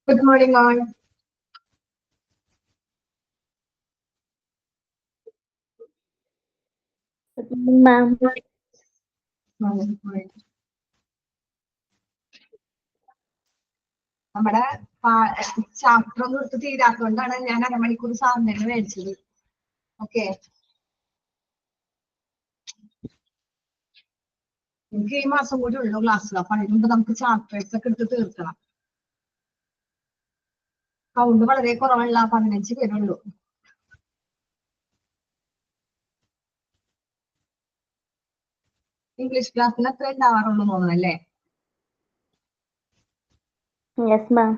Good morning, all. Ma'am. നമ്മുടെ chapter ഒന്നും എടുത്ത് തീരാത്തതുകൊണ്ടാണ് ഞാൻ അരമണിക്കൂർ സാറിന് മേടിച്ചത്. ഓക്കെ, എനിക്ക് ഈ മാസം കൂടി ഉള്ളു ക്ലാസ്സിൽ. അപ്പൊ അതിന് മുമ്പ് നമുക്ക് ചാപ്റ്റേഴ്സ് ഒക്കെ എടുത്ത് തീർക്കണം. കൗണ്ട് വളരെ കുറവുള്ള 15 പേരുള്ളൂ. ഇംഗ്ലീഷ് ക്ലാസ്സിൽ അത്ര ഉണ്ടാവാറുള്ളൂ തോന്നുന്നല്ലേ? Yes, ma'am.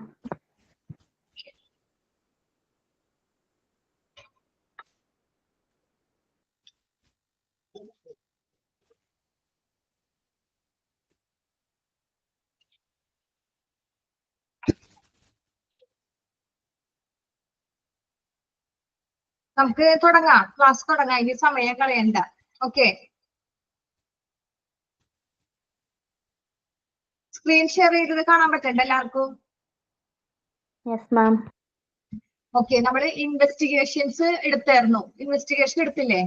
നമുക്ക് തുടങ്ങാം, ക്ലാസ് തുടങ്ങാം. ഇനി സമയം കളയണ്ട. ഓക്കെ, സ്ക്രീൻ ഷെയർ ചെയ്തത് കാണാൻ പറ്റണ്ട എല്ലാവർക്കും? Yes, ma'am. ഓക്കെ, നമ്മള് ഇൻവെസ്റ്റിഗേഷൻസ് എടുത്തായിരുന്നു. ഇൻവെസ്റ്റിഗേഷൻ എടുത്തില്ലേ?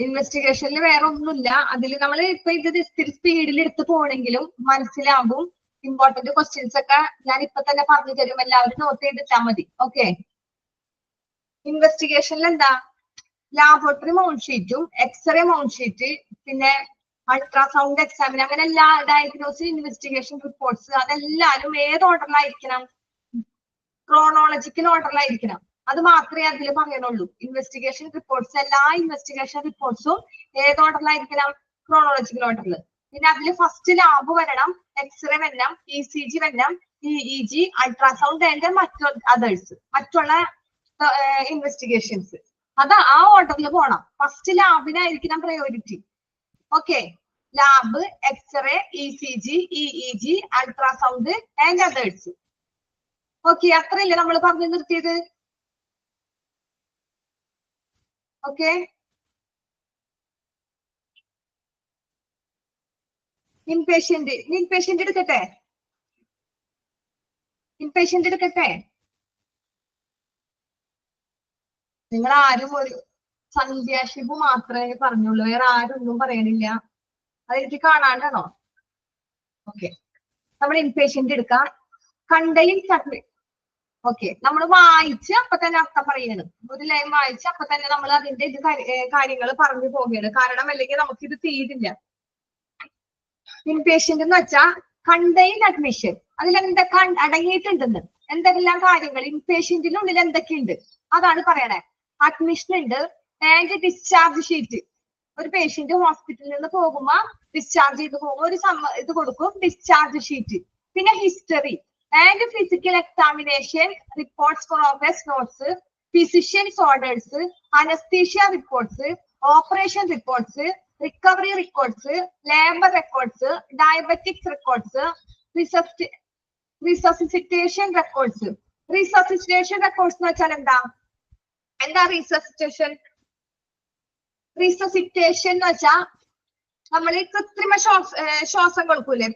ഇൻവെസ്റ്റിഗേഷനിൽ വേറെ ഒന്നുമില്ല. അതിൽ നമ്മൾ ഇപ്പൊ ഇത് ഇത്തിരി സ്പീഡിൽ എടുത്ത് പോണെങ്കിലും മനസ്സിലാകും. ഇമ്പോർട്ടന്റ് ക്വസ്റ്റ്യൻസ് ഒക്കെ ഞാൻ ഇപ്പൊ തന്നെ പറഞ്ഞു തരും. എല്ലാവരും നോട്ട് ചെയ്തിട്ടാ മതി. ഓക്കെ, ഇൻവെസ്റ്റിഗേഷനിൽ എന്താ? ലാബോറട്ടറി മൗണ്ട് ഷീറ്റും എക്സ്റേ മൗണ്ട് ഷീറ്റ്, പിന്നെ അൾട്രാസൗണ്ട് എക്സാമിൻ, അങ്ങനെ എല്ലാ ഡയഗ്നോസിസ് ഇൻവെസ്റ്റിഗേഷൻ റിപ്പോർട്ട്സ് അതെല്ലാരും ഏത് ഓർഡറിലായിരിക്കണം? ക്രോണോളജിക്കൽ ഓർഡറിലായിരിക്കണം. അത് മാത്രമേ അതിൽ പറയുന്നുള്ളൂ. ഇൻവെസ്റ്റിഗേഷൻ റിപ്പോർട്ട്സ്, എല്ലാ ഇൻവെസ്റ്റിഗേഷൻ റിപ്പോർട്ട്സും ഏത് ഓർഡറിലായിരിക്കണം? ക്രോണോളജിക്കൽ ഓർഡറിൽ. പിന്നെ അതിൽ ഫസ്റ്റ് ലാബ് വരണം, എക്സ്റേ വരണം, ECG വരണം, EEG, അൾട്രാസൗണ്ട് ആൻഡ് അതേഴ്സ്, മറ്റുള്ള ഇൻവെസ്റ്റിഗേഷൻസ്. അത് ആ ഓർഡറിൽ പോണം. ഫസ്റ്റ് ലാബിനായിരിക്കണം priority. Okay, lab, x-ray, ECG, EEG, ultrasound and others. Okay, അത്രയല്ലേ നമ്മൾ പറഞ്ഞു നിർത്തിയത്? ഓക്കെ, ഇൻപേഷ്യന്റ് എടുക്കട്ടെ? ഇൻപേഷ്യന്റ് എടുക്കട്ടെ? നിങ്ങൾ ആരും ഒരു സന്ധ്യാശിബു മാത്രമേ പറഞ്ഞുള്ളൂ, വേറെ ആരും ഒന്നും പറയണില്ല. അതെനിക്ക് കാണാണ്ടാണോ? ഓക്കെ, നമ്മൾ ഇൻപേഷ്യന്റ് എടുക്കാം. Contain submit. ഓക്കെ, നമ്മൾ വായിച്ച് അപ്പൊ തന്നെ അർത്ഥം പറയുകയാണ്. ഒരു ലൈൻ വായിച്ച് അപ്പൊ തന്നെ നമ്മൾ അതിന്റെ ഇത് കാര്യങ്ങൾ പറഞ്ഞു പോവുകയാണ്. കാരണം അല്ലെങ്കിൽ നമുക്ക് ഇത് തീരില്ല. ഇൻപേഷ്യന്റ് എന്ന് വെച്ചാൽ കണ്ടെയ്ൻ അഡ്മിഷൻ. അതിലെന്തൊക്കെ അടങ്ങിയിട്ടുണ്ടെന്ന്, എന്തെല്ലാം കാര്യങ്ങൾ ഇൻപേഷ്യന്റിനുള്ളിൽ എന്തൊക്കെയുണ്ട് അതാണ് പറയണേ. അഡ്മിഷൻ ഉണ്ട് ആൻഡ് ഡിസ്ചാർജ് ഷീറ്റ്. ഒരു പേഷ്യന്റ് ഹോസ്പിറ്റലിൽ നിന്ന് പോകുമ്പോ ഡിസ്ചാർജ് ചെയ്ത് പോകുമ്പോൾ ഒരു ഇത് കൊടുക്കും, ഡിസ്ചാർജ് ഷീറ്റ്. പിന്നെ history and physical examination reports, progress notes, physicians orders, anaesthesia reports, operation reports, recovery records, labour records, diabetics records, resuscitation records. Resuscitation records എന്ന് വെച്ചാൽ എന്താ? റിസസിറ്റേഷൻ? റിസസിറ്റേഷൻ എന്ന് വെച്ചാൽ നമ്മൾ കൃത്രിമ ശ്വാസം കൊടുക്കൂലേ,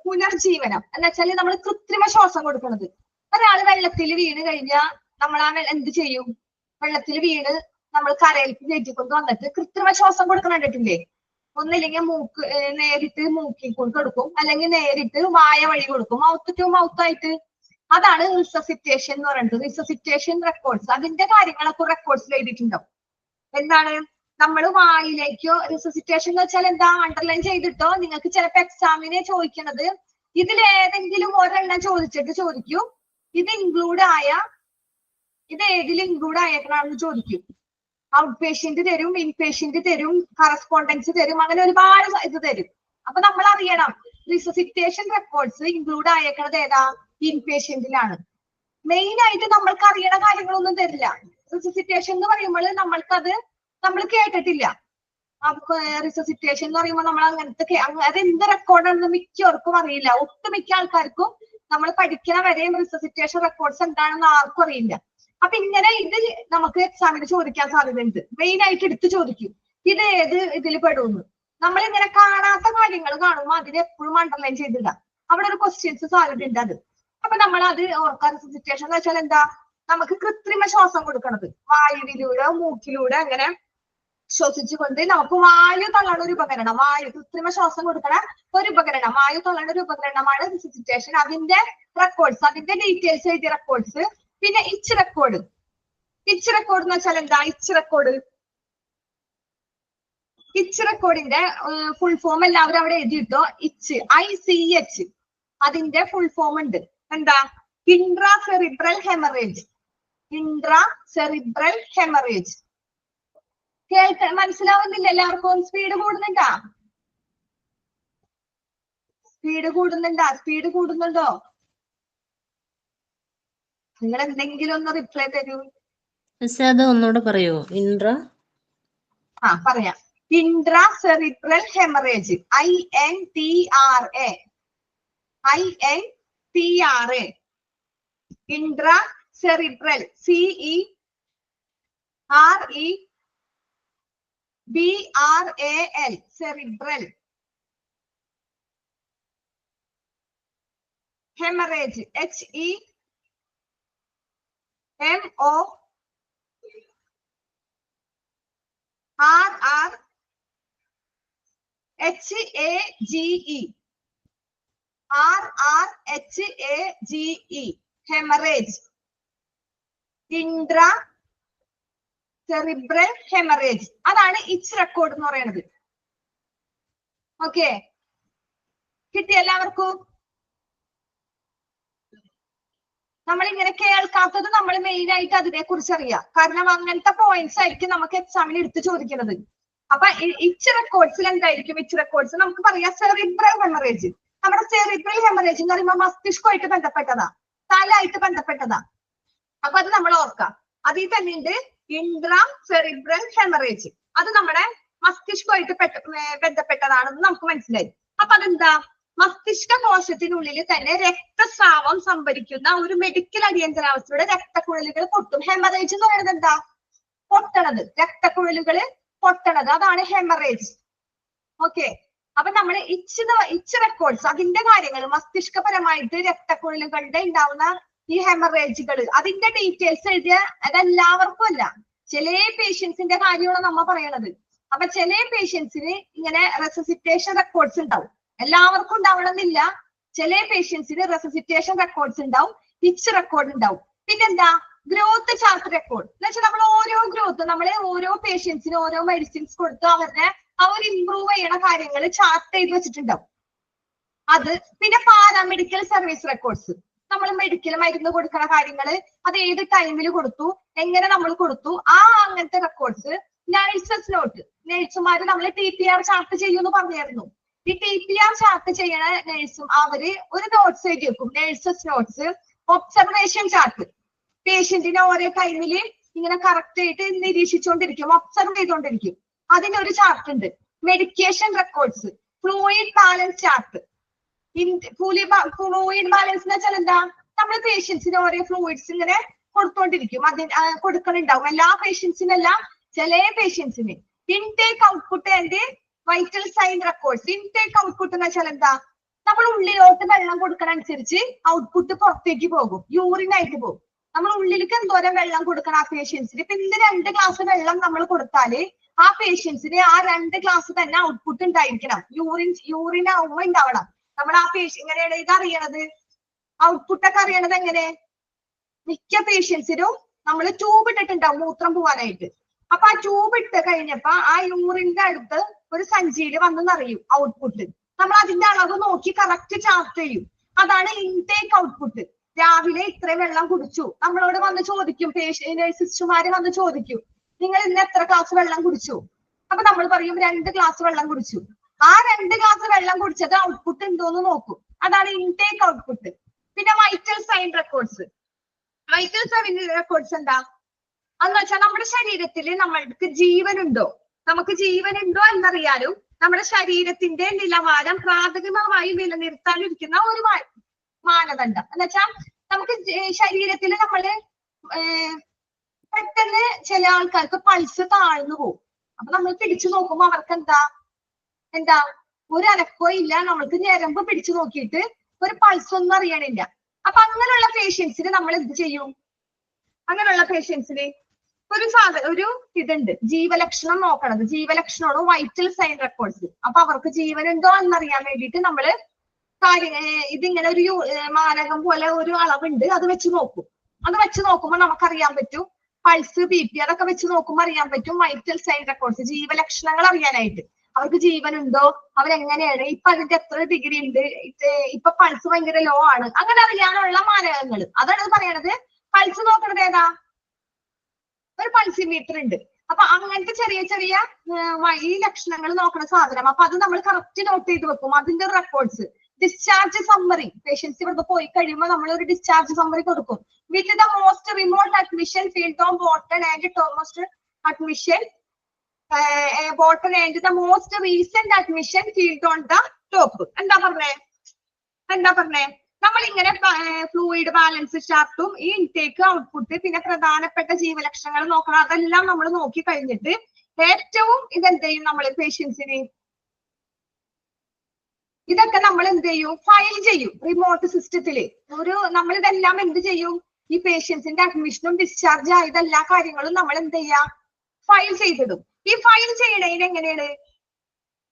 പുനർജീവനം എന്ന് വെച്ചാൽ നമ്മൾ കൃത്രിമ ശ്വാസം കൊടുക്കുന്നത്. ഒരാൾ വെള്ളത്തിൽ വീണ് കഴിഞ്ഞാൽ നമ്മൾ എന്ത് ചെയ്യും? വെള്ളത്തിൽ വീണ് നമ്മൾ കരയിലേക്ക് കയറ്റിക്കൊണ്ട് വന്നിട്ട് കൃത്രിമ ശ്വാസം കൊടുക്കണം, കണ്ടിട്ടില്ലേ? ഒന്നില്ലെങ്കിൽ നേരിട്ട് മൂക്കിൽ കൊണ്ട് കൊടുക്കും, അല്ലെങ്കിൽ നേരിട്ട് വായ വഴി കൊടുക്കും, മൗത്ത് ടു മൗത്ത് ആയിട്ട്. അതാണ് റിസസിറ്റേഷൻ എന്ന് പറയുന്നത്. റിസസിറ്റേഷൻ റെക്കോർഡ്സ്, അതിന്റെ കാര്യങ്ങളൊക്കെ റെക്കോർഡ്സിൽ എഴുതിയിട്ടുണ്ടാവും. എന്താണ്? നമ്മൾ വായിലേക്കോ, റിസസിറ്റേഷൻ എന്ന് വെച്ചാൽ എന്താ? അണ്ടർലൈൻ ചെയ്തിട്ടോ. നിങ്ങൾക്ക് ചിലപ്പോ എക്സാമിനെ ചോദിക്കണത് ഇതിലേതെങ്കിലും ഒരെണ്ണം ചോദിക്കൂ, ഇത് ഇൻക്ലൂഡ് ആയ, ഇത് ഏതിൽ ഇൻക്ലൂഡ് ആയേക്കണമെന്ന് ചോദിക്കും. ഔട്ട് പേഷ്യന്റ് തരും, ഇൻ പേഷ്യന്റ് തരും, കറസ്പോണ്ടൻസ് തരും, അങ്ങനെ ഒരുപാട് ഇത് തരും. അപ്പൊ നമ്മൾ അറിയണം റിസസിറ്റേഷൻ റെക്കോർഡ്സ് ഇൻക്ലൂഡ് ആയേക്കണത് ഏതാ? ഇൻ പേഷ്യന്റിലാണ്. മെയിൻ ആയിട്ട് നമ്മൾക്ക് അറിയണ കാര്യങ്ങളൊന്നും തരില്ല. റിസസിറ്റേഷൻ എന്ന് പറയുമ്പോൾ നമ്മൾ കേട്ടിട്ടില്ല. റിസസിറ്റേഷൻ എന്ന് പറയുമ്പോൾ നമ്മൾ അങ്ങനത്തെ അതെന്ത് റെക്കോർഡാണെന്ന് മിക്കവർക്കും അറിയില്ല. ഒട്ടുമിക്ക ആൾക്കാർക്കും നമ്മൾ പഠിക്കണ വരെയും റിസസിറ്റേഷൻ റെക്കോർഡ്സ് എന്താണെന്ന് ആർക്കും അറിയില്ല. അപ്പൊ ഇങ്ങനെ ഇത് നമുക്ക് എക്സാമിന് ചോദിക്കാൻ സാധ്യതയുണ്ട്. മെയിൻ ആയിട്ട് എടുത്ത് ചോദിക്കും ഇത് ഏത് ഇതിൽ പെടുന്നു. നമ്മളിങ്ങനെ കാണാത്ത കാര്യങ്ങൾ കാണുമ്പോൾ അതിന് എപ്പോഴും അണ്ടർലൈൻ ചെയ്തിടാം. അവിടെ ഒരു ക്വസ്റ്റ്യൻസ് സാധ്യതയുണ്ട് അത്. അപ്പൊ നമ്മൾ അത് ഓർക്കാൻ സിറ്റുവേഷൻ എന്ന് വെച്ചാൽ എന്താ, നമുക്ക് കൃത്രിമ ശ്വാസം കൊടുക്കണത് വായുവിലൂടെ മൂക്കിലൂടെ അങ്ങനെ ശ്വസിച്ചുകൊണ്ട് നമുക്ക് വായു തള്ളണ ഒരു ഉപകരണം, വായു കൃത്രിമ ശ്വാസം കൊടുക്കണ ഒരു ഉപകരണം, വായു തള്ളണ ഒരു ഉപകരണമാണ് റിസിസിറ്റേഷൻ. അതിന്റെ റെക്കോർഡ്സ്, അതിന്റെ ഡീറ്റെയിൽസ് എഴുതിയ റെക്കോർഡ്സ്. പിന്നെ ഇച്ച് റെക്കോർഡ്. ഇച്ച് റെക്കോർഡ് എന്ന് വെച്ചാൽ എന്താ, ഇച്ച് റെക്കോർഡ്, ഇച്ച് റെക്കോർഡിന്റെ ഫുൾ ഫോം എല്ലാവരും അവിടെ എഴുതിയിട്ടോ. ഇച്ച് ICH അതിന്റെ ഫുൾ ഫോം ഉണ്ട്. എന്താ, intra cerebral haemorrhage. Intra cerebral haemorrhage. കേൾക്കാൻ മനസ്സിലാവുന്നില്ല എല്ലാവർക്കും? സ്പീഡ് കൂടുന്നുണ്ടാ? സ്പീഡ് കൂടുന്നുണ്ടാ? സ്പീഡ് കൂടുന്നുണ്ടോ? നിങ്ങൾ എന്തെങ്കിലും ഒന്ന് റിപ്ലൈ തരൂ. അത് ഒന്നുകൂടെ പറയോ? ഇൻട്രാ പറയാം. Intra cerebral haemorrhage, INTRA. Intra cerebral, CEREBRAL, cerebral haemorrhage, HEMORRHAGE, haemorrhage, intra cerebral haemorrhage. അതാണ് ഇച്ച് റെക്കോർഡ് എന്ന് പറയുന്നത്. ഓക്കെ, കിട്ടി എല്ലാവർക്കും? നമ്മൾ ഇങ്ങനെ കേൾക്കാത്തത് നമ്മൾ മെയിൻ ആയിട്ട് അതിനെ കുറിച്ച് അറിയാം. കാരണം അങ്ങനത്തെ പോയിന്റ്സ് ആയിരിക്കും നമുക്ക് എക്സാമിന് എടുത്ത് ചോദിക്കുന്നത്. അപ്പൊ ഇച്ച് റെക്കോർഡ്സിൽ എന്തായിരിക്കും? ഇച്ച് റെക്കോർഡ്സ് നമുക്ക് പറയാം സെറിബ്രൽ ഹെമറേജ്. നമ്മുടെ സെറിബ്രൽ ഹെമറേജ് എന്ന് പറയുമ്പോൾ മസ്തിഷ്കമായിട്ട് ബന്ധപ്പെട്ടതാ, തലയായിട്ട് ബന്ധപ്പെട്ടതാ. അപ്പൊ അത് നമ്മൾ ഓർക്കാം. അതിൽ തന്നെ ഉണ്ട് ഇൻട്രാ സെറിബ്രൽ ഹെമറേജ്. അത് നമ്മുടെ മസ്തിഷ്കമായിട്ട് ബന്ധപ്പെട്ടതാണെന്ന് നമുക്ക് മനസ്സിലായി. അപ്പൊ അതെന്താ, മസ്തിഷ്ക കോശത്തിനുള്ളിൽ തന്നെ രക്തസ്രാവം സംഭരിക്കുന്ന ഒരു മെഡിക്കൽ അടിയന്തരാവസ്ഥയുടെ രക്തക്കുഴലുകൾ പൊട്ടും. ഹെമറേജ് എന്ന് പറയുന്നത് എന്താ, പൊട്ടണത്, രക്തക്കുഴലുകൾ പൊട്ടണത്, അതാണ് ഹെമറേജ്. ഓക്കെ, അപ്പൊ നമ്മൾ ഇച്ച് റെക്കോർഡ്സ് അതിന്റെ കാര്യങ്ങൾ, മസ്തിഷ്കപരമായിട്ട് രക്തക്കുഴലുകളുടെ ഉണ്ടാവുന്ന ഈ ഹെമറേജുകൾ അതിന്റെ ഡീറ്റെയിൽസ് എഴുതിയ അതെല്ലാവർക്കും അല്ല, ചില പേഷ്യൻസിന്റെ കാര്യമാണ് നമ്മ പറയണത്. അപ്പൊ ചില പേഷ്യൻസിന് ഇങ്ങനെ റെസസിറ്റേഷൻ റെക്കോർഡ്സ് ഉണ്ടാവും, എല്ലാവർക്കും ഉണ്ടാവണമെന്നില്ല. ചില പേഷ്യൻസിന് റെസസിറ്റേഷൻ റെക്കോർഡ്സ് ഉണ്ടാവും, ഇച്ച് റെക്കോർഡ് ഉണ്ടാവും. പിന്നെന്താ, ഗ്രോത്ത് ചാർട്ട് റെക്കോർഡ് എന്ന് വെച്ചാൽ നമ്മൾ ഓരോ ഗ്രോത്ത്, നമ്മൾ ഓരോ പേഷ്യൻസിന് ഓരോ മെഡിസിൻസ് കൊടുത്ത് അവർ ഇംപ്രൂവ് ചെയ്യണ കാര്യങ്ങൾ ചാർട്ട് ചെയ്ത് വെച്ചിട്ടുണ്ടാവും അത്. പിന്നെ പാരാമെഡിക്കൽ സർവീസ് റെക്കോർഡ്സ്, നമ്മൾ മെഡിക്കൽ മരുന്ന് കൊടുക്കുന്ന കാര്യങ്ങള്, അത് ഏത് ടൈമിൽ കൊടുത്തു, എങ്ങനെ നമ്മൾ കൊടുത്തു, അങ്ങനത്തെ റെക്കോർഡ്സ്. നഴ്സസ് നോട്ട്, നഴ്സുമാര് നമ്മൾ TPR ചാർട്ട് ചെയ്യുമെന്ന് പറഞ്ഞായിരുന്നു. ഈ TPR ചാർട്ട് ചെയ്യണ നഴ്സും അവര് ഒരു നോട്ട്സ് എഴുതി വെക്കും, നഴ്സസ് നോട്ട്സ്. ഒബ്സർവേഷൻ ചാർട്ട്, പേഷ്യന്റിനെ ഓരോ ടൈമില് ഇങ്ങനെ കറക്റ്റ് ആയിട്ട് നിരീക്ഷിച്ചുകൊണ്ടിരിക്കും, ഒബ്സർവ് ചെയ്തുകൊണ്ടിരിക്കും, അതിനൊരു ചാർട്ട് ഉണ്ട്. Medication records, fluid balance chart. Fluid balance എന്ന് വെച്ചാൽ എന്താ, നമ്മൾ പേഷ്യൻസിന് ഓരോ ഫ്ലൂയിഡ്സ് ഇങ്ങനെ കൊടുത്തോണ്ടിരിക്കും, കൊടുക്കണുണ്ടാവും. എല്ലാ പേഷ്യൻസിനല്ല, ചില പേഷ്യൻസിന്. Intake output and vital sign records. Intake output എന്ന് വെച്ചാൽ എന്താ, നമ്മൾ ഉള്ളിലോട്ട് വെള്ളം കൊടുക്കണ അനുസരിച്ച് ഔട്ട്പുട്ട് പുറത്തേക്ക് പോകും, യൂറിനായിട്ട് പോകും. നമ്മൾ ഉള്ളിലേക്ക് എന്തോരം വെള്ളം കൊടുക്കണം ആ പേഷ്യൻസിന്. ഇപ്പൊ ഇന്ന് 2 ഗ്ലാസ് വെള്ളം നമ്മൾ കൊടുത്താല് ആ പേഷ്യൻസിന് ആ 2 ഗ്ലാസ് തന്നെ ഔട്ട്പുട്ട് ഉണ്ടായിരിക്കണം, യൂറിൻ ആവുമ്പോ ഉണ്ടാവണം. നമ്മൾ ആ എങ്ങനെയാണ് ഇത് അറിയണത്, ഔട്ട്പുട്ട് ഒക്കെ അറിയണത് എങ്ങനെ? മിക്ക പേഷ്യൻസിനും നമ്മൾ ട്യൂബ് ഇട്ടിട്ടുണ്ടാവും മൂത്രം പോവാനായിട്ട്. അപ്പൊ ആ ട്യൂബ് ഇട്ട് കഴിഞ്ഞപ്പോ ആ യൂറിന്റെ അടുത്ത് ഒരു സഞ്ചിയിൽ വന്ന് നിറയും ഔട്ട്പുട്ട്. നമ്മൾ അതിന്റെ അളവ് നോക്കി കറക്റ്റ് ചാർട്ട് ചെയ്യും, അതാണ് ഇൻടേക്ക് ഔട്ട്പുട്ട്. രാവിലെ ഇത്രയും വെള്ളം കുടിച്ചു, നമ്മളോട് വന്ന് ചോദിക്കും, സിസ്റ്റർമാര് വന്ന് ചോദിക്കും, നിങ്ങൾ ഇന്ന് എത്ര ഗ്ലാസ് വെള്ളം കുടിച്ചു? അപ്പൊ നമ്മൾ പറയും 2 ഗ്ലാസ് വെള്ളം കുടിച്ചു. ആ 2 ഗ്ലാസ് വെള്ളം കുടിച്ചത് ഔട്ട്പുട്ട് ഉണ്ടോന്ന് നോക്കും, അതാണ് ഇൻടേക്ക് ഔട്ട്പുട്ട്. പിന്നെ vital sign records. Vital sign records എന്താ, അന്ന് വെച്ചാൽ നമ്മുടെ ശരീരത്തിൽ നമ്മൾക്ക് ജീവനുണ്ടോ, നമുക്ക് ജീവനുണ്ടോ എന്നറിയാനും നമ്മുടെ ശരീരത്തിന്റെ നിലവാരം പ്രാഥമികമായി നിലനിർത്താനിരിക്കുന്ന ഒരു മാനദണ്ഡം എന്ന് വെച്ചാൽ നമുക്ക് ശരീരത്തിൽ നമ്മള് പെട്ടെന്ന് ചില ആൾക്കാർക്ക് പൾസ് താഴ്ന്നു പോകും. അപ്പൊ നമ്മൾ പിടിച്ചു നോക്കുമ്പോ അവർക്ക് എന്താ ഒരു അനക്കോ ഇല്ല. നമ്മൾക്ക് ഞരമ്പ് പിടിച്ചു നോക്കിയിട്ട് ഒരു പൾസ് ഒന്നും അറിയണില്ല. അപ്പൊ അങ്ങനെയുള്ള പേഷ്യൻസിന് നമ്മൾ എന്ത് ചെയ്യും? അങ്ങനെയുള്ള പേഷ്യൻസിന് ഒരു ഇതുണ്ട്, ജീവലക്ഷണം നോക്കണത്. ജീവലക്ഷണമാണ് വൈറ്റൽ സൈൻ റെക്കോർഡ്സ്. അപ്പൊ അവർക്ക് ജീവനുണ്ടോ എന്നറിയാൻ വേണ്ടിയിട്ട് നമ്മള് ഇതിങ്ങനെ ഒരു മാരകം പോലെ ഒരു അളവുണ്ട്, അത് വെച്ച് നോക്കും. അത് വെച്ച് നോക്കുമ്പോൾ നമുക്കറിയാൻ പറ്റും. പൾസ്, BP അതൊക്കെ വെച്ച് നോക്കുമ്പോൾ അറിയാൻ പറ്റും വൈറ്റൽ സൈൻ റെക്കോർഡ്സ്, ജീവലക്ഷണങ്ങൾ അറിയാനായിട്ട്. അവർക്ക് ജീവനുണ്ടോ, അവരെങ്ങനെയാണ്, ഇപ്പൊ അതിന്റെ എത്ര ഡിഗ്രി ഉണ്ട്, ഇപ്പൊ പൾസ് ഭയങ്കര ലോ ആണ്, അങ്ങനെ അറിയാനുള്ള മാരകങ്ങൾ. അതാണ് പറയണത്. പൾസ് നോക്കണത് ഏതാ? ഒരു പൾസിമീറ്റർ ഉണ്ട്. അപ്പൊ അങ്ങനത്തെ ചെറിയ ചെറിയ ഈ ലക്ഷണങ്ങൾ നോക്കുന്ന സാധനം. അപ്പൊ അത് നമ്മൾ കറക്റ്റ് നോട്ട് ചെയ്ത് വെക്കും, അതിന്റെ റെക്കോർഡ്സ്. ഡിസ്ചാർജ് സമ്മറി, പേഷ്യൻസ് ഇവിടുന്ന് പോയി കഴിയുമ്പോൾ നമ്മൾ ഒരു ഡിസ്ചാർജ് സമ്മറി കൊടുക്കും. With the most remote admission filed on bottom and topmost admission bottom and the most recent admission filed on the top. എന്താ പറഞ്ഞേ? നമ്മളിങ്ങനെ ഫ്ലൂയിഡ് ബാലൻസ് ചാർട്ടും ഈ ഇൻടേക്ക്, ഔട്ട്പുട്ട്, പിന്നെ പ്രധാനപ്പെട്ട ജീവലക്ഷണങ്ങൾ നോക്കണം. അതെല്ലാം നമ്മൾ നോക്കി കഴിഞ്ഞിട്ട് ഏറ്റവും ഇതെന്ത് ചെയ്യും? നമ്മൾ പേഷ്യൻസിന് ഇതൊക്കെ നമ്മൾ എന്ത് ചെയ്യും? ഫയൽ ചെയ്യും റിമോട്ട് സിസ്റ്റത്തില്. നമ്മളിതെല്ലാം എന്ത് ചെയ്യും? ഈ പേഷ്യൻസിന്റെ അഡ്മിഷനും ഡിസ്ചാർജ് ആയത് എല്ലാ കാര്യങ്ങളും നമ്മൾ എന്ത് ചെയ്യാം? ഫയൽ ചെയ്തിടും. ഈ ഫയൽ ചെയ്യണതിന് എങ്ങനെയാണ്?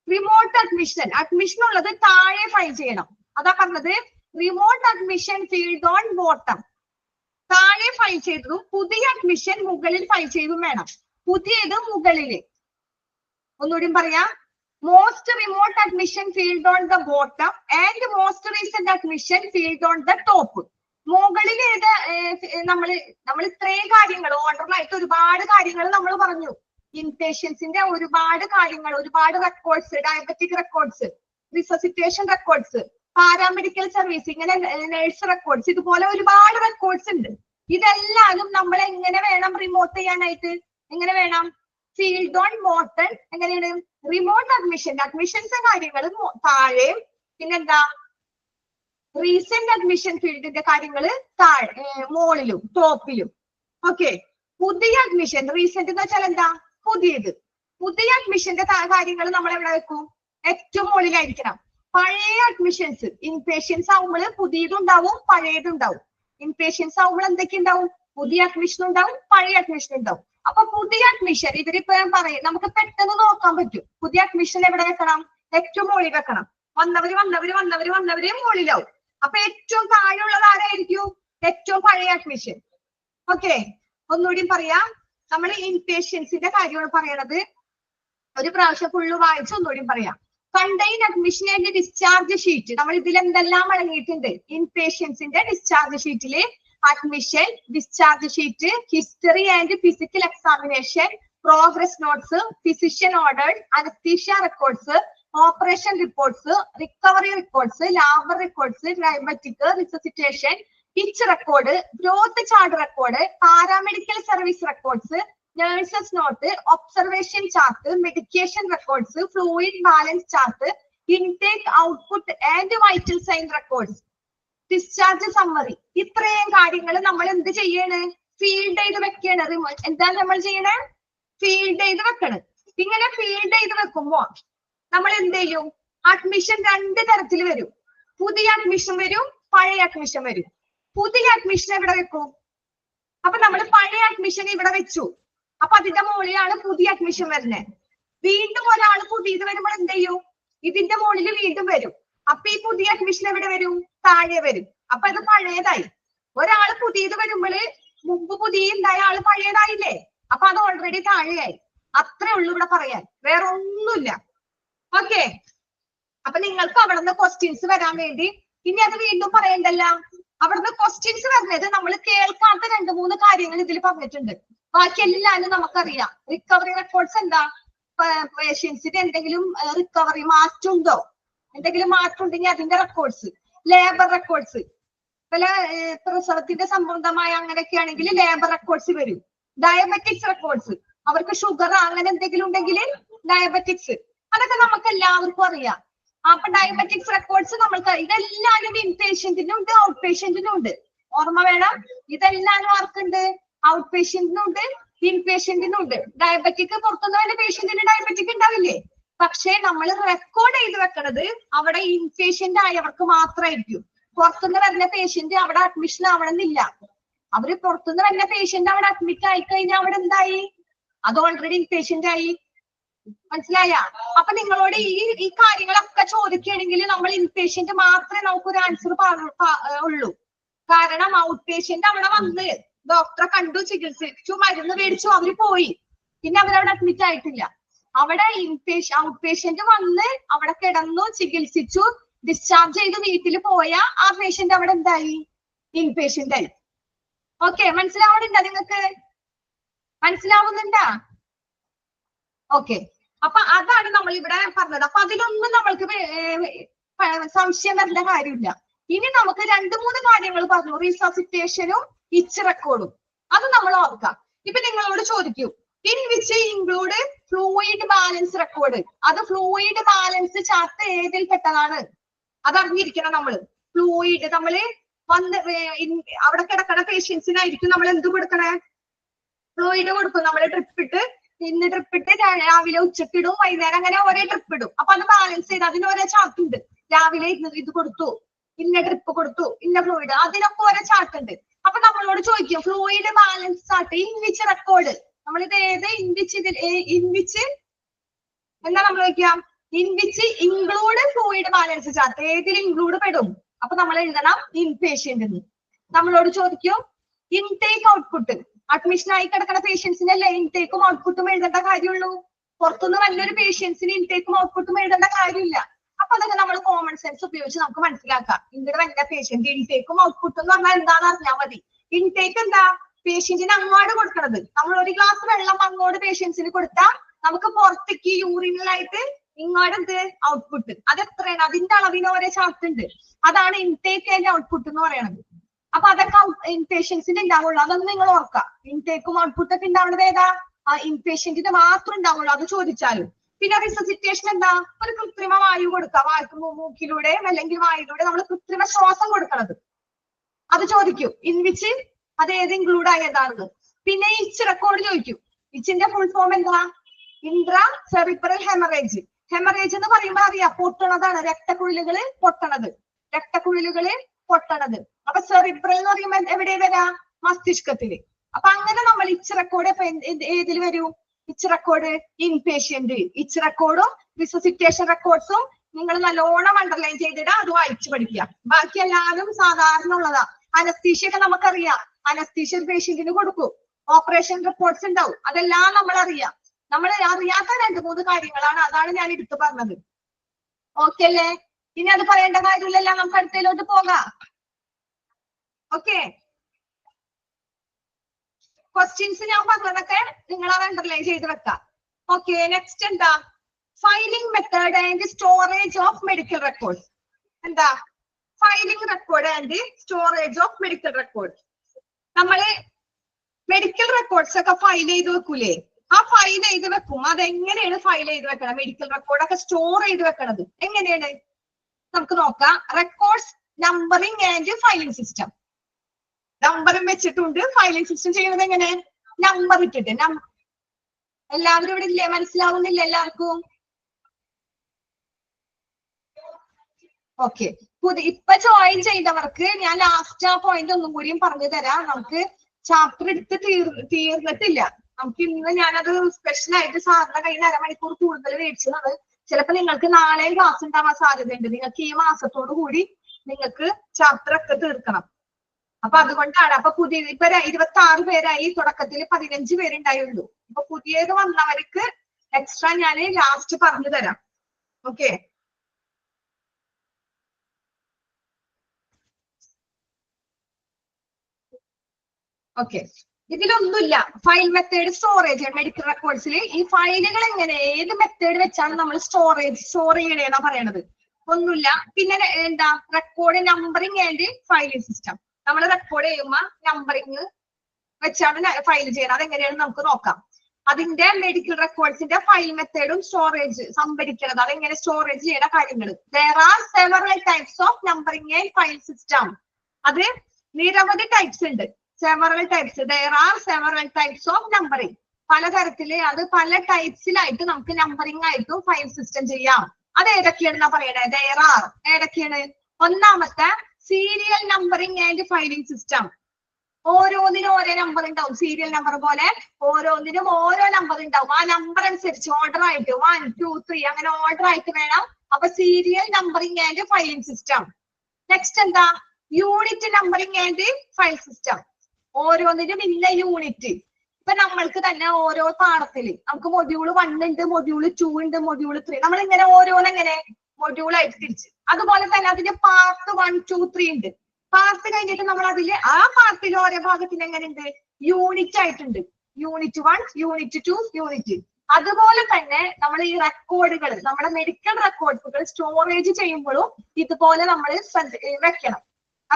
റിമോട്ട് അഡ്മിഷൻ ഉള്ളത് താഴെ ഫയൽ ചെയ്യണം. അതാ പറഞ്ഞത്. Remote admission filed on bottom താഴെ ഫയൽ ചെയ്തതും പുതിയ അഡ്മിഷൻ മുകളിൽ ഫയൽ ചെയ്തും വേണം. പുതിയത് മുകളില്. ഒന്നുകൂടി പറയാം. Most remote admission filed on the bottom and most recent admission filed on the top. മുകളിൽ നമ്മൾ ഇത്രയും കാര്യങ്ങൾ ഓർഡറിലായിട്ട് ഒരുപാട് കാര്യങ്ങൾ നമ്മൾ പറഞ്ഞു. ഇൻപേഷ്യൻസിന്റെ ഒരുപാട് കാര്യങ്ങൾ, ഒരുപാട് records, diabetic records, resuscitation records, paramedical service, ഇങ്ങനെ നേഴ്സ് റെക്കോർഡ്സ്, ഇതുപോലെ ഒരുപാട് റെക്കോർഡ്സ് ഉണ്ട്. ഇതെല്ലാരും നമ്മൾ എങ്ങനെ വേണം റിമോട്ട് ചെയ്യാനായിട്ട്? എങ്ങനെ വേണം? ഫീൽഡ് ഓൺ ബോട്ടൺ എങ്ങനെയാണ്? റിമോട്ട് അഡ്മിഷൻസ് കാര്യങ്ങൾ താഴെയും, പിന്നെന്താ റീസെന്റ് അഡ്മിഷൻ ഫീൽഡിന്റെ കാര്യങ്ങൾ മോളിലും ടോപ്പിലും. ഓക്കെ. പുതിയ അഡ്മിഷൻ, റീസെന്റ് എന്ന് വെച്ചാൽ എന്താ? പുതിയ അഡ്മിഷന്റെ കാര്യങ്ങൾ നമ്മൾ എവിടെ വെക്കും? ഏറ്റവും മുകളിലായിരിക്കണം. പഴയ അഡ്മിഷൻസ്, ഇൻപേഷ്യൻസ് ആവുമ്പോൾ പുതിയതുണ്ടാവും, പഴയതുണ്ടാവും. ഇൻപേഷ്യൻസ് ആവുമ്പോൾ എന്തൊക്കെ ഉണ്ടാവും? പുതിയ അഡ്മിഷൻ ഉണ്ടാവും, പഴയ അഡ്മിഷൻ ഉണ്ടാവും. അപ്പൊ പുതിയ അഡ്മിഷൻ ഇവരിപ്പോ പറയും, നമുക്ക് പെട്ടെന്ന് നോക്കാൻ പറ്റും. പുതിയ അഡ്മിഷൻ എവിടെ വെക്കണം? ഏറ്റവും മുകളിൽ വെക്കണം. വന്നവര് മുകളിലാവും. അപ്പൊ ഏറ്റവും താഴെയുള്ളത് ആരായിരിക്കും? ഏറ്റവും പഴയ അഡ്മിഷൻ. ഓക്കെ. ഒന്നുകൂടി പറയാം. നമ്മൾ ഇൻപേഷ്യൻസിന്റെ കാര്യമാണ് പറയണത്. ഒരു പ്രാവശ്യം ഫുള്ള് വായിച്ച് ഒന്നുകൂടി പറയാം. Contain admission and discharge sheet. നമ്മൾ ഇതിൽ എന്തെല്ലാം അടങ്ങിയിട്ടുണ്ട്? ഇൻപേഷ്യൻസിന്റെ ഡിസ്ചാർജ് ഷീറ്റില് admission, discharge sheet, history and physical examination, progress notes, physician order, anaesthesia records, operation reports, recovery reports, labour reports, diabetic, resuscitation, pitch record, growth chart record, paramedical service records, nurses note, observation chart, medication records, fluid balance chart, intake, output and vital sign records, discharge summary. ഇത്രയും കാര്യങ്ങൾ നമ്മൾ എന്ത് ചെയ്യണ്? Field ചെയ്ത് വെക്കാണ്. എന്താണ് നമ്മൾ ചെയ്യണേ? ഫീൽഡ് ചെയ്ത് വെക്കണം. ഇങ്ങനെ ഫീൽഡ് ചെയ്ത് വെക്കുമ്പോ നമ്മൾ എന്ത് ചെയ്യും? അഡ്മിഷൻ രണ്ട് തരത്തിൽ വരും. പുതിയ അഡ്മിഷൻ വരും, പഴയ അഡ്മിഷൻ വരും. പുതിയ അഡ്മിഷൻ എവിടെ വെക്കും? അപ്പൊ നമ്മൾ പഴയ അഡ്മിഷൻ ഇവിടെ വെച്ചു. അപ്പൊ അതിന്റെ മുകളിലാണ് പുതിയ അഡ്മിഷൻ വരുന്നത്. വീണ്ടും ഒരാൾ പുതിയത് വരുമ്പോൾ എന്ത് ചെയ്യും? ഇതിന്റെ മുകളിൽ വീണ്ടും വരും. അപ്പൊ ഈ പുതിയ അഡ്മിഷൻ എവിടെ വരും? താഴെ വരും. അപ്പൊ ഇത് പഴയതായി. ഒരാള് പുതിയത് വരുമ്പോൾ മുമ്പ് പുതിയ ഉണ്ടായ ആള് പഴയതായില്ലേ? അപ്പൊ അത് ഓൾറെഡി താഴെയായി. അത്രേ ഉള്ളൂ ഇവിടെ പറയാൻ, വേറെ ഒന്നുമില്ല. ഓക്കെ. അപ്പൊ നിങ്ങൾക്ക് അവിടുന്ന് ക്വസ്റ്റ്യൻസ് വരാൻ വേണ്ടി ഇനി അത് വീണ്ടും പറയണ്ടല്ല. അവിടുന്ന് ക്വസ്റ്റ്യൻസ് വരുന്നത് നമ്മൾ കേൾക്കാത്ത 2-3 കാര്യങ്ങൾ ഇതിൽ പറഞ്ഞിട്ടുണ്ട്. ബാക്കി എല്ലാവരും നമുക്കറിയാം. റിക്കവറി റെക്കോർഡ്സ് എന്താ? പേഷ്യൻസിന് എന്തെങ്കിലും റിക്കവറി മാറ്റുണ്ടോ? എന്തെങ്കിലും മാറ്റം ഉണ്ടെങ്കിൽ അതിന്റെ റെക്കോർഡ്സ്. ലേബർ റെക്കോർഡ്സ്, പല പ്രസവത്തിന്റെ സംബന്ധമായ അങ്ങനെയൊക്കെ ആണെങ്കിൽ ലേബർ റെക്കോർഡ്സ് വരും. ഡയബറ്റിക്സ് റെക്കോർഡ്സ്, അവർക്ക് ഷുഗർ അങ്ങനെ എന്തെങ്കിലും ഉണ്ടെങ്കിൽ ഡയബറ്റിക്സ്, അതൊക്കെ നമുക്ക് എല്ലാവർക്കും അറിയാം. അപ്പൊ ഡയബറ്റിക്സ് റെക്കോർഡ്സ് നമ്മൾക്ക് ഇതെല്ലാവരും ഇൻപേഷ്യന്റിനും ഉണ്ട്, ഔട്ട് പേഷ്യന്റിനും ഉണ്ട്. ഓർമ്മ വേണം. ഇതെല്ലാവരും ആർക്കുണ്ട്? ഔട്ട് പേഷ്യന്റിനുണ്ട്, ഇൻ പേഷ്യന്റിനുണ്ട്. ഡയബറ്റിക് പുറത്തുനിന്ന് വരുന്ന പേഷ്യന്റിന് ഡയബറ്റിക് ഉണ്ടാവില്ലേ? പക്ഷെ നമ്മൾ റെക്കോർഡ് ചെയ്ത് വെക്കണത് അവിടെ ഇൻപേഷ്യന്റ് ആയവർക്ക് മാത്രമായിരിക്കും. പുറത്തുനിന്ന് വരുന്ന പേഷ്യന്റ് അവിടെ അഡ്മിഷൻ ആവണമെന്നില്ല. അവര് പുറത്തുനിന്ന് വരുന്ന പേഷ്യന്റ് അവിടെ അഡ്മിറ്റ് ആയി കഴിഞ്ഞാൽ അവിടെ എന്തായി? അത് ഓൾറെഡി ഇൻപേഷ്യന്റ് ആയി. മനസ്സിലായ? അപ്പൊ നിങ്ങളോട് ഈ കാര്യങ്ങളൊക്കെ ചോദിക്കുകയാണെങ്കിൽ നമ്മൾ ഇൻപേഷ്യന്റ് മാത്രമേ നമുക്കൊരു ആൻസർ ഉള്ളൂ. കാരണം ഔട്ട് പേഷ്യന്റ് അവിടെ വന്ന് ഡോക്ടറെ കണ്ടു, ചികിത്സിച്ചു, മരുന്ന് മേടിച്ചു, അവര് പോയി. പിന്നെ അവരവിടെ അഡ്മിറ്റ് ആയിട്ടില്ല. അവിടെ ഔട്ട് പേഷ്യന്റ് വന്ന് അവിടെ കിടന്നു, ചികിത്സിച്ചു, ഡിസ്ചാർജ് ചെയ്ത് വീട്ടിൽ പോയ ആ പേഷ്യന്റ് അവിടെ എന്തായി? ഇൻപേഷ്യന്റ് ആയി. ഓക്കെ, മനസ്സിലാവുന്നുണ്ടോ നിങ്ങൾക്ക്? മനസ്സിലാവുന്നുണ്ടാ? ഓക്കെ, അപ്പൊ അതാണ് നമ്മൾ ഇവിടെ പറഞ്ഞത്. അപ്പൊ അതിലൊന്നും നമ്മൾക്ക് സംശയം വരേണ്ട കാര്യമില്ല. ഇനി നമുക്ക് 2-3 കാര്യങ്ങൾ പറഞ്ഞു, റിസസിറ്റേഷനും ഇച്ച് റെക്കോർഡും. അത് നമ്മൾ ഓർക്കാം. ഇപ്പൊ നിങ്ങളോട് ചോദിക്കൂ, in which include fluid balance record. അത് ഫ്ലൂയിഡ് ബാലൻസ് ചാർട്ട് ഏതിൽ പെട്ടതാണ്? അതറിഞ്ഞിരിക്കണം നമ്മള്. ഫ്ലൂയിഡ് നമ്മള് വന്ന് അവിടെ കിടക്കുന്ന പേഷ്യൻസിനായിരിക്കും നമ്മൾ എന്ത് കൊടുക്കണേ? ഫ്ലൂയിഡ് കൊടുക്കും. നമ്മള് ട്രിപ്പ് ഇട്ട്, ഇന്ന് ട്രിപ്പ് ഇട്ട് രാവിലെ ഉച്ചക്ക് ഇടും, വൈകുന്നേരം, അങ്ങനെ ഒരേ ട്രിപ്പ് ഇടും. അപ്പൊ അത് ബാലൻസ് ചെയ്ത് അതിന് ഓരോ ചാർട്ട് ഉണ്ട്. രാവിലെ ഇത് കൊടുത്തു, ഇന്ന ട്രിപ്പ് കൊടുത്തു, ഇന്ന ഫ്ലൂയിഡ്, അതിനൊക്കെ ഓരോ ചാർട്ട് ഉണ്ട്. അപ്പൊ നമ്മളോട് ചോദിക്കും fluid balance chart in which record. നമ്മളിത് ഏത് ഇൻവിച്ച് എന്താ നമ്മൾ ചോദിക്കാം? ഇൻവിച്ച് ഇൻക്ലൂഡ് ഫ്ലൂയിഡ് ബാലൻസ് ചാർട്ട്. ഏതിൽ ഇൻക്ലൂഡ് പെടും? അപ്പൊ നമ്മൾ എഴുതണം ഇൻപേഷ്യന്റ്. നമ്മളോട് ചോദിക്കും ഇൻടേക്ക് ഔട്ട്പുട്ട്. അഡ്മിഷൻ ആയി കിടക്കുന്ന പേഷ്യൻസിനല്ലേ ഇൻടേക്കും ഔട്ട്പുട്ടും എഴുതേണ്ട കാര്യമുള്ളൂ. പുറത്തുനിന്ന് നല്ലൊരു പേഷ്യൻസിന് ഇൻടേക്കും ഔട്ട്പുട്ടും എഴുതേണ്ട കാര്യമില്ല. അപ്പൊ അതൊക്കെ നമ്മൾ കോമൺ സെൻസ് ഉപയോഗിച്ച് നമുക്ക് മനസ്സിലാക്കാം. ഇങ്ങോട്ട് വരുന്ന പേഷ്യന്റ് ഇൻടേക്കും ഔട്ട്പുട്ടും എന്ന് പറഞ്ഞാൽ എന്താണെന്ന് അറിഞ്ഞാൽ മതി. ഇൻടേക്ക് എന്താ? പേഷ്യന്റിന് അങ്ങോട്ട് കൊടുക്കണത്. നമ്മൾ ഒരു ഗ്ലാസ് വെള്ളം അങ്ങോട്ട് പേഷ്യൻസിന് കൊടുത്താൽ നമുക്ക് പുറത്തേക്ക് യൂറിനലായിട്ട് ഇങ്ങോട്ട് എന്ത്? ഔട്ട്പുട്ട്. അത് എത്രയാണ്? അതിന്റെ അളവിന് ഓരോ ചാർട്ട് ഉണ്ട്. അതാണ് ഇൻടേക്ക് ആൻഡ് ഔട്ട്പുട്ട് എന്ന് പറയുന്നത്. അപ്പൊ അതൊക്കെ ഇൻപേഷ്യൻസിന് ഉണ്ടാവുള്ളൂ. അതൊന്നും നിങ്ങൾ ഓർക്കാം. ഇൻടേക്കും ഔട്ട്പുട്ട് ഒക്കെ ഉണ്ടാവുന്നത് ഏതാ? ഇൻപേഷ്യന്റിന് മാത്രം ഉണ്ടാവുള്ളൂ. അത് ചോദിച്ചാലും. പിന്നെ റിസസിറ്റേഷൻ എന്താ? ഒരു കൃത്രിമ വായു കൊടുക്കുക. മൂക്കിലൂടെ അല്ലെങ്കിൽ വായിലൂടെ നമ്മൾ കൃത്രിമ ശ്വാസം കൊടുക്കണത്. അത് ചോദിക്കും. ഇൻവിച്ച് അത് ഏത് ഇൻക്ലൂഡ് ആയതാണെന്ന്. പിന്നെ ഇച്ച് റെക്കോർഡ് ചോദിക്കും. ഇച്ചിന്റെ ഫുൾ ഫോം എന്താ? Intra cerebral haemorrhage. ഹെമറേജ് എന്ന് പറയുമ്പോൾ അറിയാം, പൊട്ടണതാണ്. രക്തക്കുഴലുകള് പൊട്ടണത്. രക്തക്കുഴലുകള് പൊട്ടണത്. അപ്പൊ സെറിബ്രൽ എന്ന് പറയുമ്പോൾ എവിടെ വരാ? മസ്തിഷ്കത്തില്. അപ്പൊ അങ്ങനെ നമ്മൾ ഇച്ച് റെക്കോർഡ് ഏതിൽ വരൂ? ഇച്ച് റെക്കോർഡ് ഇൻപേഷ്യന്റ്. ഇച്ച് റെക്കോർഡും റിസസിറ്റേഷൻ റെക്കോർഡ്സും നിങ്ങൾ നല്ലോണം അണ്ടർലൈൻ ചെയ്തിടാ. അത് വായിച്ചു പഠിക്കുക. ബാക്കി എല്ലാവരും സാധാരണ ഉള്ളതാ. അനസ്തീഷ്യ ഒക്കെ നമുക്കറിയാം. അനസ്തീഷ്യ പേഷ്യന്റിന് കൊടുക്കും. ഓപ്പറേഷൻ റിപ്പോർട്ട്സ് ഉണ്ടാവും. അതെല്ലാം നമ്മൾ അറിയാം. നമ്മൾ അറിയാത്ത 2-3 കാര്യങ്ങളാണ്. അതാണ് ഞാൻ എടുത്തു പറഞ്ഞത്. ഓക്കെ അല്ലേ? ഇനി അത് പറയേണ്ട കാര്യമില്ലല്ലോ. നമുക്ക് അടുത്തതിലോട്ട് പോകാം. ഓക്കെ, ക്വസ്റ്റ്യൻസ് ഞാൻ പറഞ്ഞതൊക്കെ നിങ്ങൾ അത് അണ്ടർലൈൻ ചെയ്ത് വെക്കാം. ഓക്കെ, നെക്സ്റ്റ് എന്താ? Filing method and storage of medical record. എന്താ? Filing record and storage of medical record. നമ്മള് മെഡിക്കൽ റെക്കോർഡ്സ് ഒക്കെ ഫയൽ ചെയ്ത് വെക്കൂലേ? ആ ഫയൽ ചെയ്ത് വെക്കും. അതെങ്ങനെയാണ് ഫയൽ ചെയ്ത് വെക്കണം? മെഡിക്കൽ റെക്കോർഡൊക്കെ സ്റ്റോർ ചെയ്ത് വെക്കണത് എങ്ങനെയാണ് നമുക്ക് നോക്കാം. Records numbering and filing system. നമ്പറും വെച്ചിട്ടുണ്ട്. ഫയലിംഗ് സിസ്റ്റം ചെയ്യുന്നത് എങ്ങനെ? നമ്പർ ഇട്ടിട്ട്. എല്ലാവരും ഇവിടെ ഇല്ലേ? മനസ്സിലാവുന്നില്ല എല്ലാവർക്കും? ഓക്കെ, ഇപ്പൊ ജോയിൻ ചെയ്തവർക്ക് ഞാൻ ലാസ്റ്റ് ആ പോയിന്റ് ഒന്നും കൂടിയും പറഞ്ഞു തരാം. നമുക്ക് ചാപ്റ്റർ എടുത്ത് തീർന്നിട്ടില്ല. നമുക്ക് ഇന്ന് ഞാനത് സ്പെഷ്യൽ ആയിട്ട് സാറിന്റെ കയ്യിൽ അരമണിക്കൂർ കൂടുതൽ മേടിച്ചത്. ചിലപ്പോ നിങ്ങൾക്ക് നാളെ ക്ലാസ് ഉണ്ടാവാൻ സാധ്യതയുണ്ട്. നിങ്ങൾക്ക് ഈ മാസത്തോടു കൂടി നിങ്ങൾക്ക് ചാപ്റ്റർ ഒക്കെ തീർക്കണം. അപ്പൊ അതുകൊണ്ടാണ്. അപ്പൊ ഇപ്പൊ 26 പേരായി. തുടക്കത്തിൽ 15 പേരുണ്ടായുള്ളൂ. അപ്പൊ പുതിയത് വന്നവർക്ക് എക്സ്ട്രാ ഞാൻ ലാസ്റ്റ് പറഞ്ഞു തരാം. ഓക്കെ, ഓക്കെ, ഇതിലൊന്നുമില്ല. ഫയൽ മെത്തേഡ് സ്റ്റോറേജ് മെഡിക്കൽ റെക്കോർഡ്സിൽ ഈ ഫയലുകൾ എങ്ങനെ ഏത് മെത്തേഡ് വെച്ചാണ് നമ്മൾ സ്റ്റോർ ചെയ്യണേന്നാ പറയണത്. ഒന്നുമില്ല. പിന്നെ എന്താ? Record numbering and filing system. നമ്മൾ റെക്കോർഡ് ചെയ്യുമ്പോ നമ്പറിംഗ് വെച്ചാണ് ഫയൽ ചെയ്യണം. അതെങ്ങനെയാണെന്ന് നമുക്ക് നോക്കാം. അതിന്റെ മെഡിക്കൽ റെക്കോർഡ്സിന്റെ ഫയൽ മെത്തേഡും സ്റ്റോറേജ് സംഭരിക്കുന്നത്, അതെങ്ങനെ സ്റ്റോറേജ് ചെയ്യുന്ന കാര്യങ്ങൾ. there are several types of numbering and file system. അത് നിരവധി ടൈപ്സ് ഉണ്ട്. Several types. there are several types of numbering. പലതരത്തില് അത് പല ടൈപ്സിലായിട്ട് നമുക്ക് നമ്പറിംഗ് ആയിട്ടും ഫയൽ സിസ്റ്റം ചെയ്യാം. അത് ഏതൊക്കെയാണെന്നാ പറയണേ? there are ഏതൊക്കെയാണ്? ഒന്നാമത്തെ serial numbering and filing system. ഓരോന്നിനും ഓരോ നമ്പർ ഉണ്ടാവും. സീരിയൽ നമ്പർ പോലെ ഓരോന്നിനും ഓരോ നമ്പർ ഉണ്ടാവും. ആ നമ്പർ അനുസരിച്ച് ഓർഡർ ആയിട്ട് 1 2 3 അങ്ങനെ ഓർഡർ ആയിട്ട് വേണം. അപ്പൊ serial numbering and filing system. Next എന്താ? Unit numbering and file system. ഓരോന്നിനും ഇന്ന യൂണിറ്റ്. ഇപ്പൊ നമ്മൾക്ക് തന്നെ ഓരോ പാഠത്തില് നമുക്ക് മൊഡ്യൂൾ 1 ഉണ്ട്, മൊഡ്യൂൾ 2 ഉണ്ട്, മൊഡ്യൂൾ 3. നമ്മൾ ഇങ്ങനെ ഓരോന്നെങ്ങനെ മൊഡ്യൂൾ ആയിട്ട് തിരിച്ച്. അതുപോലെ തന്നെ അതിന്റെ പാർട്ട് 1 2 3 ഉണ്ട്. പാർട്ട് കഴിഞ്ഞിട്ട് നമ്മൾ അതില് ആ പാർട്ടിൽ ഓരോ ഭാഗത്തിന് എങ്ങനെ ഉണ്ട്? യൂണിറ്റ് ആയിട്ടുണ്ട്. Unit 1, unit 2, unit. അതുപോലെ തന്നെ നമ്മൾ ഈ റെക്കോർഡുകൾ, നമ്മുടെ മെഡിക്കൽ റെക്കോർഡുകൾ സ്റ്റോറേജ് ചെയ്യുമ്പോഴും ഇതുപോലെ നമ്മൾ വെക്കണം.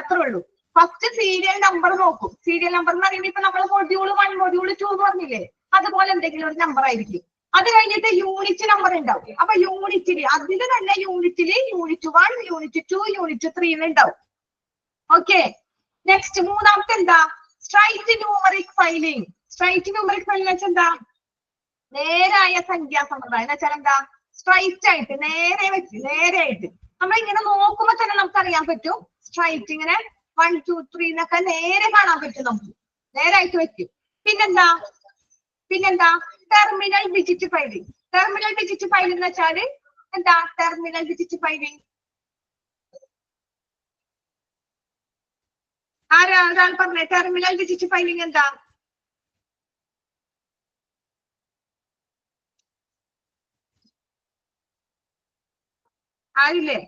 അത്രേ ഉള്ളൂ. ഫസ്റ്റ് സീരിയൽ നമ്പർ നോക്കും. സീരിയൽ നമ്പർ എന്ന് പറയുമ്പോൾ ഇപ്പൊ നമ്മൾ മൊഡ്യൂൾ 1 മൊഡ്യൂൾ 2 എന്ന് പറഞ്ഞില്ലേ, അതുപോലെ എന്തെങ്കിലും ഒരു നമ്പർ ആയിരിക്കും. അത് കഴിഞ്ഞിട്ട് യൂണിറ്റ് നമ്പർ ഉണ്ടാവും. അപ്പൊ യൂണിറ്റില് അതില് തന്നെ യൂണിറ്റില് യൂണിറ്റ് 1 യൂണിറ്റ് 2 യൂണിറ്റ് 3 ഉണ്ടാവും. ഓക്കെ. നെക്സ്റ്റ് മൂന്നാമത്തെ എന്താ? Straight numeric filing. Straight numeric filing വെച്ചാൽ എന്താ? നേരായ സംഖ്യാ സമ്പ്രദായം. എന്ന് വെച്ചാൽ എന്താ? സ്ട്രൈറ്റ് ആയിട്ട് നേരെ വെച്ച് നേരെയായിട്ട് നമ്മൾ ഇങ്ങനെ നോക്കുമ്പോ തന്നെ നമുക്ക് അറിയാൻ പറ്റും. സ്ട്രൈറ്റ് ഇങ്ങനെ 1 2 3 എന്നൊക്കെ നേരെ കാണാൻ പറ്റും. നമുക്ക് നേരായിട്ട് വെക്കും. പിന്നെന്താ? Terminal digit filing. Terminal digit filing എന്ന് വെച്ചാല് എന്താ? ടെർമിനൽ ഡിജിറ്റ് ഫയലിംഗ് ഒരാൾ പറഞ്ഞേ. ടെർമിനൽ ഡിജിറ്റ് ഫയലിംഗ് എന്താ? ആയില്ലേ?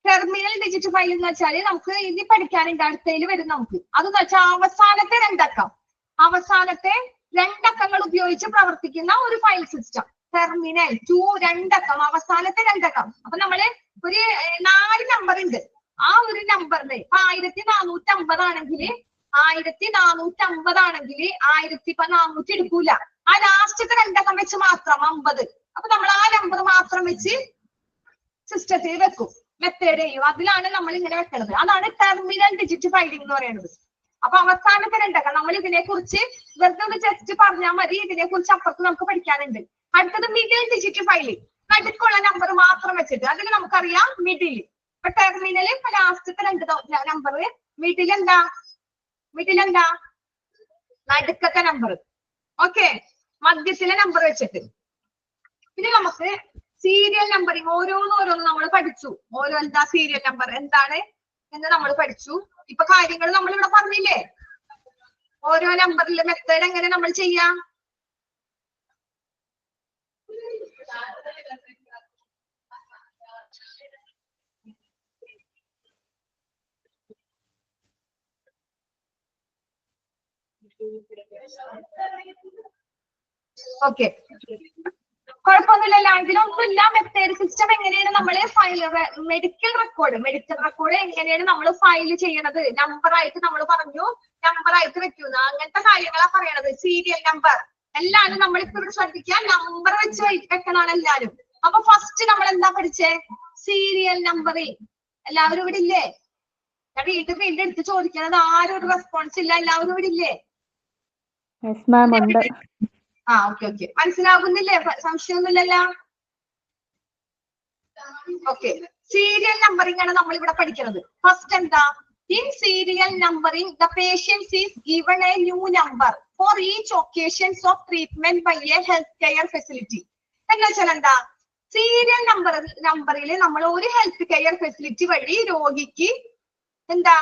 ടെർമിനൽ ഡിജിറ്റ് ഫയൽ എന്ന് വെച്ചാല് നമുക്ക് ഇനി പഠിക്കാനുണ്ട്. അടുത്തതിൽ വരും നമുക്ക്. അതെന്ന് വെച്ചാൽ അവസാനത്തെ രണ്ടക്കങ്ങൾ ഉപയോഗിച്ച് പ്രവർത്തിക്കുന്ന ഒരു ഫയൽ സിസ്റ്റം. ടെർമിനൽ 2 രണ്ടക്കം, അവസാനത്തെ രണ്ടക്കം. അപ്പൊ നമ്മള് ഒരു 4 നമ്പർ ഉണ്ട്. ആ ഒരു നമ്പറിന് 1450 ആണെങ്കിൽ 1450 എടുക്കൂല. ആ ലാസ്റ്റത്തെ രണ്ടക്കം വെച്ച് മാത്രം 50. അപ്പൊ നമ്മൾ ആ നമ്പർ മാത്രം വെച്ച് സിസ്റ്റത്തിൽ വെക്കും, മെത്തേഡ് ചെയ്യും. അതിലാണ് നമ്മൾ ഇങ്ങനെ വെക്കുന്നത്. അതാണ് ടെർമിനൽ ഡിജിറ്റ് ഫയലിംഗ് എന്ന് പറയുന്നത്. അപ്പൊ അവസാനത്തെ രണ്ടക്കം നമ്മൾ ഇതിനെ കുറിച്ച് വെറുതെ ഒന്ന് ജസ്റ്റ് പറഞ്ഞാൽ മതി. ഇതിനെ കുറിച്ച് അപ്പുറത്ത് നമുക്ക് പഠിക്കാനുണ്ട്. അടുത്തത് മിഡിൽ ഡിജിറ്റ് ഫയലിംഗ്. നടുക്കുള്ള നമ്പർ മാത്രം വെച്ചിട്ട് അതിൽ നമുക്കറിയാം മിഡിൽ. ഇപ്പൊ ടെർമിനൽ ഇപ്പൊ ലാസ്റ്റത്തെ 2 നമ്പർ. മിഡിൽ എന്താ? നടുക്കത്തെ നമ്പർ. ഓക്കെ, മധ്യത്തിലെ നമ്പർ വെച്ചിട്ട്. പിന്നെ നമുക്ക് സീരിയൽ നമ്പറിങ് ഓരോന്നോരോന്ന് നമ്മൾ പഠിച്ചു. ഓരോ എന്താ സീരിയൽ നമ്പർ എന്താണ് എന്ന് നമ്മൾ പഠിച്ചു. ഇപ്പൊ കാര്യങ്ങൾ നമ്മൾ ഇവിടെ പറഞ്ഞില്ലേ? ഓരോ നമ്പറിലെ മെത്തേഡ് എങ്ങനെ നമ്മൾ ചെയ്യാം? ഓക്കെ, കുഴപ്പമൊന്നുമില്ലല്ലോ. ഇതിലൊന്നുമില്ല. മെത്തേഡ് സിസ്റ്റം എങ്ങനെയാണ് നമ്മൾ ഫയൽ മെഡിക്കൽ റെക്കോർഡ് എങ്ങനെയാണ് നമ്മൾ ഫയൽ ചെയ്യണത്? നമ്പർ ആയിട്ട് നമ്മൾ പറഞ്ഞു, നമ്പർ ആയിട്ട് വെക്കുന്ന അങ്ങനത്തെ കാര്യങ്ങളാ പറയണത്. സീരിയൽ നമ്പർ എല്ലാരും നമ്മളിപ്പോ ഇവിടെ ശ്രദ്ധിക്കുക. നമ്പർ വെച്ച് വെക്കണാണ് എല്ലാരും. അപ്പൊ ഫസ്റ്റ് നമ്മൾ എന്താ പഠിച്ചേ? Serial numbering. എല്ലാവരും ഇവിടെ ഇല്ലേ? ഞാൻ വീണ്ടും എടുത്ത് ചോദിക്കണത്. ആരും ഒരു റെസ്പോൺസ് ഇല്ല. എല്ലാവരും ഇവിടെ ഇല്ലേ? ഓക്കെ. മനസ്സിലാകുന്നില്ലേ? സംശയമൊന്നുമില്ലല്ലോ? ഓക്കെ, സീരിയൽ നമ്പറിംഗ് ആണ് നമ്മൾ ഇവിടെ പഠിക്കുന്നത്. ഫസ്റ്റ് എന്താ? In serial numbering the patients is given a new number for each occasions of treatment by a health care facility. എന്ന് വെച്ചാൽ എന്താ? സീരിയൽ നമ്പറിൽ നമ്മൾ ഒരു ഹെൽത്ത് കെയർ ഫെസിലിറ്റി വഴി രോഗിക്ക് എന്താ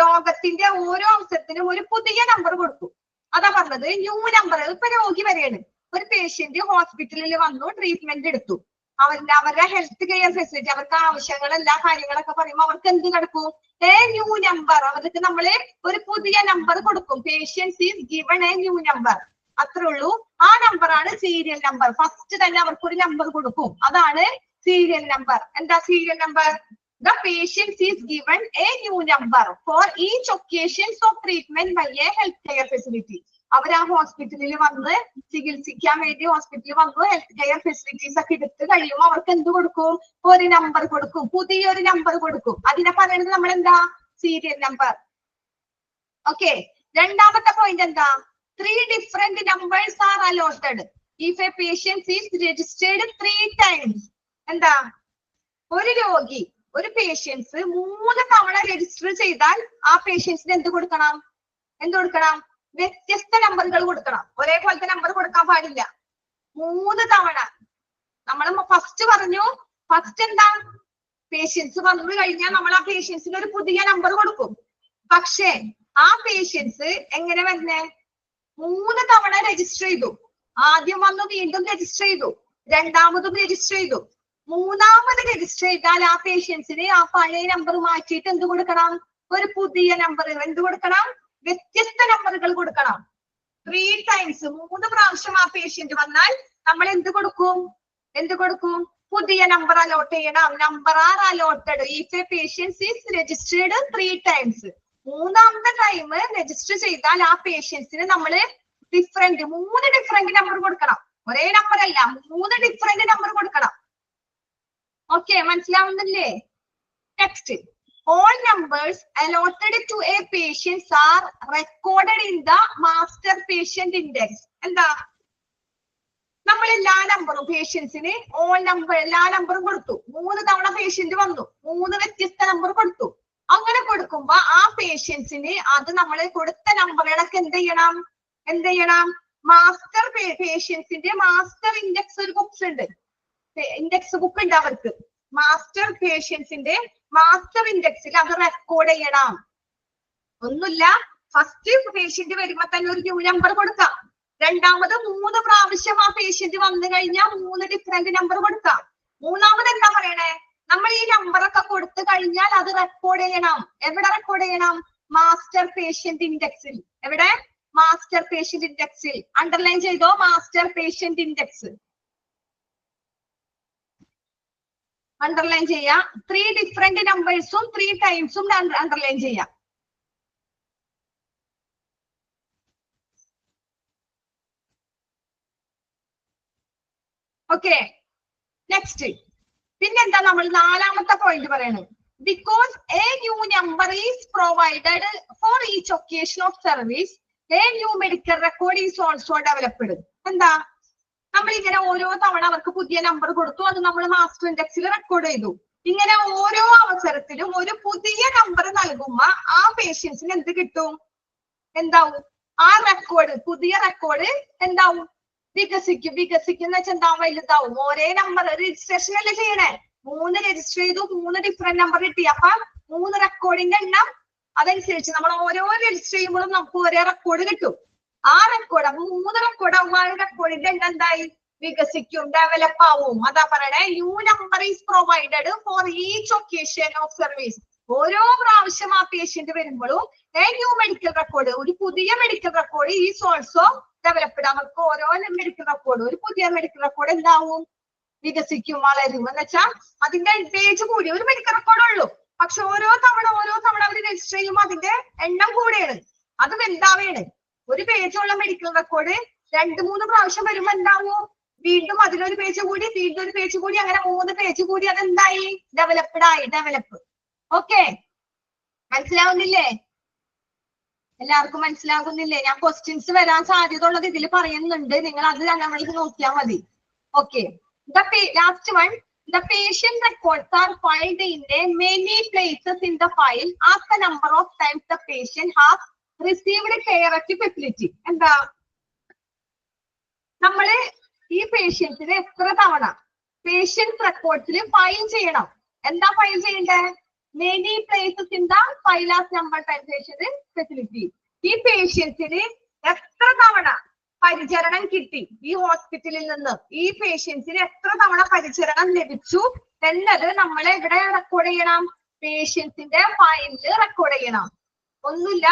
രോഗത്തിന്റെ ഓരോ അംശത്തിനും ഒരു പുതിയ നമ്പർ കൊടുക്കും. അതാ പറഞ്ഞത് ന്യൂ നമ്പർ. ഇപ്പൊ രോഗി വരെയാണ്, ഒരു പേഷ്യന്റ് ഹോസ്പിറ്റലിൽ വന്നു, ട്രീറ്റ്മെന്റ് എടുത്തു. അവരുടെ ഹെൽത്ത് കെയർ ഫെസിലിറ്റി, അവർക്ക് ആവശ്യങ്ങൾ എല്ലാ കാര്യങ്ങളൊക്കെ പറയുമ്പോൾ അവർക്ക് എന്ത് കിടക്കും? A new number. അവർക്ക് നമ്മള് ഒരു പുതിയ നമ്പർ കൊടുക്കും. Patients is given a new number. അത്രേ ഉള്ളൂ. ആ നമ്പറാണ് സീരിയൽ നമ്പർ. ഫസ്റ്റ് തന്നെ അവർക്ക് ഒരു നമ്പർ കൊടുക്കും, അതാണ് സീരിയൽ നമ്പർ. എന്താ serial number? The patient is given a new number for each occasions of treatment by a healthcare facility. അവർ ആ ഹോസ്പിറ്റലിൽ വന്ന് ചികിത്സിക്കാൻ വേണ്ടി ഹോസ്പിറ്റലിൽ വന്നു ഹെൽത്ത് കെയർ ഫെസിലിറ്റീസ് ഒക്കെ എടുത്ത് കഴിയുമ്പോൾ അവർക്ക് എന്ത് കൊടുക്കും? ഒരു നമ്പർ കൊടുക്കും, പുതിയൊരു നമ്പർ കൊടുക്കും. അതിനെ പറയുന്നത് നമ്മൾ എന്താ? Serial number. ഓക്കെ, രണ്ടാമത്തെ പോയിന്റ് എന്താ? 3 different numbers are allotted if a patient is registered 3 times. എന്താ? ഒരു രോഗി, ഒരു പേഷ്യൻസ് 3 തവണ രജിസ്റ്റർ ചെയ്താൽ ആ പേഷ്യൻസിന് എന്ത് കൊടുക്കണം? എന്ത് കൊടുക്കണം? വ്യത്യസ്ത നമ്പറുകൾ കൊടുക്കണം. ഒരേപോലത്തെ നമ്പർ കൊടുക്കാൻ പാടില്ല. 3 തവണ. നമ്മൾ ഫസ്റ്റ് പറഞ്ഞു, ഫസ്റ്റ് എന്താ? പേഷ്യൻസ് വന്നു കഴിഞ്ഞാൽ നമ്മൾ ആ പേഷ്യൻസിന് ഒരു പുതിയ നമ്പർ കൊടുക്കും. പക്ഷേ ആ പേഷ്യൻസ് എങ്ങനെ വരുന്നേ? 3 തവണ രജിസ്റ്റർ ചെയ്തു. ആദ്യം വന്നു, വീണ്ടും രജിസ്റ്റർ ചെയ്തു, രണ്ടാമതും രജിസ്റ്റർ ചെയ്തു. മൂന്നാമത് രജിസ്റ്റർ ചെയ്താൽ ആ പേഷ്യൻസിന് ആ പഴയ നമ്പർ മാറ്റിയിട്ട് എന്ത് കൊടുക്കണം? ഒരു പുതിയ നമ്പർ. എന്ത് കൊടുക്കണം? വ്യത്യസ്ത നമ്പറുകൾ കൊടുക്കണം. 3 times, 3 പ്രാവശ്യം ആ പേഷ്യന്റ് വന്നാൽ നമ്മൾ എന്ത് കൊടുക്കും? എന്ത് കൊടുക്കും? പുതിയ നമ്പർ അലോട്ട് ചെയ്യണം. Number are allotted if a patients is registered 3 times. മൂന്നാമത്തെ ടൈം രജിസ്റ്റർ ചെയ്താൽ ആ പേഷ്യൻസിന് നമ്മൾ 3 ഡിഫറെന്റ് നമ്പർ കൊടുക്കണം. ഒരേ നമ്പർ അല്ല, 3 ഡിഫറെന്റ് നമ്പർ കൊടുക്കണം. ഓക്കെ, മനസ്സിലാവുന്നില്ലേ? Next, all numbers allotted to a patient are recorded in the master patient index. എന്താ? നമ്മൾ എല്ലാ നമ്പറും പേഷ്യൻസിന് എല്ലാ നമ്പറും കൊടുത്തു. 3 തവണ പേഷ്യന്റ് വന്നു, 3 വ്യത്യസ്ത നമ്പർ കൊടുത്തു. അങ്ങനെ കൊടുക്കുമ്പോ ആ പേഷ്യൻസിന് അത് നമ്മൾ കൊടുത്ത നമ്പറുകളൊക്കെ എന്ത് ചെയ്യണം? മാസ്റ്റർ പേഷ്യൻസിന്റെ മാസ്റ്റർ ഇൻഡെക്സ് ഒരു ബുക്സ് ഉണ്ട്, ഇൻഡെക്സ് ബുക്ക് ഉണ്ട് അവർക്ക്. മാസ്റ്റർ പേഷ്യൻസിന്റെ മാസ്റ്റർ ഇൻഡെക്സിൽ അത് റെക്കോർഡ് ചെയ്യണം. ഒന്നുമില്ല, ഫസ്റ്റ് പേഷ്യന്റ് വരുമ്പോ തന്നെ ഒരു ന്യൂ നമ്പർ കൊടുക്കാം. രണ്ടാമത് 3 പ്രാവശ്യം ആ പേഷ്യന്റ് വന്നു കഴിഞ്ഞാൽ 3 ഡിഫറെന്റ് നമ്പർ കൊടുക്കാം. മൂന്നാമത് എന്താ പറയണേ? നമ്മൾ ഈ നമ്പറൊക്കെ കൊടുത്തു കഴിഞ്ഞാൽ അത് റെക്കോർഡ് ചെയ്യണം. എവിടെ റെക്കോർഡ് ചെയ്യണം? മാസ്റ്റർ പേഷ്യന്റ് ഇൻഡെക്സിൽ. എവിടെ? മാസ്റ്റർ പേഷ്യന്റ് ഇൻഡെക്സിൽ. അണ്ടർലൈൻ ചെയ്തോ? മാസ്റ്റർ പേഷ്യന്റ് ഇൻഡെക്സ് അണ്ടർലൈൻ ചെയ്യാം. 3 ഡിഫറെന്റ് നമ്പേഴ്സും 3 ടൈംസും അണ്ടർലൈൻ ചെയ്യാം. Okay, next. പിന്നെന്താ നമ്മൾ നാലാമത്തെ പോയിന്റ് പറയണത്? Because a new number is provided for each occasion of service a new medical record is also developed. എന്താ? നമ്മൾ ഇങ്ങനെ ഓരോ തവണ അവർക്ക് പുതിയ നമ്പർ കൊടുത്തു, അത് നമ്മൾ മാസ്റ്റർ ഇൻഡെക്സിൽ റെക്കോർഡ് ചെയ്തു. ഇങ്ങനെ ഓരോ അവസരത്തിലും ഒരു പുതിയ നമ്പർ നൽകുമ്പോ ആ പേഷ്യൻസിന് എന്ത് കിട്ടും? എന്താവും? ആ റെക്കോർഡ്, പുതിയ റെക്കോർഡ് എന്താവും? വികസിക്കും. എന്ന് വെച്ചാൽ എന്താവും? വലുതാവും. ഒരേ നമ്പർ രജിസ്ട്രേഷൻ അല്ലേ ചെയ്യണേ? 3 രജിസ്റ്റർ ചെയ്തു, 3 ഡിഫറെന്റ് നമ്പർ കിട്ടി. അപ്പൊ 3 റെക്കോർഡിന്റെ എണ്ണം അതനുസരിച്ച് നമ്മൾ ഓരോ രജിസ്റ്റർ ചെയ്യുമ്പോഴും നമുക്ക് ഒരേ റെക്കോർഡ് കിട്ടും. ആ റെക്കോർഡ്, അപ്പൊ 3 റെക്കോർഡ് ആവുമ്പോൾ ആ റെക്കോർഡിന്റെ എണ്ണം എന്തായി? വികസിക്കും, ഡെവലപ്പ് ആവും. അതാ പറയണേ, new number is provided for each occasion of service. ഓരോ പ്രാവശ്യം ആ പേഷ്യന്റ് വരുമ്പോഴും എ ന്യൂ മെഡിക്കൽ റെക്കോർഡ്, ഒരു പുതിയ medical record is also developed. അവർക്ക് ഓരോ മെഡിക്കൽ റെക്കോർഡ്, ഒരു പുതിയ മെഡിക്കൽ റെക്കോർഡ് എന്താവും? വികസിക്കും, വളരും. എന്ന് വെച്ചാൽ അതിന്റെ പേജ് കൂടി, ഒരു മെഡിക്കൽ റെക്കോർഡ് ഉള്ളൂ, പക്ഷെ ഓരോ തവണ അവർ രജിസ്റ്റർ ചെയ്യുമ്പോൾ അതിന്റെ എണ്ണം കൂടെയാണ്, അത് വലുതാവേണ്. ഒരു പേജുള്ള മെഡിക്കൽ റെക്കോർഡ് 2-3 പ്രാവശ്യം വരുമ്പോ എന്താവും? വീണ്ടും അതിലൊരു പേജ് കൂടി, വീണ്ടും ഒരു പേജ് കൂടി, അങ്ങനെ 3 പേജ് കൂടി അതെന്തായി? ഡെവലപ്പ്. ഓക്കെ, മനസ്സിലാവുന്നില്ലേ? എല്ലാവർക്കും മനസ്സിലാകുന്നില്ലേ? ഞാൻ ക്വസ്റ്റ്യൻസ് വരാൻ സാധ്യത ഉള്ളത് ഇതിൽ പറയുന്നുണ്ട്, നിങ്ങൾ അത് നമ്മൾക്ക് നോക്കിയാൽ മതി. Okay, last one. The patient records are filed in many places in the file as the number of times the patient has received care at the facility. എന്താ? നമ്മള് ഈ പേഷ്യന്റിന് എത്ര തവണ പേഷ്യന്റ് റെക്കോർഡ്സിൽ ഫയൽ ചെയ്യണം? എന്താ ഫയൽ ചെയ്യണ്ടേ? Many places in the file as number time patient facility. ഈ പേഷ്യന്റിന് എത്ര തവണ പരിചരണം കിട്ടി ഈ ഹോസ്പിറ്റലിൽ നിന്ന്, ഈ പേഷ്യൻസിന് എത്ര തവണ പരിചരണം ലഭിച്ചു എന്നത് നമ്മൾ ഇവിടെ റെക്കോർഡ് ചെയ്യണം. പേഷ്യൻസിന്റെ ഫയലിൽ റെക്കോർഡ് ചെയ്യണം. ഒന്നുമില്ല,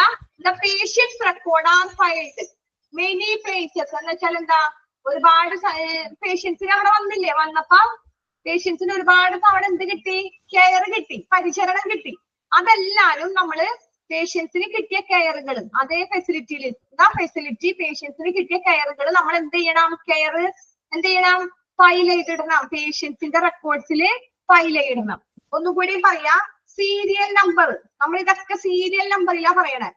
the patients record are filed. Many places എന്ന് വെച്ചാൽ എന്താ, ഒരുപാട് പേഷ്യൻസിന് അവിടെ വന്നില്ലേ, വന്നപ്പോ പേഷ്യൻസിന് ഒരുപാട് തവണ എന്ത് കിട്ടി, കെയർ കിട്ടി, പരിചരണം കിട്ടി. അതെല്ലാരും നമ്മള് പേഷ്യൻസിന് കിട്ടിയ കെയറുകൾ, അതേ ഫെസിലിറ്റിയിൽ ഫെസിലിറ്റി പേഷ്യൻസിന് കിട്ടിയ കെയറുകൾ നമ്മൾ എന്ത് ചെയ്യണം, കെയർ എന്ത് ചെയ്യണം, ഫയൽ ചെയ്തിടണം, പേഷ്യൻസിന്റെ റെക്കോർഡ്സിൽ ഫയൽ ചെയ്തിടണം. ഒന്നുകൂടി പറയാ, സീരിയൽ നമ്പർ, നമ്മൾ ഇതൊക്കെ സീരിയൽ നമ്പറിലാ പറയണേ.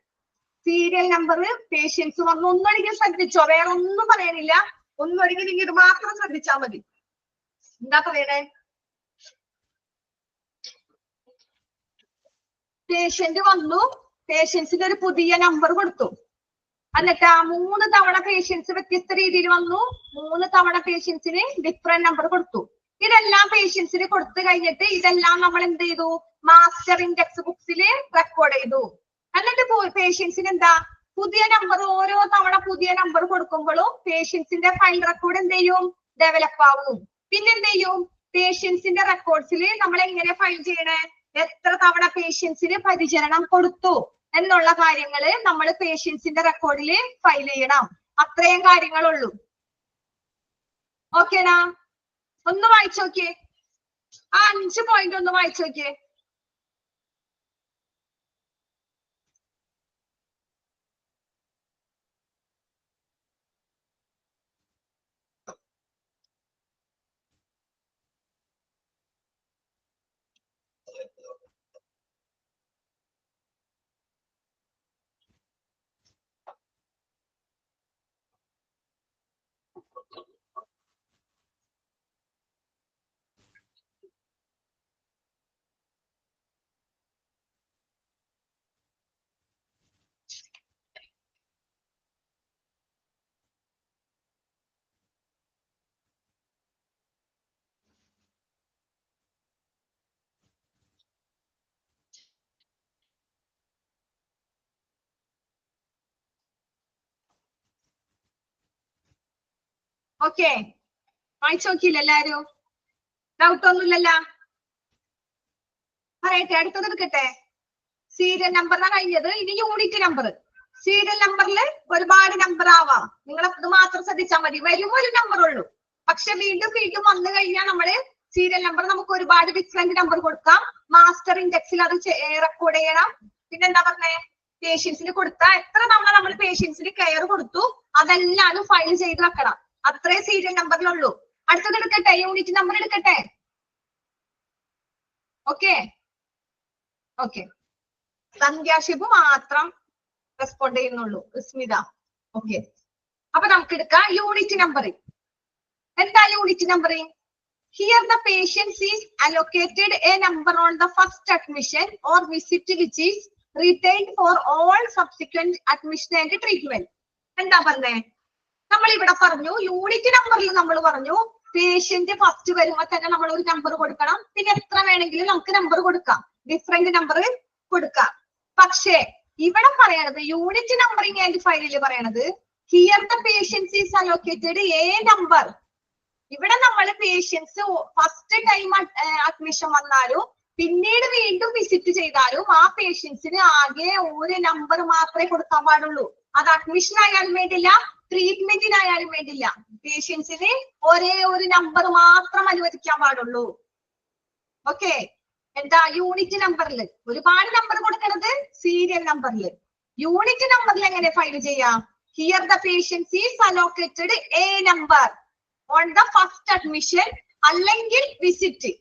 സീരിയൽ നമ്പർ പേഷ്യൻസ് വന്ന് ഒന്നൊരിക്കൽ ശ്രദ്ധിച്ചോ, വേറെ ഒന്നും പറയാനില്ല, ഒന്നൊരിക്കൽ ഇത് മാത്രം ശ്രദ്ധിച്ചാൽ മതി. എന്താ പറയണേ, പേഷ്യന്റ് വന്നു, പേഷ്യൻസിന് ഒരു പുതിയ നമ്പർ കൊടുത്തു, എന്നിട്ട് 3 തവണ പേഷ്യൻസ് വ്യത്യസ്ത രീതിയിൽ വന്നു, 3 തവണ പേഷ്യൻസിന് ഡിഫറെന്റ് നമ്പർ കൊടുത്തു. ഇതെല്ലാം പേഷ്യൻസിന് കൊടുത്തു കഴിഞ്ഞിട്ട് ഇതെല്ലാം നമ്മൾ എന്ത് ചെയ്തു, മാസ്റ്റർ ഇൻഡെക്സ് ബുക്സിൽ റെക്കോർഡ് ചെയ്തു. എന്നിട്ട് പേഷ്യൻസിന് എന്താ, പുതിയ നമ്പർ, ഓരോ തവണ പുതിയ നമ്പർ കൊടുക്കുമ്പോഴും പേഷ്യൻസിന്റെ ഫയൽ റെക്കോർഡ് എന്ത് ചെയ്യും, ഡെവലപ്പ് ആവും. പിന്നെ എന്ത് ചെയ്യും, പേഷ്യൻസിന്റെ റെക്കോർഡ്സിൽ നമ്മൾ എങ്ങനെ ഫയൽ ചെയ്യണേ, എത്ര തവണ പേഷ്യൻസിന് പരിചരണം കൊടുത്തു എന്നുള്ള കാര്യങ്ങള് നമ്മൾ പേഷ്യൻസിന്റെ റെക്കോർഡിൽ ഫയൽ ചെയ്യണം. അത്രയും കാര്യങ്ങളുള്ളൂ. ഓക്കേനാ? ഒന്ന് വായിച്ചു നോക്കിയേ, ആ 5 പോയിന്റ് ഒന്ന് വായിച്ചു നോക്കിയേ. ഓക്കെ, വായിച്ചു നോക്കിയില്ല എല്ലാരും? ഡൗട്ട് ഒന്നുമില്ലല്ലോ? പറയട്ടെ, അടുത്തത് എടുക്കട്ടെ. സീരിയൽ നമ്പറിനാ കഴിഞ്ഞത്, ഇനി യൂണിറ്റ് നമ്പർ. സീരിയൽ നമ്പറിൽ ഒരുപാട് നമ്പർ ആവാം, നിങ്ങൾ ഇത് മാത്രം ശ്രദ്ധിച്ചാൽ മതി. വരും ഒരു നമ്പർ ഉള്ളൂ, പക്ഷെ വീണ്ടും വീണ്ടും വന്നു കഴിഞ്ഞാൽ നമ്മള് സീരിയൽ നമ്പർ നമുക്ക് ഒരുപാട് ഡിഫറെന്റ് നമ്പർ കൊടുക്കാം. മാസ്റ്റർ ഇൻഡെക്സിൽ അത് റെക്കോർഡ് ചെയ്യണം. പിന്നെന്താ പറഞ്ഞേ, പേഷ്യൻസിന് കൊടുത്ത എത്ര തവണ നമ്മൾ പേഷ്യൻസിന് കെയർ കൊടുത്തു അതെല്ലാം ഫയൽ ചെയ്ത് വെക്കണം. അത്രേ സീരിയൽ നമ്പറിലുള്ളൂ. അടുത്തത് എടുക്കട്ടെ, യൂണിറ്റ് നമ്പർ എടുക്കട്ടെ. ഓക്കെ ഓക്കെ, സംഖ്യാഷിപ്പ് മാത്രം റെസ്പോണ്ട് ചെയ്യുന്നുള്ളൂ, സ്മിത. ഓക്കെ, അപ്പൊ നമുക്ക് എടുക്കാം യൂണിറ്റ് നമ്പറിംഗ്. എന്താ unit numbering? Here the patient is allocated a number on the first admission or visit which is retained for all subsequent admission and treatment. എന്താ പറഞ്ഞേ, നമ്മൾ ഇവിടെ പറഞ്ഞു യൂണിറ്റ് നമ്പറിൽ നമ്മൾ പറഞ്ഞു പേഷ്യന്റ് ഫസ്റ്റ് വരുമ്പോ തന്നെ നമ്മൾ ഒരു നമ്പർ കൊടുക്കണം. പിന്നെ എത്ര വേണമെങ്കിലും നമുക്ക് നമ്പർ കൊടുക്കാം, ഡിഫറെന്റ് നമ്പർ കൊടുക്കാം. പക്ഷേ ഇവിടെ പറയണത് യൂണിറ്റ് നമ്പറിംഗ് ആൻഡ് ഫയലിൽ പറയണത് here the patients is allocated a number. ഇവിടെ നമ്മൾ പേഷ്യൻസ് ഫസ്റ്റ് ടൈം അഡ്മിഷൻ വന്നാലും പിന്നീട് വീണ്ടും വിസിറ്റ് ചെയ്താലും ആ പേഷ്യൻസിന് ആകെ ഒരു നമ്പർ മാത്രമേ കൊടുക്കാൻ പാടുള്ളൂ. അത് അഡ്മിഷൻ ആയാലും വേണ്ടില്ല, ട്രീറ്റ്മെന്റിനായാലും വേണ്ടില്ല. പേഷ്യൻസിന് ഒരേ ഒരു നമ്പർ മാത്രം അനുവദിക്കാൻ പാടുള്ളൂ. ഓക്കെ, എന്താ യൂണിറ്റ് നമ്പറിൽ ഒരുപാട് നമ്പർ കൊടുക്കണത് സീരിയൽ നമ്പറിൽ. യൂണിറ്റ് നമ്പറിൽ എങ്ങനെ ഫയൽ ചെയ്യാം? Here the patients is allocated a number on the first admission അല്ലെങ്കിൽ വിസിറ്റ്.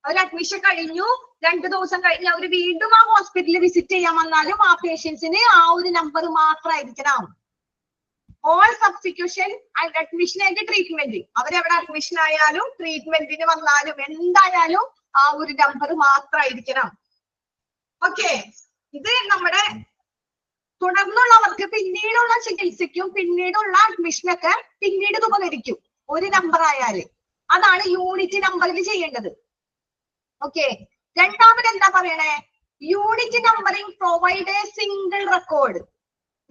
ഒരു അഡ്മിഷൻ കഴിഞ്ഞു 2 ദിവസം കഴിഞ്ഞ് അവർ വീണ്ടും ആ ഹോസ്പിറ്റലിൽ വിസിറ്റ് ചെയ്യാൻ വന്നാലും ആ പേഷ്യൻസിന് ആ ഒരു നമ്പർ മാത്രമായിരിക്കണം. All substitution and admission and treatment, അവരെവിടെ അഡ്മിഷൻ ആയാലും ട്രീറ്റ്മെന്റിന് വന്നാലും എന്തായാലും ആ ഒരു നമ്പർ മാത്രമായിരിക്കണം. ഓക്കെ, ഇത് നമ്മുടെ തുടർന്നുള്ളവർക്ക് പിന്നീടുള്ള ചികിത്സയ്ക്കും പിന്നീടുള്ള അഡ്മിഷനൊക്കെ പിന്നീട് ഇത് ഉപകരിക്കും. ഒരു നമ്പർ ആയാല് അതാണ് യൂണിറ്റ് നമ്പറിൽ ചെയ്യേണ്ടത്. ഓക്കെ, രണ്ടാമത് എന്താ പറയണേ? Unit numbering provide A single record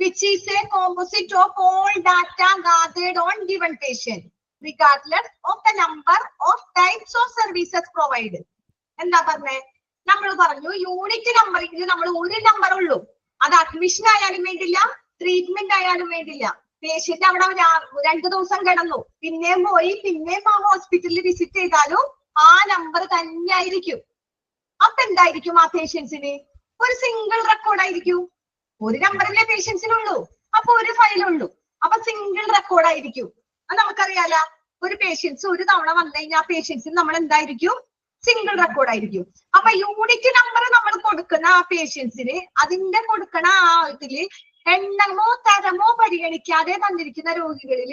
which is a composite of all data gathered on given patient regardless of the number of types of services provided. എന്താ പറഞ്ഞേ? നമ്മൾ പറഞ്ഞു യൂണിറ്റ് നമ്പറിംഗിൽ നമ്മൾ ഒരു നമ്പർ ഉള്ളൂ. അത് അഡ്മിഷൻ ആയാലും വേണ്ടില്ല, ട്രീറ്റ്മെന്റ് ആയാലും വേണ്ടില്ല. പേഷ്യന്റ് അവിടെ 2 ദിവസം കിടന്നു, പിന്നെയും പോയി, പിന്നെയും ആ ഹോസ്പിറ്റലിൽ വിസിറ്റ് ചെയ്താലും ആ നമ്പർ തന്നെ ആയിരിക്കും. അപ്പൊ എന്തായിരിക്കും ആ പേഷ്യൻസിന്? ഒരു സിംഗിൾ റെക്കോർഡ് ആയിരിക്കും. ഒരു നമ്പറിലെ പേഷ്യൻസിനുള്ളൂ, അപ്പൊ ഒരു ഫയലുള്ളൂ, അപ്പൊ സിംഗിൾ റെക്കോർഡ് ആയിരിക്കും. അത് നമുക്കറിയാലോ. ഒരു പേഷ്യൻസ് ഒരു തവണ വന്നു കഴിഞ്ഞാൽ ആ പേഷ്യൻസിന് നമ്മൾ എന്തായിരിക്കും? സിംഗിൾ റെക്കോർഡ് ആയിരിക്കും. അപ്പൊ യൂണിറ്റ് നമ്പർ നമ്മൾ കൊടുക്കുന്ന ആ പേഷ്യൻസിന് അതിന്റെ കൊടുക്കണ ആ ഇതില് എണ്ണമോ തരമോ പരിഗണിക്കാതെ തന്നിരിക്കുന്ന രോഗികളിൽ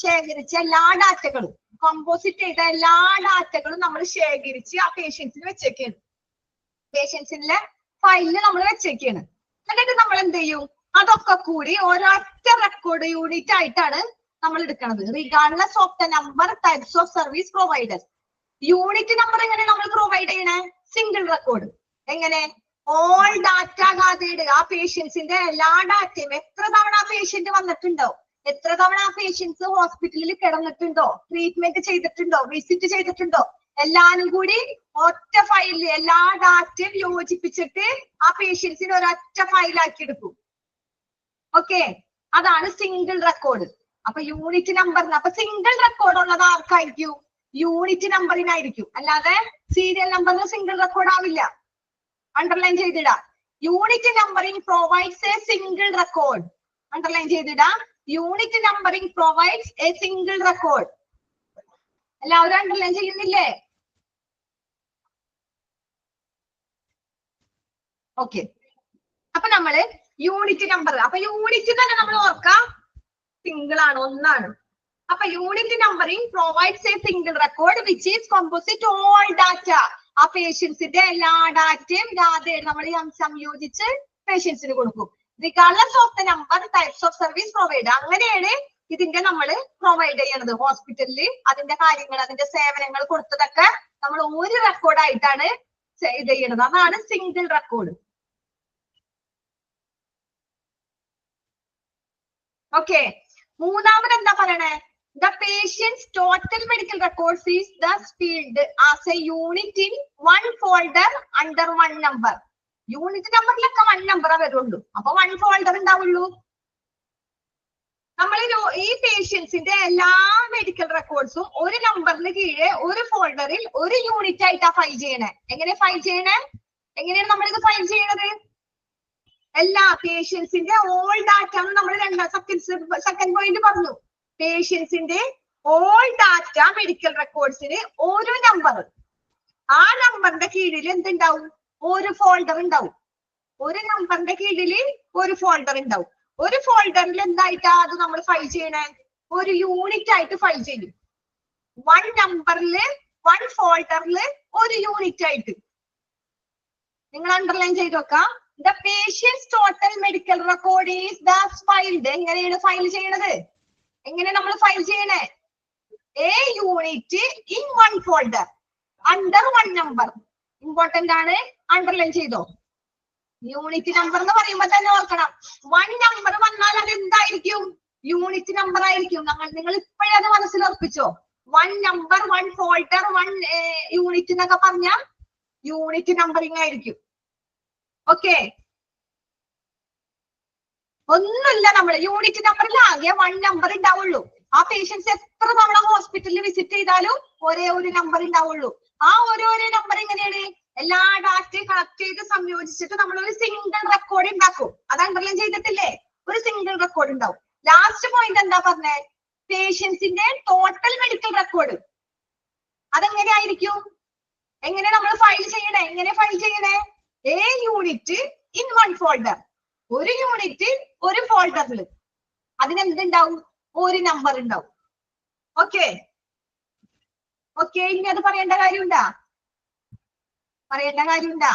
ശേഖരിച്ച എല്ലാ ഡാറ്റകളും, കമ്പോസിറ്റ് ചെയ്ത എല്ലാ ഡാറ്റകളും നമ്മൾ ശേഖരിച്ച് ആ പേഷ്യൻസിന് വെച്ചേക്കാണ്. പേഷ്യൻസിന്റെ ഫയലില് നമ്മൾ വെച്ചേക്കാണ്. എന്നിട്ട് നമ്മൾ എന്ത് ചെയ്യും? അതൊക്കെ കൂടി ഒരൊറ്റ റെക്കോർഡ് യൂണിറ്റ് ആയിട്ടാണ് നമ്മൾ എടുക്കുന്നത്. Regardless of the number types of service provider. Unit number എങ്ങനെ നമ്മൾ പ്രൊവൈഡ് ചെയ്യണേ? Single record. എങ്ങനെ? ഓൾ ഡാറ്റ ഗാതേഡ്, ആ പേഷ്യൻസിന്റെ എല്ലാ ഡാറ്റയും, എത്ര തവണ ആ പേഷ്യന്റ് വന്നിട്ടുണ്ടോ, എത്ര തവണ ആ പേഷ്യൻസ് ഹോസ്പിറ്റലിൽ കിടന്നിട്ടുണ്ടോ, ട്രീറ്റ്മെന്റ് ചെയ്തിട്ടുണ്ടോ, വിസിറ്റ് ചെയ്തിട്ടുണ്ടോ, എല്ലാരും കൂടി ഒറ്റ ഫയലിൽ എല്ലാ ഡാറ്റയും യോജിപ്പിച്ചിട്ട് ആ പേഷ്യൻസിന് ഒരൊറ്റ ഫയലാക്കി എടുക്കും. ഓക്കെ, അതാണ് സിംഗിൾ റെക്കോർഡ്. അപ്പൊ യൂണിറ്റ് നമ്പറിന്, അപ്പൊ സിംഗിൾ റെക്കോർഡ് ഉള്ളത് ആർക്കായിരിക്കും? യൂണിറ്റ് നമ്പറിനായിരിക്കും. അല്ലാതെ സീരിയൽ നമ്പറിന് സിംഗിൾ റെക്കോർഡ് ആവില്ല. അണ്ടർലൈൻ ചെയ്തിടാ. Unit numbering provides a single record. Underline ചെയ്തിടാ. Unit numbering provides a single record. എല്ലാവരും അണ്ടർലൈൻ ചെയ്യുന്നില്ലേ? ഓക്കെ, അപ്പൊ നമ്മള് യൂണിറ്റ് നമ്പർ, അപ്പൊ യൂണിറ്റ് തന്നെ നമ്മൾ ഓർക്കാം സിംഗിൾ ആണ്, ഒന്നാണ്. അപ്പൊ unit numbering provides a single record which is composite all data. ആ പേഷ്യൻസിന്റെ എല്ലാ ഡാറ്റയും നമ്മൾ സംയോജിച്ച് പേഷ്യൻസിന് കൊടുക്കും. Regardless of the number types of service provide. അങ്ങനെയാണ് ഇതിന്റെ നമ്മൾ പ്രൊവൈഡ് ചെയ്യണത്. ഹോസ്പിറ്റലിൽ അതിന്റെ കാര്യങ്ങൾ, അതിന്റെ സേവനങ്ങൾ കൊടുത്തതൊക്കെ നമ്മൾ ഒരു റെക്കോർഡ് ആയിട്ടാണ് ഇത് ചെയ്യണത്. അതാണ് സിംഗിൾ റെക്കോർഡ്. ഓക്കെ, മൂന്നാമത് എന്താ പറയണേ? The patient's total medical records is thus filled as a unit in one folder under one number. Unit നമ്പറിലൊക്കെ 1 നമ്പർ വരുള്ളൂ, അപ്പൊ 1 ഫോൾഡർ ഉണ്ടാവുള്ളൂ. നമ്മൾ ഈ പേഷ്യൻസിന്റെ എല്ലാ മെഡിക്കൽ റെക്കോർഡ്സും ഒരു നമ്പറിന് കീഴെ ഒരു ഫോൾഡറിൽ ഒരു യൂണിറ്റ് ആയിട്ടാ ഫയൽ ചെയ്യണേ. എങ്ങനെ ഫയൽ ചെയ്യണേ? എങ്ങനെയാണ് നമ്മൾ ഇത് ഫയൽ ചെയ്യണത്? എല്ലാ പേഷ്യൻസിന്റെ ഓൾ ഡാറ്റ നമ്മൾ സെക്കൻഡ് പോയിന്റ് പറഞ്ഞു. പേഷ്യൻസിന്റെ ഓൾ ഡാറ്റ മെഡിക്കൽ റെക്കോർഡ്സിന് ഒരു നമ്പർ, ആ നമ്പറിന്റെ കീഴിൽ എന്തുണ്ടാവും? ഒരു ഫോൾഡർ ഉണ്ടാവും. ഒരു നമ്പറിന്റെ കീഴിൽ ഒരു ഫോൾഡർ ഉണ്ടാവും. ഒരു ഫോൾഡറിൽ എന്തായിട്ടാ അത് നമ്മൾ ഫയൽ ചെയ്യണേ? ഒരു യൂണിറ്റ് ആയിട്ട് ഫയൽ ചെയ്യും. 1 നമ്പറില് 1 ഫോൾഡറിൽ ഒരു യൂണിറ്റ് ആയിട്ട്. നിങ്ങൾ അണ്ടർലൈൻ ചെയ്ത് നോക്കാം. The patient's total medical record is thus filed. എങ്ങനെയാണ് ഫയൽ ചെയ്യണത്? എങ്ങനെ നമ്മൾ ഫയൽ ചെയ്യണേ? A unit in one folder under one number. Important ആണ്, അണ്ടർലൈൻ ചെയ്തോ. യൂണിറ്റ് നമ്പർ എന്ന് പറയുമ്പോ തന്നെ ഓർക്കണം, 1 നമ്പർ വന്നാൽ അത് എന്തായിരിക്കും? യൂണിറ്റ് നമ്പർ ആയിരിക്കും. നിങ്ങൾ ഇപ്പോഴേ അത് മനസ്സിൽ ഉറപ്പിച്ചോ. 1 നമ്പർ 1 ഫോൾഡർ 1 യൂണിറ്റ് എന്നൊക്കെ പറഞ്ഞാൽ യൂണിറ്റ് നമ്പറിംഗ് ആയിരിക്കും. ഓക്കെ, ഒന്നുമില്ല, നമ്മൾ യൂണിറ്റ് നമ്പറിൽ ആകെ 1 നമ്പർ ഉണ്ടാവുള്ളൂ. ആ പേഷ്യൻസ് എത്ര തവണ ഹോസ്പിറ്റലിൽ വിസിറ്റ് ചെയ്താലും ഒരേ ഒരു നമ്പർ ഉണ്ടാവുള്ളൂ. ആ ഓരോ നമ്പർ എങ്ങനെയാണ്? എല്ലാ ഡാറ്റയും കളക്ട് ചെയ്ത് സംയോജിച്ചിട്ട് നമ്മൾ ഒരു സിംഗിൾ റെക്കോർഡ് ഉണ്ടാക്കും. അത് അണ്ടർലൈൻ ചെയ്തിട്ടില്ലേ? ഒരു സിംഗിൾ റെക്കോർഡ് ഉണ്ടാവും. ലാസ്റ്റ് പോയിന്റ് എന്താ പറഞ്ഞേ? പേഷ്യൻസിന്റെ ടോട്ടൽ മെഡിക്കൽ റെക്കോർഡ് അതെങ്ങനെയായിരിക്കും? എങ്ങനെ നമ്മൾ ഫയൽ ചെയ്യണേ? എങ്ങനെ ഫയൽ ചെയ്യണേ? A unit in 1 folder. ഒരു യൂണിറ്റ് ഒരു ഫോൾഡറിൽ അതിനെന്തുണ്ടാവും? ഒരു നമ്പർ ഉണ്ടാവും. ഓക്കെ ഓക്കെ, ഇനി അത് പറയേണ്ട കാര്യമുണ്ടാ? പറയേണ്ട കാര്യമുണ്ടാ?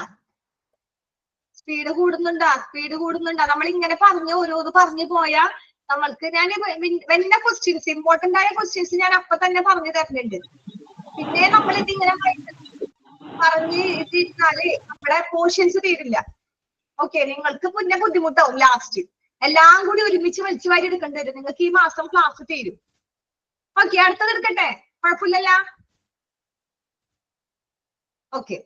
സ്പീഡ് കൂടുന്നുണ്ടാ? നമ്മൾ ഇങ്ങനെ പറഞ്ഞ് ഓരോന്ന് പറഞ്ഞു പോയാ നമ്മൾക്ക്, ഞാൻ വല്ല ക്വസ്റ്റ്യൻസ്, ഇമ്പോർട്ടന്റ് ആയ ക്വസ്റ്റ്യൻസ് ഞാൻ അപ്പൊ തന്നെ പറഞ്ഞു തരുന്നുണ്ട്. പിന്നെ നമ്മൾ ഇതിങ്ങനെ പറഞ്ഞ് ഇതിരുന്നാല് നമ്മുടെ പോർഷൻസ് തീരില്ല. ഓക്കെ, നിങ്ങൾക്ക് പിന്നെ ബുദ്ധിമുട്ടാവും. ലാസ്റ്റ് എല്ലാം കൂടി ഒരുമിച്ച് വലിച്ചു വാരി എടുക്കേണ്ടി വരും. നിങ്ങൾക്ക് ഈ മാസം ക്ലാസ് തീരും. ഓക്കെ, അടുത്തത് എടുക്കട്ടെ? കുഴപ്പമില്ലല്ല. Okay,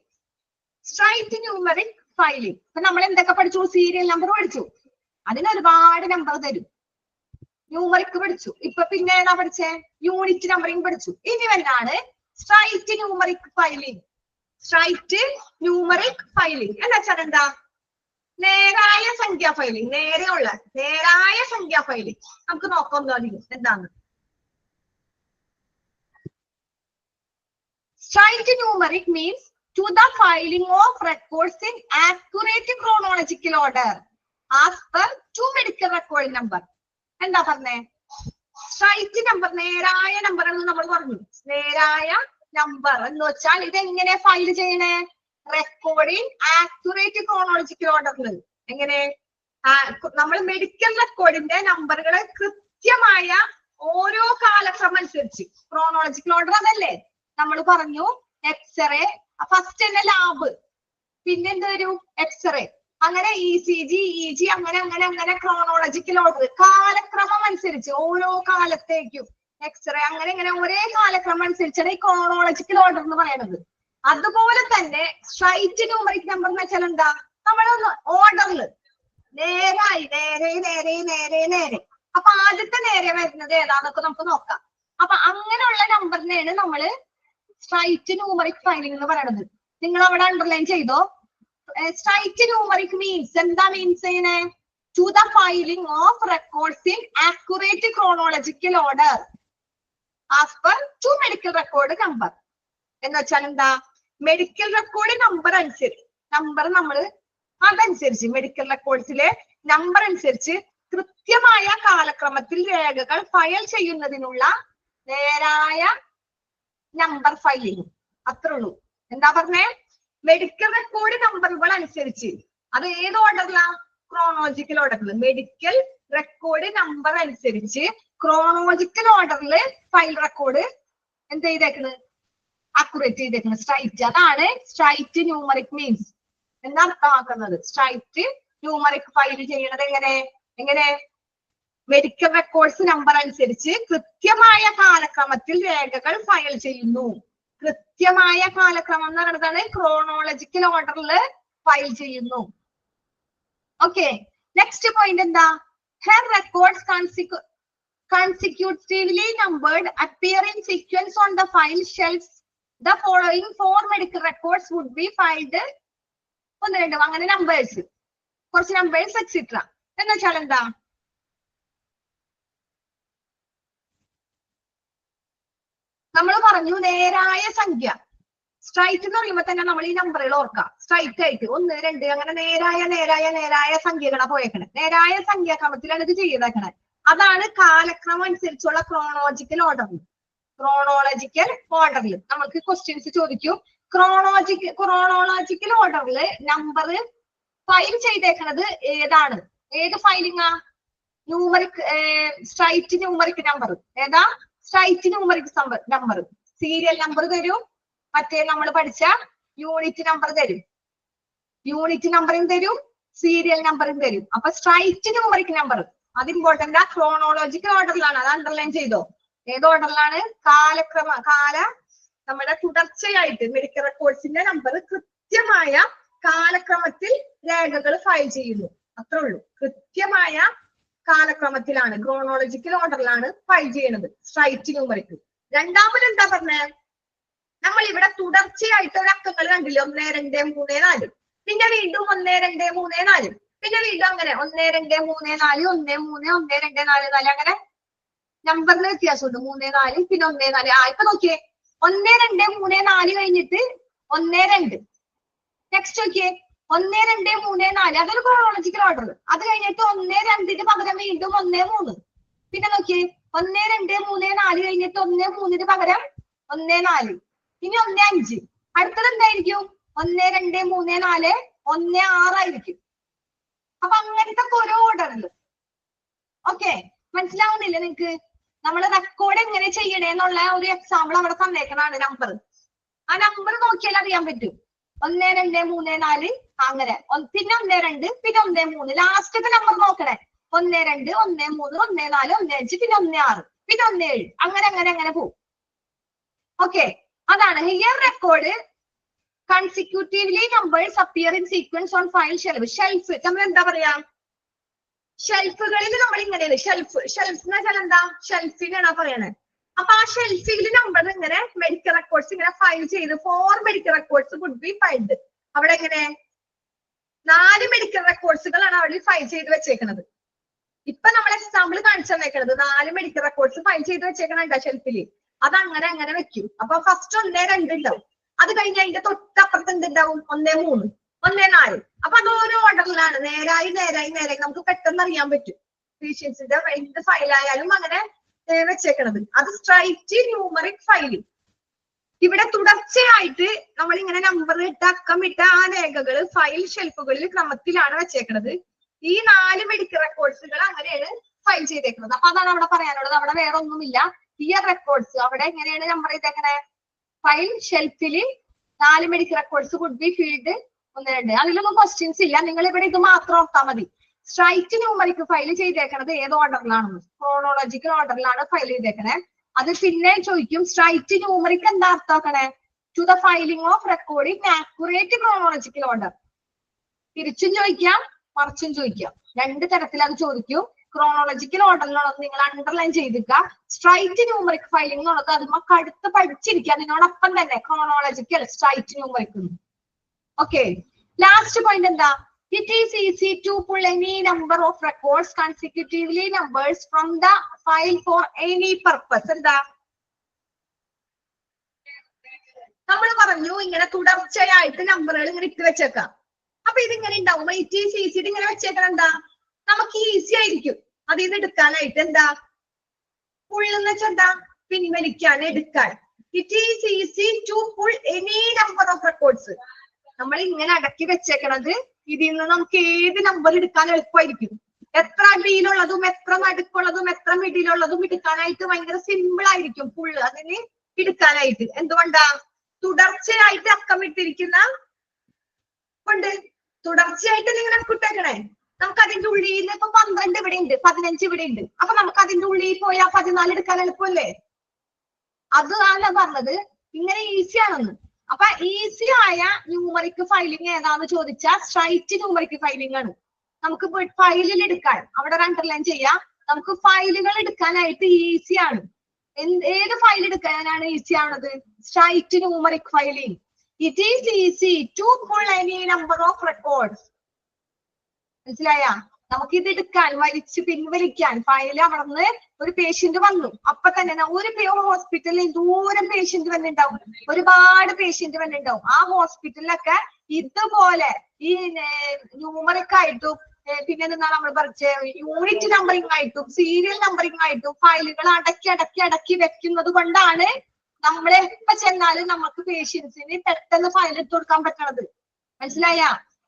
straight numeric filing. ഇപ്പൊ നമ്മൾ എന്തൊക്കെ പഠിച്ചു? സീരിയൽ നമ്പർ പഠിച്ചു. അതിന് ഒരുപാട് നമ്പർ തരും. ന്യൂമറിക് പഠിച്ചു. ഇപ്പൊ പിന്നെ ഏതാ പഠിച്ചേ? യൂണിറ്റ് നമ്പറിംഗ് പഠിച്ചു. ഇനി വന്നാണ് straight numeric filing. Straight numeric filing എന്ന് വെച്ചാൽ എന്താ? നേരായ സംഖ്യാ ഫയലിംഗ്. നേരായ സംഖ്യാ ഫയലിംഗ്. നമുക്ക് നോക്കാം എന്താണ് straight numeric means to the filing of records in accurate chronological order as per two medical record number. എന്താ പറഞ്ഞേ? സ്ട്രൈറ്റ് നമ്പർ, നേരായ നമ്പർ എന്ന് നമ്മൾ പറഞ്ഞു. നേരായ നമ്പർ എന്ന് വെച്ചാൽ ഇത് എങ്ങനെ ഫയൽ ചെയ്യണേ? റെക്കോർഡിങ് ആക്യുറേറ്റ് ക്രോണോളജിക്കൽ ഓർഡറിൽ. എങ്ങനെ? നമ്മൾ മെഡിക്കൽ റെക്കോർഡിന്റെ നമ്പറുകളെ കൃത്യമായ ഓരോ കാലക്രമം അനുസരിച്ച്, ക്രോണോളജിക്കൽ ഓർഡർ അതല്ലേ നമ്മൾ പറഞ്ഞു. എക്സ്റേ ഫസ്റ്റ് തന്നെ ലാബ്, പിന്നെ എന്ത് വരും? എക്സ്റേ, അങ്ങനെ ECG, EG, അങ്ങനെ ക്രോണോളജിക്കൽ ഓർഡർ കാലക്രമം അനുസരിച്ച് ഓരോ കാലത്തേക്കും എക്സ്റേ അങ്ങനെ ഒരേ കാലക്രമം അനുസരിച്ചാണ് ഈ ക്രോണോളജിക്കൽ ഓർഡർ എന്ന് പറയുന്നത്. അതുപോലെ തന്നെ സ്ട്രൈറ്റ് ന്യൂമറിക് നമ്പർ എന്ന് വെച്ചാൽ എന്താ? നമ്മളൊന്ന് ഓർഡറിൽ നേരെ. അപ്പൊ ആദ്യത്തെ നേരെ വരുന്നത് ഏതാന്നൊക്കെ നമുക്ക് നോക്കാം. അപ്പൊ അങ്ങനെയുള്ള നമ്പറിനെയാണ് നമ്മള് സ്ട്രൈറ്റ് ന്യൂമറിക് ഫയലിംഗ് എന്ന് പറയുന്നത്. നിങ്ങൾ അവിടെ അണ്ടർലൈൻ ചെയ്തോ? സ്ട്രൈറ്റ് ന്യൂമറിക് മീൻസ് എന്താ? മീൻസ് ചെയ്യണേ to the filing of records in accurate chronological order as per to medical record number. എന്ന് വെച്ചാൽ എന്താ? മെഡിക്കൽ റെക്കോർഡ് നമ്പർ അനുസരിച്ച്, അതനുസരിച്ച് മെഡിക്കൽ റെക്കോർഡ്സിലെ നമ്പർ അനുസരിച്ച് കൃത്യമായ കാലക്രമത്തിൽ രേഖകൾ ഫയൽ ചെയ്യുന്നതിനുള്ള നേരായ നമ്പർ ഫയലിംഗ്. അത്രേ ഉള്ളൂ. എന്താ പറഞ്ഞേ? മെഡിക്കൽ റെക്കോർഡ് നമ്പറുകൾ അനുസരിച്ച്, അത് ഏത് ഓർഡറിലാ? ക്രോണോളജിക്കൽ ഓർഡറിൽ. മെഡിക്കൽ റെക്കോർഡ് നമ്പർ അനുസരിച്ച് ക്രോണോളജിക്കൽ ഓർഡറിൽ ഫയൽ റെക്കോർഡ് എന്ത് ചെയ്തേക്കുന്നത്? അക്യുറേറ്റ് ചെയ്തേക്കുന്നത്. സ്ട്രൈറ്റ്. അതാണ് സ്ട്രൈറ്റ് ന്യൂമറിക് മീൻസ് എന്ന് അർത്ഥമാക്കുന്നത്. സ്ട്രൈറ്റ് ന്യൂമറിക് ഫയൽ ചെയ്യണത് എങ്ങനെ? മെഡിക്കൽ റെക്കോർഡ്സ് നമ്പർ അനുസരിച്ച് കൃത്യമായ കാലക്രമത്തിൽ രേഖകൾ ഫയൽ ചെയ്യുന്നു. കൃത്യമായ കാലക്രമം എന്ന് പറയുന്നതാണ് ക്രോണോളജിക്കൽ ഓർഡറിൽ ഫയൽ ചെയ്യുന്നു. ഓക്കെ, നെക്സ്റ്റ് പോയിന്റ് എന്താ? Her records consecutively numbered appear in sequence on the file shelves. The following 4 medical records would be filed. ഒന്ന് രണ്ടും അങ്ങനെ നമ്പേഴ്സ്, കുറച്ച് നമ്പേഴ്സ് എക്സെട്ര. എന്ന് വെച്ചാൽ എന്താ? നമ്മൾ പറഞ്ഞു നേരായ സംഖ്യ. സ്ട്രൈറ്റ് എന്ന് പറയുമ്പോ തന്നെ നമ്മൾ ഈ നമ്പറുകൾ ഓർക്കാം. സ്ട്രൈറ്റ് ആയിട്ട് 1, 2 അങ്ങനെ നേരായ സംഖ്യകളാണ് പോയേക്കണേ. നേരായ സംഖ്യാക്രമത്തിലാണ് ഇത് ചെയ്തേക്കണേ. അതാണ് കാലക്രമം അനുസരിച്ചുള്ള ക്രോണോളജിക്കൽ ഓർഡറിൽ. നമുക്ക് ക്വസ്റ്റ്യൻസ് ചോദിക്കും. ക്രോണോളജിക്കൽ ഓർഡറിൽ നമ്പർ ഫയൽ ചെയ്തേക്കണത് ഏതാണ്? ഏത് ഫയലിംഗാ? Numeric straight numeric number. ഏതാ? Straight numeric number. Serial number തരും, മറ്റേ നമ്മൾ പഠിച്ച യൂണിറ്റ് നമ്പർ തരും, യൂണിറ്റ് നമ്പറും തരും, സീരിയൽ നമ്പറും തരും. അപ്പൊ സ്ട്രൈറ്റ് ന്യൂമറിക് നമ്പർ അത് ഇമ്പോർട്ടന്റ്. ആ ക്രോണോളജിക്കൽ ഓർഡറിലാണ്. അത് അണ്ടർലൈൻ ചെയ്തോ? ഏത് ഓർഡറിലാണ്? നമ്മുടെ തുടർച്ചയായിട്ട് മെഡിക്കൽ റെക്കോർഡ്സിന്റെ നമ്പർ കൃത്യമായ കാലക്രമത്തിൽ രേഖകൾ ഫയൽ ചെയ്യുന്നു. അത്രേ ഉള്ളൂ. കൃത്യമായ കാലക്രമത്തിലാണ്, ക്രോണോളജിക്കൽ ഓർഡറിലാണ് ഫയൽ ചെയ്യുന്നത് സ്ട്രൈറ്റ് ന്യൂമറിക്. രണ്ടാമത് എന്താ പറഞ്ഞേ? നമ്മൾ ഇവിടെ തുടർച്ചയായിട്ട് ഒരു അക്കങ്ങൾ കണ്ടില്ലേ? 1, 2, 3, 4. പിന്നെ വീണ്ടും 1, 2, 3, 4. പിന്നെ വീണ്ടും അങ്ങനെ 1, 2, 3, 4, 1, 3, 1, 2, 4, 4 അങ്ങനെ നമ്പറിന് വ്യത്യാസമുണ്ട്. 3, 4 പിന്നെ 1, 4. ഇപ്പൊ നോക്കിയേ, 1, 2, 3, 4 കഴിഞ്ഞിട്ട് 1, 2. നെക്സ്റ്റ് നോക്കിയേ, 1, 2, 3, 4 അതൊരു ക്രോണോളജിക്കൽ ഓർഡർ. അത് കഴിഞ്ഞിട്ട് 1, 2 പകരം വീണ്ടും 1, 3. പിന്നെ നോക്കിയേ, 1, 2, 3, 4 കഴിഞ്ഞിട്ട് 1, 3 പകരം 1, 4. ഇനി 1, 5. അടുത്തത് എന്തായിരിക്കും? 1, 2, 3, 4 1, 6 ആയിരിക്കും. അപ്പൊ അങ്ങനത്തെ ഓരോ ഓർഡറിൽ. ഓക്കെ, മനസ്സിലാവുന്നില്ല നിങ്ങക്ക്? നമ്മൾ റെക്കോർഡ് എങ്ങനെ ചെയ്യണേന്നുള്ള ഒരു എക്സാമ്പിൾ അവിടെ തന്നേക്കണാണ്. നമ്പർ, ആ നമ്പർ നോക്കിയാൽ അറിയാൻ പറ്റും. 1, 2, 3, 4 അങ്ങനെ. പിന്നെ 1, 2 പിന്നെ 1, 3. ലാസ്റ്റത്തെ നമ്പർ നോക്കണേ. 1, 2 1, 3 1, 4 1, 5 പിന്നെ 1, 6 പിന്നെ 1, 7 അങ്ങനെ പോകും. ഓക്കെ, അതാണ് here record consecutively numbers appear in sequence on file shelf. Shelf നമ്മൾ എന്താ പറയാ? ഷെൽഫുകളിൽ നമ്മൾ ഇങ്ങനെയാണ് ഷെൽഫ് എന്ന് വെച്ചാൽ എന്താ ഷെൽഫിനാണ് പറയണത്. അപ്പൊ ആ ഷെൽഫിൽ നമ്പർ ഇങ്ങനെ മെഡിക്കൽ റെക്കോർഡ്സ് ഇങ്ങനെ ഫയൽ ചെയ്ത് 4 medical records would be filed. അവിടെ എങ്ങനെ 4 മെഡിക്കൽ റെക്കോർഡ്സുകളാണ് അവിടെ ഫയൽ ചെയ്ത് വെച്ചേക്കുന്നത്. ഇപ്പൊ നമ്മൾ എക്സാമ്പിൾ കാണിച്ചു തന്നേക്കണത് 4 മെഡിക്കൽ റെക്കോർഡ്സ് ഫയൽ ചെയ്ത് വെച്ചേക്കണുണ്ടോ ഷെൽഫിൽ. അത് അങ്ങനെ വെക്കും. അപ്പൊ ഫസ്റ്റ് 1, 2 ഉണ്ടാവും. അത് കഴിഞ്ഞ് അതിന്റെ തൊട്ടപ്പുറത്ത് എന്തുണ്ടാവും 1, 3, 1, 4. അപ്പൊ അത് ഓരോ ഓർഡറിലാണ് നേരായി നമുക്ക് പെട്ടെന്ന് അറിയാൻ പറ്റും. പേഷ്യൻസിന്റെ എന്ത് ഫയലായാലും അങ്ങനെ വെച്ചേക്കണത്. അത് സ്ട്രൈറ്റ് ന്യൂമറിക് ഫയലിംഗ്. ഇവിടെ തുടർച്ചയായിട്ട് നമ്മൾ ഇങ്ങനെ നമ്പർ ഇട്ട അക്കമിട്ട ആ രേഖകൾ ഫയൽ ഷെൽഫുകളിൽ ക്രമത്തിലാണ് വെച്ചേക്കണത്. ഈ 4 മെഡിക്കൽ റെക്കോർഡ്സുകൾ അങ്ങനെയാണ് ഫയൽ ചെയ്തേക്കുന്നത്. അപ്പൊ അതാണ് അവിടെ പറയാനുള്ളത്. അവിടെ വേറെ ഒന്നുമില്ല. ഇയർ റെക്കോർഡ്സ് അവിടെ എങ്ങനെയാണ് നമ്പർ ചെയ്തേക്കണേ? ഫയൽ ഷെൽഫിൽ 4 medical records would be filed 1, 2. അതിലൊന്നും ക്വസ്റ്റ്യൻസ് ഇല്ല. നിങ്ങൾ ഇവിടെ ഇത് മാത്രം ഓർത്താൽ മതി. സ്ട്രൈറ്റ് ന്യൂമറിക് ഫയൽ ചെയ്തേക്കണത് ഏത് ഓർഡറിലാണെന്ന് ക്രോണോളജിക്കൽ ഓർഡറിലാണ് ഫയൽ ചെയ്തേക്കണേ. അത് പിന്നെ ചോദിക്കും സ്ട്രൈറ്റ് ന്യൂമറിക് എന്താ അർത്ഥമാക്കണേ? To the filing of record in accurate chronological order. തിരിച്ചും ചോദിക്കാം മറിച്ചും ചോദിക്കാം. 2 തരത്തിൽ അത് ചോദിക്കും. ക്രോണോളജിക്കൽ ഓർഡറിലുള്ളത് നിങ്ങൾ അണ്ടർലൈൻ ചെയ്തിരിക്കുക. സ്ട്രൈറ്റ് ന്യൂമറിക് ഫയലിംഗ് എന്നുള്ളത് അത് നമുക്ക് അടുത്ത് പഠിച്ചിരിക്കുക. അതിനോടൊപ്പം തന്നെ chronological straight numeric. Okay, last point എന്താ? It is easy to pull any number of records consecutively numbers from the file for any purpose. എന്താ നമ്മൾ പറഞ്ഞു ഇങ്ങനെ തുടർച്ചയായിട്ട് നമ്പറുകൾ ഇങ്ങനെ ഇട്ട് വെച്ചേക്കാം. അപ്പൊ ഇതിങ്ങനെ ഉണ്ടാവും. ഇറ്റ് ഈസ് ഈസി ഇങ്ങനെ വെച്ചേക്കണം. എന്താ നമുക്ക് ഈസി ആയിരിക്കും അതിൽ നിന്ന് എടുക്കാനായിട്ട്. എന്താ പുള്ളെന്ന് വെച്ചാൽ എന്താ പിൻവലിക്കാൻ എടുക്കാൻ. It is easy to pull any number of records. നമ്മൾ ഇങ്ങനെ അടക്കി വെച്ചേക്കണത് ഇതിൽ നിന്ന് നമുക്ക് ഏത് നമ്പർ എടുക്കാൻ എളുപ്പമായിരിക്കും. എത്ര അടിയിലുള്ളതും എത്ര നടുക്കുള്ളതും എത്ര മിഡിലുള്ളതും എടുക്കാനായിട്ട് ഭയങ്കര സിമ്പിൾ ആയിരിക്കും പുള്ള് അതിന് എടുക്കാനായിട്ട്. എന്തുകൊണ്ടാ? തുടർച്ചയായിട്ട് അക്കമിട്ടിരിക്കുന്ന കൊണ്ട് തുടർച്ചയായിട്ട് നിങ്ങൾ അക്കിട്ടേക്കണേ. നമുക്ക് അതിന്റെ ഉള്ളിൽ നിന്ന് ഇപ്പൊ 12 ഇവിടെ ഉണ്ട്, 15 ഇവിടെ ഉണ്ട്. അപ്പൊ നമുക്ക് അതിന്റെ ഉള്ളിൽ പോയാൽ 14 എടുക്കാൻ എളുപ്പമല്ലേ? അതാണ് പറഞ്ഞത് ഇങ്ങനെ ഈസി ആണെന്ന്. അപ്പൊ ഈസി ആയ ന്യൂമറിക് ഫയലിംഗ് ഏതാന്ന് ചോദിച്ചാൽ സ്ട്രൈറ്റ് ന്യൂമറിക് ഫയലിംഗ് ആണ്. നമുക്ക് ഫയലിൽ എടുക്കാൻ അവിടെ അണ്ടർലൈൻ ചെയ്യാം. നമുക്ക് ഫയലുകൾ എടുക്കാനായിട്ട് ഈസി ആണ്. ഏത് ഫയൽ എടുക്കാനാണ് ഈസി ആണത്? Straight numeric filing. It is easy to pull any number of records. മനസ്സിലായ? നമുക്ക് ഇത് എടുക്കാൻ വലിച്ച് പിൻവലിക്കാൻ ഫയൽ അവിടെ നിന്ന് ഒരു പേഷ്യന്റ് വന്നു അപ്പൊ തന്നെ ഒരു ഹോസ്പിറ്റലിൽ ദൂരം പേഷ്യന്റ് വന്നിട്ടുണ്ടാവും, ഒരുപാട് പേഷ്യന്റ് വന്നിട്ടുണ്ടാവും. ആ ഹോസ്പിറ്റലിലൊക്കെ ഇതുപോലെ ഈ ന്യൂമറിക് ആയിട്ടും പിന്നെ എന്താ നമ്മൾ പറഞ്ഞ യൂണിറ്റ് നമ്പറിംഗ് ആയിട്ടും സീരിയൽ നമ്പറിംഗ് ആയിട്ടും ഫയലുകൾ അടക്കി വെക്കുന്നത് കൊണ്ടാണ് നമ്മൾ എപ്പോ ചെന്നാലും നമുക്ക് പേഷ്യൻസിന് പെട്ടെന്ന് ഫയൽ ഇട്ട് കൊടുക്കാൻ പറ്റണത്. മനസ്സിലായ?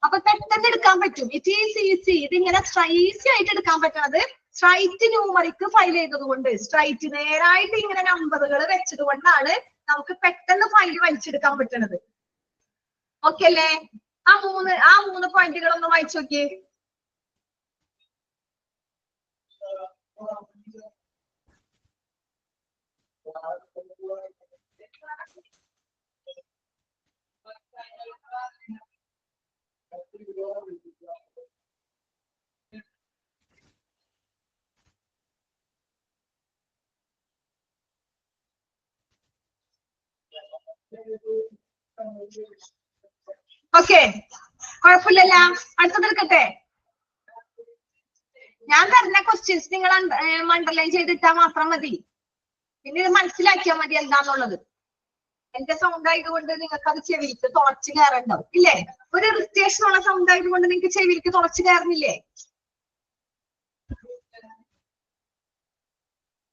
അപ്പൊ പെട്ടെന്ന് എടുക്കാൻ പറ്റും. It is easy. ഇതിങ്ങനെ ഈസി ആയിട്ട് എടുക്കാൻ പറ്റണത് സ്ട്രൈറ്റ് ന്യൂമറിക് ഫയൽ ചെയ്തത് കൊണ്ട്, സ്ട്രൈറ്റ് നേരായിട്ട് ഇങ്ങനെ നമ്പറുകൾ വെച്ചത് കൊണ്ടാണ് നമുക്ക് പെട്ടെന്ന് ഫയൽ വലിച്ചെടുക്കാൻ പറ്റണത്. ഓക്കെ അല്ലേ? ആ മൂന്ന് പോയിന്റുകൾ ഒന്ന് വായിച്ചു നോക്കിയേ. ഓക്കെ, കുഴപ്പമില്ലല്ല. അടുത്തത് എടുക്കട്ടെ. ഞാൻ തരുന്ന ക്വസ്റ്റ്യൻസ് നിങ്ങൾ അണ്ടർലൈൻ ചെയ്തിട്ടാ മാത്രം മതി. പിന്നെ ഇത് മനസ്സിലാക്കിയാൽ മതി എന്താന്നുള്ളത്. എന്റെ സൗണ്ട് ആയതുകൊണ്ട് നിങ്ങൾക്ക് അത് ചെവിക്ക് തുളച്ച് കയറുണ്ടാവും ഇല്ലേ? ഒരു ഇറിറ്റേഷൻ ഉള്ള സൗണ്ട് ആയതുകൊണ്ട് നിങ്ങൾക്ക് ചെവിക്ക് തുളച്ച് കയറുന്നില്ലേ?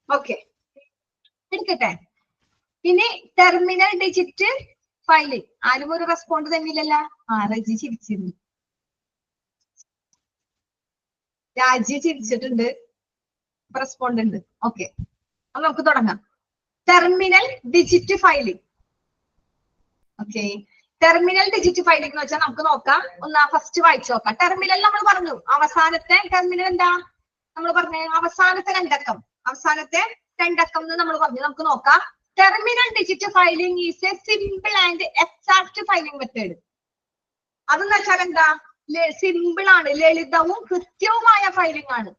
ഓക്കെ, എടുക്കട്ടെ. ഇനി ടെർമിനൽ ഡിജിറ്റ് ഫയല്. ആരും ഒരു റെസ്പോണ്ട് തന്നില്ലല്ല. രജി ചിരിച്ചിരുന്നു, രാജി ചിരിച്ചിട്ടുണ്ട്, റെസ്പോണ്ട് ഉണ്ട്. ഓക്കെ, അപ്പൊ നമുക്ക് തുടങ്ങാം. Terminal digit filing. Okay, terminal digit filing എന്ന് വെച്ചാൽ നമുക്ക് നോക്കാം. ഫസ്റ്റ് വായിച്ചു നോക്കാം. ടെർമിനൽ നമ്മൾ പറഞ്ഞു അവസാനത്തെ ടെർമിനൽ എന്താ നമ്മൾ പറഞ്ഞ അവസാനത്തെ രണ്ടക്കം എന്ന് നമ്മൾ പറഞ്ഞു. നമുക്ക് നോക്കാം. Terminal digit filing is A simple and exact filing method. അതെന്ന് വെച്ചാൽ എന്താ? സിമ്പിൾ ആണ്, ലളിതവും കൃത്യവുമായ ഫയലിംഗ് ആണ്.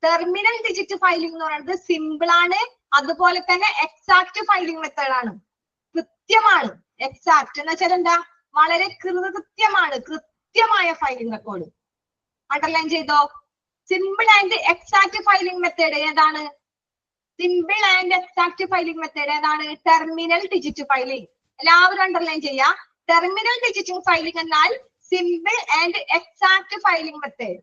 ടെർമിനൽ ഡിജിറ്റ് ഫയലിംഗ് എന്ന് പറയുന്നത് സിമ്പിൾ ആണ്, അതുപോലെ തന്നെ എക്സാക്ട് ഫയലിംഗ് മെത്തേഡ് ആണ്. കൃത്യമാണ്. എക്സാക്ട് എന്ന് വെച്ചാൽ എന്താ? വളരെ കൃത്യമാണ്, കൃത്യമായ ഫയലിംഗ് റെക്കോർഡ്. അണ്ടർലൈൻ ചെയ്തോ? Simple and exact filing method ഏതാണ്? Simple and exact filing method ഏതാണ്? Terminal digit filing. എല്ലാവരും അണ്ടർലൈൻ ചെയ്യാം. ടെർമിനൽ ഡിജിറ്റ് ഫയലിംഗ് എന്നാൽ simple and exact filing method.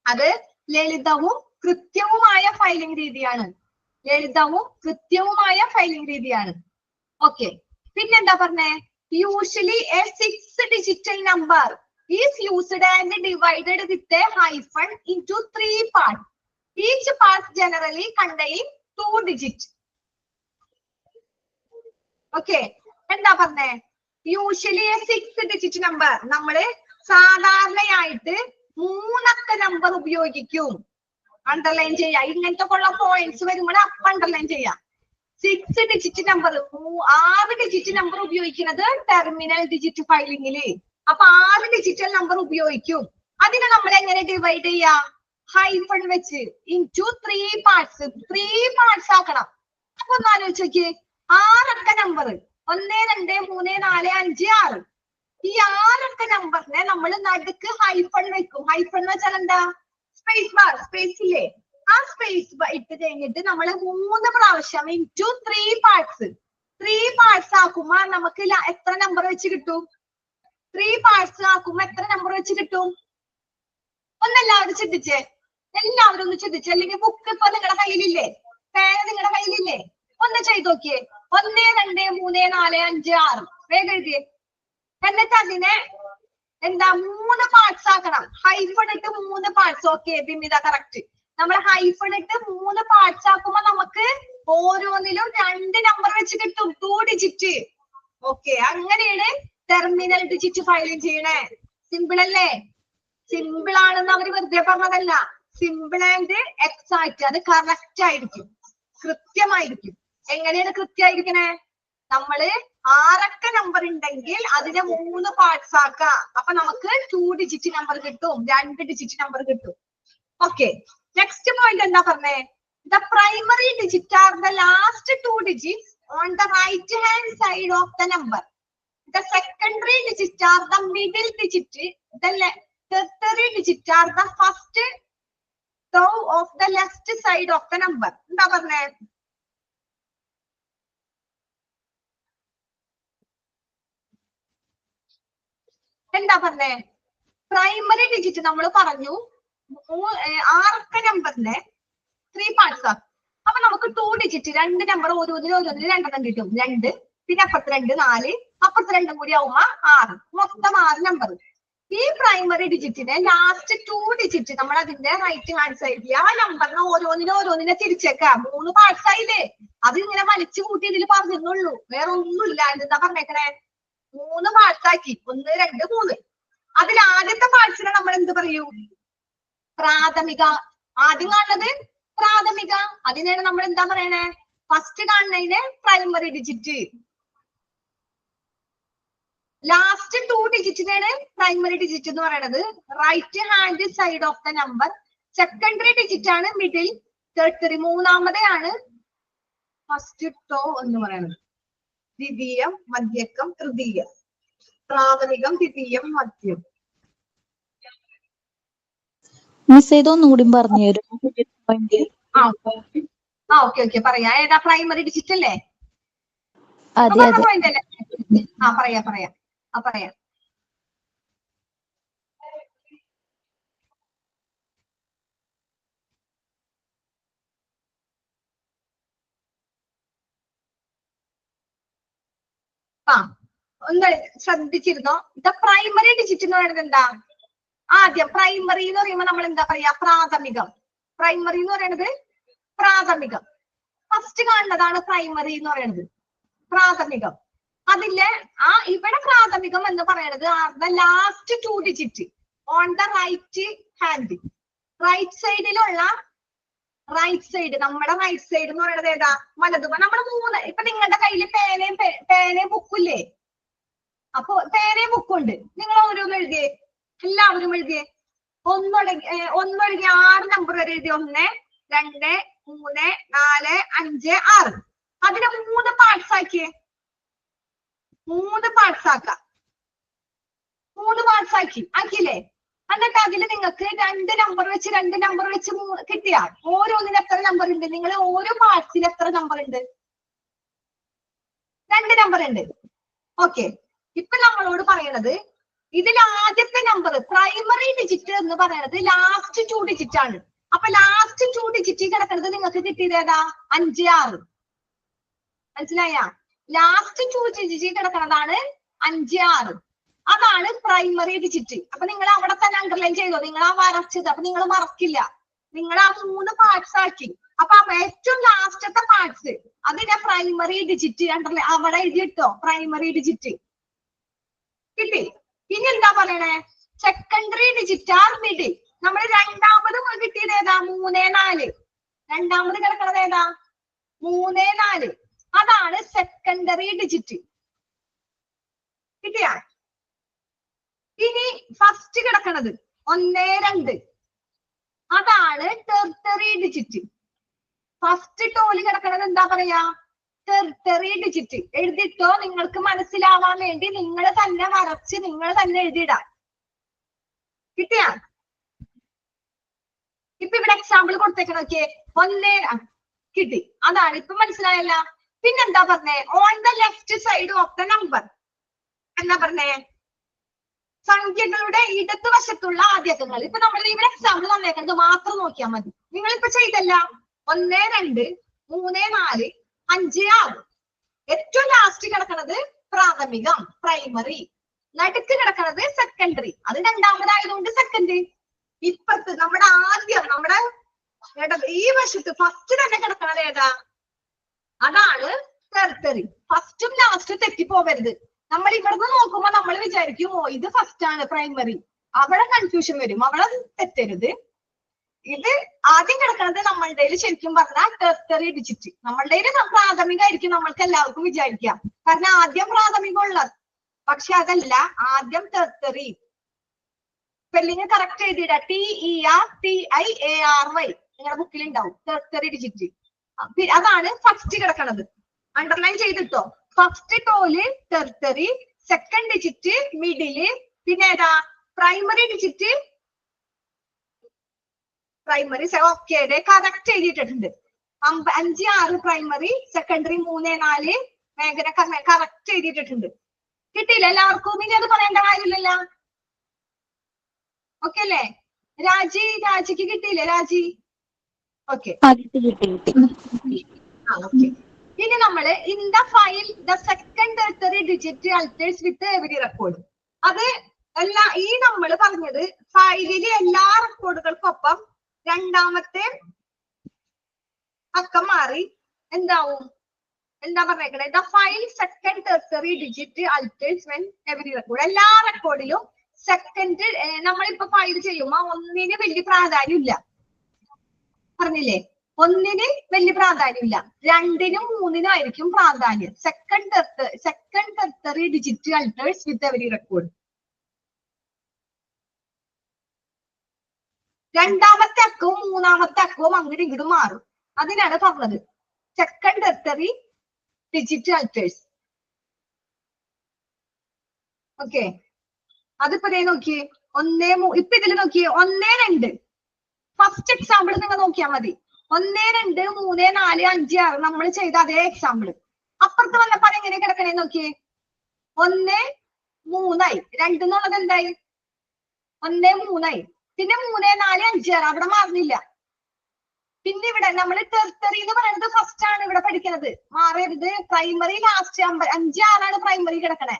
അത് ലളിതവും കൃത്യവുമായ ഫയലിംഗ് രീതിയാണ്. ലളിതവും കൃത്യവുമായ ഫയലിംഗ് രീതിയാണ്. ഓക്കെ, പിന്നെന്താ പറഞ്ഞേ? Usually A 6 digital number is used and divided with a hyphen into 3 parts. Each part generally contain 2 digit. Okay, എന്താ പറഞ്ഞേ? യൂഷ്വലി എ 6 ഡിജിറ്റ് നമ്പർ, നമ്മള് സാധാരണയായിട്ട് 3 അക്ക നമ്പർ ഉപയോഗിക്കും. അണ്ടർലൈൻ ചെയ്യാം. ഇങ്ങനത്തെ ഉള്ള പോയിന്റ്സ് വരുമ്പോൾ അപ്പൊ അണ്ടർലൈൻ ചെയ്യാം. 6 ഡിജിറ്റ് നമ്പർ, 6 ഡിജിറ്റ് നമ്പർ ഉപയോഗിക്കുന്നത് ടെർമിനൽ ഡിജിറ്റ് ഫയലിംഗില്. അപ്പൊ 6 ഡിജിറ്റൽ നമ്പർ ഉപയോഗിക്കും. അതിനെ നമ്മൾ എങ്ങനെ ഡിവൈഡ് ചെയ്യാ? ഹൈഫൺ വെച്ച് ഇൻടു 3 പാർട്സ്. 3 പാർട്സ് ആക്കണം. അപ്പൊ ഒന്ന് ആലോചിച്ച് നോക്കിയേ, 6 അക്ക നമ്പർ 1 2 3 4 5 6. ഈ 6 അക്ക നമ്പറിനെ നമ്മൾ നടുക്ക് ഹൈഫൺ വെക്കും. ഹൈഫൺ എന്ന് വെച്ചാൽ എന്താ? സ്പേസ് ബാർ, സ്പേസ് ഇല്ലേ? ആ സ്പേസ് ഇട്ട് കഴിഞ്ഞിട്ട് നമ്മൾ 3 പ്രാവശ്യം ഇൻടു 3 പാർട്സ്. 3 പാർട്സ് ആക്കുമ്പോ നമുക്ക് എത്ര നമ്പർ വെച്ച് കിട്ടും? 3 പാർട്സ് ആക്കുമ്പോ എത്ര നമ്പർ വെച്ച് കിട്ടും? ഒന്നെല്ലാവരും ചിന്തിച്ചേ, എല്ലാവരും ഒന്ന് ചിന്തിച്ചേ. അല്ലെങ്കിൽ ബുക്ക് ഇപ്പൊ നിങ്ങളുടെ കയ്യിലില്ലേ? പേന നിങ്ങളുടെ കയ്യിലില്ലേ? ഒന്ന് ചെയ്ത് നോക്കിയേ. 1 2 3 4 5 6 വേഗം എഴുതിയേ. എന്നിട്ട് അതിനെ എന്താ 3 പാർട്സ് ആക്കണം. ഹൈഫൺ ഇട്ട് 3 പാർട്സ്. Okay Bimitha, correct. നമ്മൾ ഹൈഫൺ ഇട്ട് 3 പാർട്സ് ആക്കുമ്പോ നമുക്ക് ഓരോന്നിലും 2 നമ്പർ വെച്ച് കിട്ടും, 2 ഡിജിറ്റ്. ഓക്കെ, അങ്ങനെയാണ് ടെർമിനൽ ഡിജിറ്റ് ഫയലിംഗ് ചെയ്യണേ. സിമ്പിൾ അല്ലേ? സിമ്പിൾ ആണെന്ന് അവര് വെറുതെ പറഞ്ഞതല്ല. സിമ്പിൾ ആൻഡ് എക്സാക്ട്, അത് കറക്റ്റ് ആയിരിക്കും, കൃത്യമായിരിക്കും. എങ്ങനെയാണ് കൃത്യമായിരിക്കണേ? നമ്മള് 6 അക്ക നമ്പർ ഉണ്ടെങ്കിൽ അതിനെ 3 പാർട്സ് ആക്കാം. അപ്പൊ നമുക്ക് 2 ഡിജിറ്റ് നമ്പർ കിട്ടും, 2 ഡിജിറ്റ് നമ്പർ കിട്ടും. ഓക്കെ, നെക്സ്റ്റ് പോയിന്റ് എന്താ പറഞ്ഞേ? The primary digit are the last 2 digits on the right hand side of the number. The secondary digit are the middle digit. The tertiary digit are the first row of the left side of the number. എന്താ പറഞ്ഞേ? എന്താ പറഞ്ഞേ? Primary digit നമ്മൾ പറഞ്ഞു 6 അക്ക നമ്പറിന്റെ 3 parts ആക്കും. അപ്പൊ നമുക്ക് 2 ഡിജിറ്റ്, 2 നമ്പർ ഓരോന്നിലും 2 കിട്ടും. 2 പിന്നെ അപ്പുറത്ത് 2 4 അപ്പുറത്ത് 2 കൂടി ആവുമ്പോ 6, മൊത്തം 6 നമ്പർ. ഈ പ്രൈമറി ഡിജിറ്റിനെ ലാസ്റ്റ് 2 ഡിജിറ്റ് നമ്മൾ അതിന്റെ റൈറ്റ് ഹാൻഡ് സൈഡിൽ ആ നമ്പറിനെ ഓരോന്നിനെ തിരിച്ചേക്കാം. 3 പാർട്സ് ആയില്ലേ? അത് ഇങ്ങനെ വലിച്ചു കൂട്ടി ഇതിൽ പറഞ്ഞുള്ളൂ, വേറെ ഒന്നുമില്ല. എന്താ പറഞ്ഞേക്കണേ? 3 പാർട്സ് ആക്കി. 1 2 3. അതിൽ ആദ്യത്തെ പാർട്സിനെ നമ്മൾ എന്ത് പറയും? പ്രാഥമിക. ആദ്യം കാണുന്നത് പ്രാഥമിക. അതിനാണ് നമ്മൾ എന്താ പറയണേ? ഫസ്റ്റ് കാണുന്നതിന് പ്രൈമറി ഡിജിറ്റ്. ലാസ്റ്റ് 2 ഡിജിറ്റിനാണ് പ്രൈമറി ഡിജിറ്റ് എന്ന് പറയുന്നത്. Right hand side of the number. Secondary digit ആണ് മിഡിൽ. തെർട്ടറി മൂന്നാമതെയാണ് ഫസ്റ്റ് ടോ എന്ന് പറയുന്നത്. ദ്വിതീയം, മധ്യക്കം, തൃതീയം. പ്രാഥമികം, ദ്വിതീയം, മധ്യം. മിസ് ഇതൊന്നും കൂടി പറഞ്ഞു തരും. ഓക്കെ പറയാ. ഏതാ? പ്രൈമറി ഡിജിറ്റ് അല്ലേ? അതെ അതെ. പോയിന്റ് അല്ലേ? പറയാ. ഒന്ന് ശ്രദ്ധിച്ചിരുന്നോ? ദ പ്രൈമറി ഡിജിറ്റ് എന്ന് പറയുന്നത് എന്താ? ആദ്യം പ്രൈമറി എന്ന് പറയുമ്പോ നമ്മൾ എന്താ പറയാ? പ്രാഥമികം. പ്രൈമറി എന്ന് പറയുന്നത് പ്രാഥമികം. ഫസ്റ്റ് കാണുന്നതാണ് പ്രൈമറി എന്ന് പറയുന്നത്, പ്രാഥമികം. അതിലെ ഇവിടെ പ്രാഥമികം എന്ന് പറയുന്നത് the last 2 digit on the right hand. Right സൈഡിലുള്ള റൈറ്റ് സൈഡ്, നമ്മുടെ റൈറ്റ് സൈഡ് എന്ന് പറയുന്നത് ഏതാ? വലതു. നമ്മൾ 3. ഇപ്പൊ നിങ്ങളുടെ കയ്യിൽ പേനയും ബുക്കില്ലേ? അപ്പൊ പേനയും ബുക്കുണ്ട്. നിങ്ങൾ ഓരോന്ന് എഴുതിയേ. എല്ലാവരും എഴുതിയേ. ഒന്നൊഴികെ 6 നമ്പർ വരെ എഴുതി. 1, 2, 3, 4, 5, 6. അതിനെ 3 പാർട്സ് ആക്കിയേ. 3 പാർട്സ് ആക്കാം. 3 പാർട്സ് ആക്കിയില്ലേ? എന്നിട്ട് അതിൽ നിങ്ങൾക്ക് 2 നമ്പർ വെച്ച് 2 നമ്പർ വെച്ച് കിട്ടിയാ ഓരോന്നിന് എത്ര നമ്പർ ഉണ്ട്? നിങ്ങൾ ഓരോ പാർട്സിൽ എത്ര നമ്പർ ഉണ്ട്? 2 നമ്പർ ഉണ്ട്. ഓക്കെ, ഇപ്പൊ നമ്മളോട് പറയണത് ഇതിൽ ആദ്യത്തെ നമ്പർ പ്രൈമറി ഡിജിറ്റ് എന്ന് പറയുന്നത് ലാസ്റ്റ് 2 ഡിജിറ്റ് ആണ്. അപ്പൊ ലാസ്റ്റ് 2 ഡിജിറ്റ് കിടക്കുന്നത് നിങ്ങൾക്ക് കിട്ടിയത് ഏതാ? 5, 6. മനസ്സിലായ? ലാസ്റ്റ് 2 ഡിജിറ്റ് കിടക്കുന്നതാണ് 5, 6. അതാണ് പ്രൈമറി ഡിജിറ്റ്. അപ്പൊ നിങ്ങൾ അവിടെ തന്നെ അണ്ടർലൈൻ ചെയ്തോ. നിങ്ങൾ ആ വരച്ചത് അപ്പൊ നിങ്ങൾ മറക്കില്ല. നിങ്ങൾ ആ 3 പാർട്സ് ആക്കി. അപ്പൊ ഏറ്റവും ലാസ്റ്റത്തെ പാർട്സ് അതിന്റെ പ്രൈമറി ഡിജിറ്റ് അണ്ടർലൈൻ അവിടെ എഴുതിയിട്ടോ. പ്രൈമറി ഡിജിറ്റ് കിട്ടി. ഇനി എന്താ പറയണേ? Secondary digit are middle. നമ്മൾ രണ്ടാമത് കിട്ടിയത് ഏതാ? 3, 4. രണ്ടാമത് കിടക്കണത് ഏതാ? 3, 4. അതാണ് സെക്കൻഡറി ഡിജിറ്റ്. കിട്ടിയാ? ഇനി ഫസ്റ്റ് കിടക്കണത് 1, 2. അതാണ് ടെർട്ടറി ഡിജിറ്റ്. ഫസ്റ്റ് ടോല് കിടക്കണത് എന്താ പറയാ? ടെർട്ടറി ഡിജിറ്റ്. എഴുതിട്ടോ. നിങ്ങൾക്ക് മനസ്സിലാവാൻ വേണ്ടി നിങ്ങൾ തന്നെ വരച്ച് നിങ്ങൾ തന്നെ എഴുതിയിടാൻ. കിട്ടിയാ? ഇപ്പൊ ഇവിടെ എക്സാമ്പിൾ കൊടുത്തേക്കണ നോക്കിയേ. 1 കിട്ടി. അതാണ്. ഇപ്പൊ മനസ്സിലായല്ല? പിന്നെന്താ പറഞ്ഞേ? On the left side of the number എന്താ പറഞ്ഞേ? സംഖ്യകളുടെ ഇടതുവശത്തുള്ള ആദ്യക്കങ്ങൾ. ഇപ്പൊ നമ്മൾ ഇവിടെ എക്സാമ്പിൾ തന്നേക്കുന്നത് മാത്രം നോക്കിയാൽ മതി. നിങ്ങളിപ്പോ ചെയ്തല്ല. 1, 2, 3, 4, 5, 6. ഏറ്റവും ലാസ്റ്റ് കിടക്കണത് പ്രാഥമികം പ്രൈമറി. നടുക്ക് കിടക്കണത് സെക്കൻഡറി. അത് രണ്ടാമതായതുകൊണ്ട് സെക്കൻഡറി. ഇപ്പത്ത് നമ്മുടെ ആദ്യം നമ്മുടെ ഈ വശത്ത് ഫസ്റ്റ് തന്നെ കിടക്കണത് ഏതാ? അതാണ് ടെർട്ടറി. ഫസ്റ്റും ലാസ്റ്റും തെറ്റിപ്പോവരുത്. നമ്മൾ ഇവിടുന്ന് നോക്കുമ്പോ നമ്മൾ വിചാരിക്കും ഓ ഇത് ഫസ്റ്റ് ആണ് പ്രൈമറി. അവിടെ കൺഫ്യൂഷൻ വരും. അവിടെ തെറ്റരുത്. ഇത് ആദ്യം കിടക്കുന്നത് നമ്മളുടെ ശരിക്കും പറഞ്ഞാൽ ടെർട്ടറി ഡിജിറ്റ്. നമ്മളുടെ പ്രാഥമികമായിരിക്കും നമ്മൾക്ക് എല്ലാവർക്കും വിചാരിക്കാം. കാരണം ആദ്യം പ്രാഥമികമുള്ളത്. പക്ഷെ അതല്ല, ആദ്യം ടെർട്ടറി. സ്പെല്ലിങ് കറക്റ്റ് എഴുതിയിട. TERTIARY നിങ്ങളുടെ ബുക്കിൽ ഉണ്ടാവും. Tertiary digit. അതാണ് ഫസ്റ്റ് കിടക്കണത്. അണ്ടർലൈൻ ചെയ്തിട്ടോ. ഫസ്റ്റ് ടോല് ടെർട്ടറി, സെക്കൻഡ് ഡിജിറ്റ് മിഡില്, പിന്നെ ഏതാ? Primary digit. Primary okay correct എഴുതിയിട്ടുണ്ട്. 5, 6 പ്രൈമറി, സെക്കൻഡറി 3, 4 മേഖല കറക്റ്റ് എഴുതിയിട്ടുണ്ട്. കിട്ടിയില്ല എല്ലാവർക്കും? ഇനി അത് പറയേണ്ട കാര്യമില്ലല്ലോ. ഓക്കെ അല്ലേ? രാജിക്ക് കിട്ടിയില്ലേ? രാജി ഓക്കെ. ഓക്കെ. ഇനി നമ്മള് in the file the second tertiary digit alters with every record. അത് ഈ നമ്മൾ പറഞ്ഞത് ഫയലിലെ എല്ലാ റെക്കോർഡുകൾക്കൊപ്പം രണ്ടാമത്തെ അക്കം മാറി എന്താവും? എന്താ പറഞ്ഞേക്കണേ? The file second tertiary digit alters when every record. എല്ലാ റെക്കോർഡിലും സെക്കൻഡ് നമ്മളിപ്പോ ഫയൽ ചെയ്യുമ്പോ 1ന് വലിയ പ്രാധാന്യം ഇല്ല. പറഞ്ഞില്ലേ? 1ന് വലിയ പ്രാധാന്യമില്ല. 2നും 3നും ആയിരിക്കും പ്രാധാന്യം. Second tertiary digit alters with every record. രണ്ടാമത്തെ അക്കവും മൂന്നാമത്തെ അക്കവും അങ്ങോട്ടും ഇങ്ങോട്ടും മാറും. അതിനാണ് പറഞ്ഞത് second tertiary digit alters. Okay. അതിപ്പോ നോക്കിയേ. 1, ഇപ്പൊ ഇതിൽ നോക്കിയേ. 1, 2 ഫസ്റ്റ് എക്സാമ്പിൾ നിങ്ങൾ നോക്കിയാൽ മതി. 1, 2, 3, 4, 5, 6 നമ്മൾ ചെയ്ത അതേ എക്സാമ്പിൾ. അപ്പുറത്ത് വന്നപ്പോ എങ്ങനെ കിടക്കണേ നോക്കിയേ. 1, 3 2 എന്നുള്ളത് എന്തായി? 1, 3 പിന്നെ 3, 4, 5, 6 അവിടെ മാറുന്നില്ല. പിന്നെ ഇവിടെ നമ്മൾ ടെർട്ടറി എന്ന് പറയുന്നത് ഫസ്റ്റ് ആണ് ഇവിടെ പഠിക്കുന്നത്. മാറരുത്. പ്രൈമറി ലാസ്റ്റ് 5, 6 പ്രൈമറി കിടക്കണേ.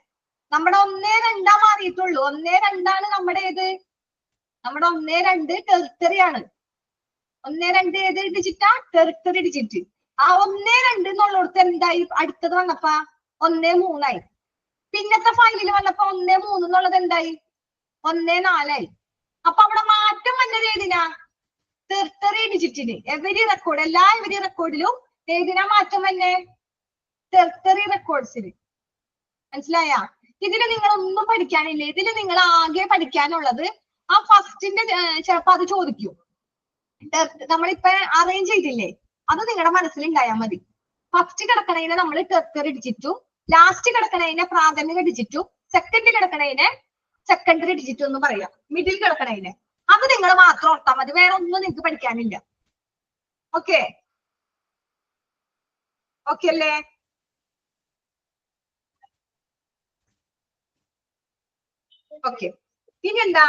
നമ്മുടെ 1, 2 മാറിയിട്ടുള്ളൂ. 1, 2 നമ്മുടെ ഏത്? നമ്മുടെ 1, 2 ടെർട്ടറി ആണ്. 1, 2 ഏത് ഡിജിറ്റാ? ടെർട്ടറി ഡിജിറ്റ്. ആ 1, 2 എന്നുള്ളടത്ത് എന്തായി? അടുത്തത് വന്നപ്പോ 1, 3 പിന്നത്തെ ഫയലിൽ വന്നപ്പോ 1, 3 എന്നുള്ളത് എന്തായി? 1, 4 അപ്പൊ അവിടെ മാറ്റം വന്നത് ഏതിനാ? ടെർട്ടറി ഡിജിറ്റിന്. എവരി റെക്കോർഡ് എല്ലാ എവരി റെക്കോർഡിലും ഏതിനാ മാറ്റം വന്നേ? ടെർട്ടറി റെക്കോർഡ്സിന്. മനസ്സിലായ? ഇതില് നിങ്ങൾ ഒന്നും പഠിക്കാനില്ല. ഇതില് നിങ്ങൾ ആകെ പഠിക്കാനുള്ളത് ആ ഫസ്റ്റിന്റെ ചിലപ്പോ അത് ചോദിക്കും. നമ്മളിപ്പോ അറേഞ്ച് ചെയ്തില്ലേ, അത് നിങ്ങളുടെ മനസ്സിലുണ്ടായാൽ മതി. ഫസ്റ്റ് കിടക്കണതിനെ നമ്മൾ ടെർട്ടറി ഡിജിറ്റും ലാസ്റ്റ് കിടക്കണതിനെ പ്രാഥമിക ഡിജിറ്റും സെക്കൻഡ് കിടക്കണതിനെ സെക്കൻഡറി ഡിജിറ്റും എന്ന് പറയാം. മിഡിൽ കിടക്കണതിനെ അത് നിങ്ങൾ മാത്രം ഓർത്താൽ മതി, വേറെ ഒന്നും നിങ്ങൾക്ക് പഠിക്കാനില്ല. ഓക്കെ ഓക്കെ അല്ലേ? ഓക്കെ ഇനി എന്താ?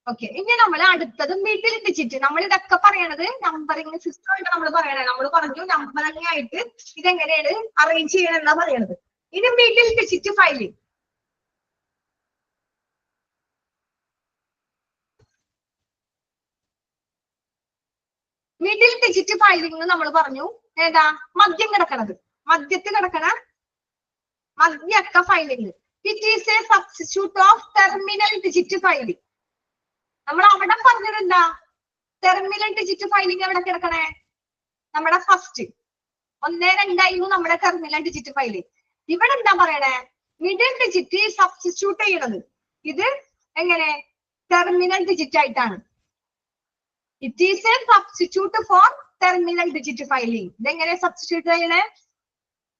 ഓക്കെ ഇനി നമ്മൾ അടുത്തത് മിഡിൽ ഡിജിറ്റ്. നമ്മൾ ഇതൊക്കെ പറയണത് നമ്പറിംഗ് സിസ്റ്റം ആയിട്ട് നമ്മൾ പറയണേ. നമ്മൾ പറഞ്ഞു നമ്പറിംഗ് ആയിട്ട് ഇതെങ്ങനെയാണ് അറേഞ്ച് ചെയ്യണം എന്നാ പറയണത്. ഇനി middle digit filing. Middle digit filing നമ്മൾ പറഞ്ഞു ഏതാ? മദ്യം കിടക്കണത്, മദ്യത്ത് കിടക്കണ മദ്യക്ക ഫയലിംഗ്. It is a substitute of terminal digit filing. നമ്മൾ അവിടെ പറഞ്ഞത് എന്താ? ടെർമിനൽ ഡിജിറ്റ് ഫയലിംഗ് എവിടെ കിടക്കണേ? നമ്മുടെ ഫസ്റ്റ് 1, 2 നമ്മുടെ ടെർമിനൽ ഡിജിറ്റ് ഫയലിംഗ്. ഇവിടെ എന്താ പറയണേ? മിഡിൽ ഡിജിറ്റ് സബ്സ്റ്റിറ്റ്യൂട്ട് ചെയ്യണത് ഇത് എങ്ങനെ? ടെർമിനൽ ഡിജിറ്റ് ആയിട്ടാണ്. It is a substitute for terminal digit filing. ഇതെങ്ങനെ സബ്സ്റ്റിറ്റ്യൂട്ട് ചെയ്യണേ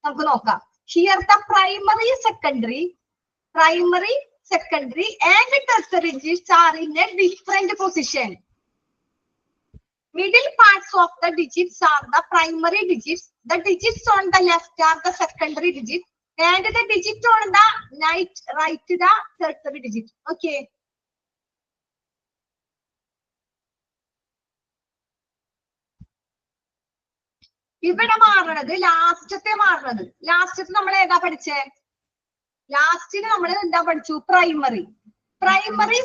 നമുക്ക് നോക്കാം. Here the primary secondary and tertiary digits are in a different position. Middle parts of the digits are the primary digits. The digits on the left are the secondary digits, and the digit on the right the tertiary digit. Okay. ഇവിടെ മാറണത് ലാസ്റ്റത്തെ മാറണത്. ലാസ്റ്റത്തെ നമ്മൾ ഏതാ പഠിച്ചേ? ലാസ്റ്റിന് നമ്മൾ എന്താ പഠിച്ചു? Primary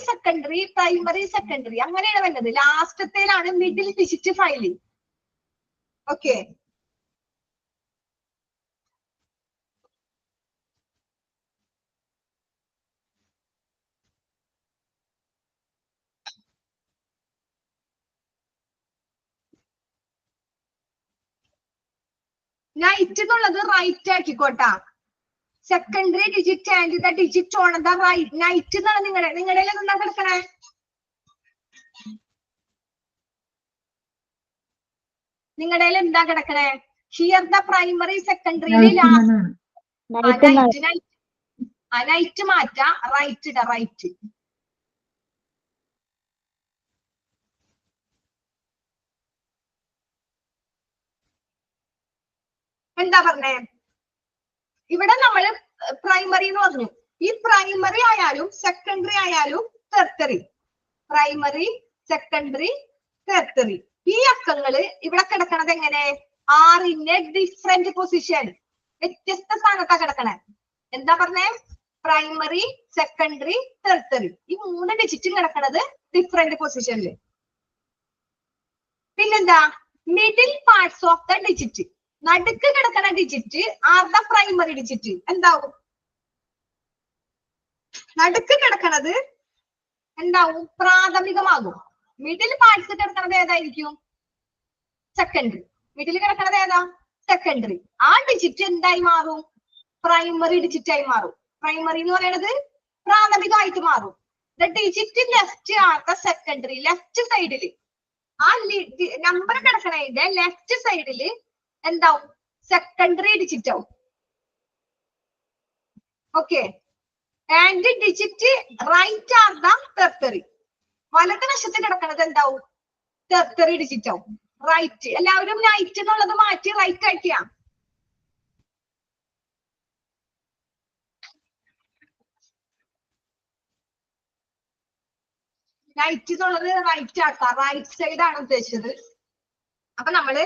secondary അങ്ങനെയാണ് വേണ്ടത്. ലാസ്റ്റത്തേലാണ് middle digit filing. Okay night എന്നുള്ളത് റൈറ്റ് ആക്കിക്കോട്ടാ. Secondary digit and the digit on the right. Night എന്നാണ് നിങ്ങളുടെ എന്താ കിടക്കണേ? നിങ്ങളുടെ എന്താ കിടക്കണേ? ഹിയർ ദ പ്രൈമറി സെക്കൻഡറിയിൽ നൈറ്റ് മാറ്റാ, റൈറ്റ് ഇട. റൈറ്റ് എന്താ പറഞ്ഞേ? ഇവിടെ നമ്മൾ പ്രൈമറി എന്ന് പറഞ്ഞു. ഈ പ്രൈമറി ആയാലും സെക്കൻഡറി ആയാലും ടെർട്ടറി, പ്രൈമറി സെക്കൻഡറി ടെർട്ടറി ഈ അക്കങ്ങള് ഇവിടെ കിടക്കണത് എങ്ങനെ? Are in A different position, വ്യത്യസ്ത സ്ഥാനത്താ കിടക്കണേ. എന്താ പറഞ്ഞേ? പ്രൈമറി സെക്കൻഡറി ടെർട്ടറി ഈ 3 ഡിജിറ്റും കിടക്കണത് ഡിഫറെന്റ് പൊസിഷനിൽ. പിന്നെന്താ? Middle parts of the digit. നടുക്ക് കിടക്കുന്ന digit are the primary digit. എന്താവും? നടുക്ക് കിടക്കണത് എന്താവും? പ്രാഥമികമാകും. മിഡിൽ പാർട്സ് കിടക്കണത് ഏതായിരിക്കും? സെക്കൻഡറി. മിഡിൽ കിടക്കണത് ഏതാ? സെക്കൻഡറി. ആ ഡിജിറ്റ് എന്തായി മാറും? പ്രൈമറി ഡിജിറ്റ് ആയി മാറും. പ്രൈമറി എന്ന് പറയുന്നത് പ്രാഥമികമായിട്ട് മാറും. The digit left are the secondary. Left സൈഡില് ആ നമ്പർ കിടക്കണതിന്റെ ലെഫ്റ്റ് സൈഡില് എന്താവും? സെക്കൻഡറി ഡിജിറ്റ് ആവും. Okay. And digit right are the tertiary. വലതുവശത്ത് കിടക്കണത് എന്താവും? ടെർട്ടറി ഡിജിറ്റ് ആവും. റൈറ്റ്. എല്ലാവരും നൈറ്റ് എന്നുള്ളത് മാറ്റി റൈറ്റ് ആക്കിയ. നൈറ്റ് എന്നുള്ളത് റൈറ്റ് ആക്കാം. റൈറ്റ് സൈഡ് ആണ് ഉദ്ദേശിച്ചത്. അപ്പൊ നമ്മള്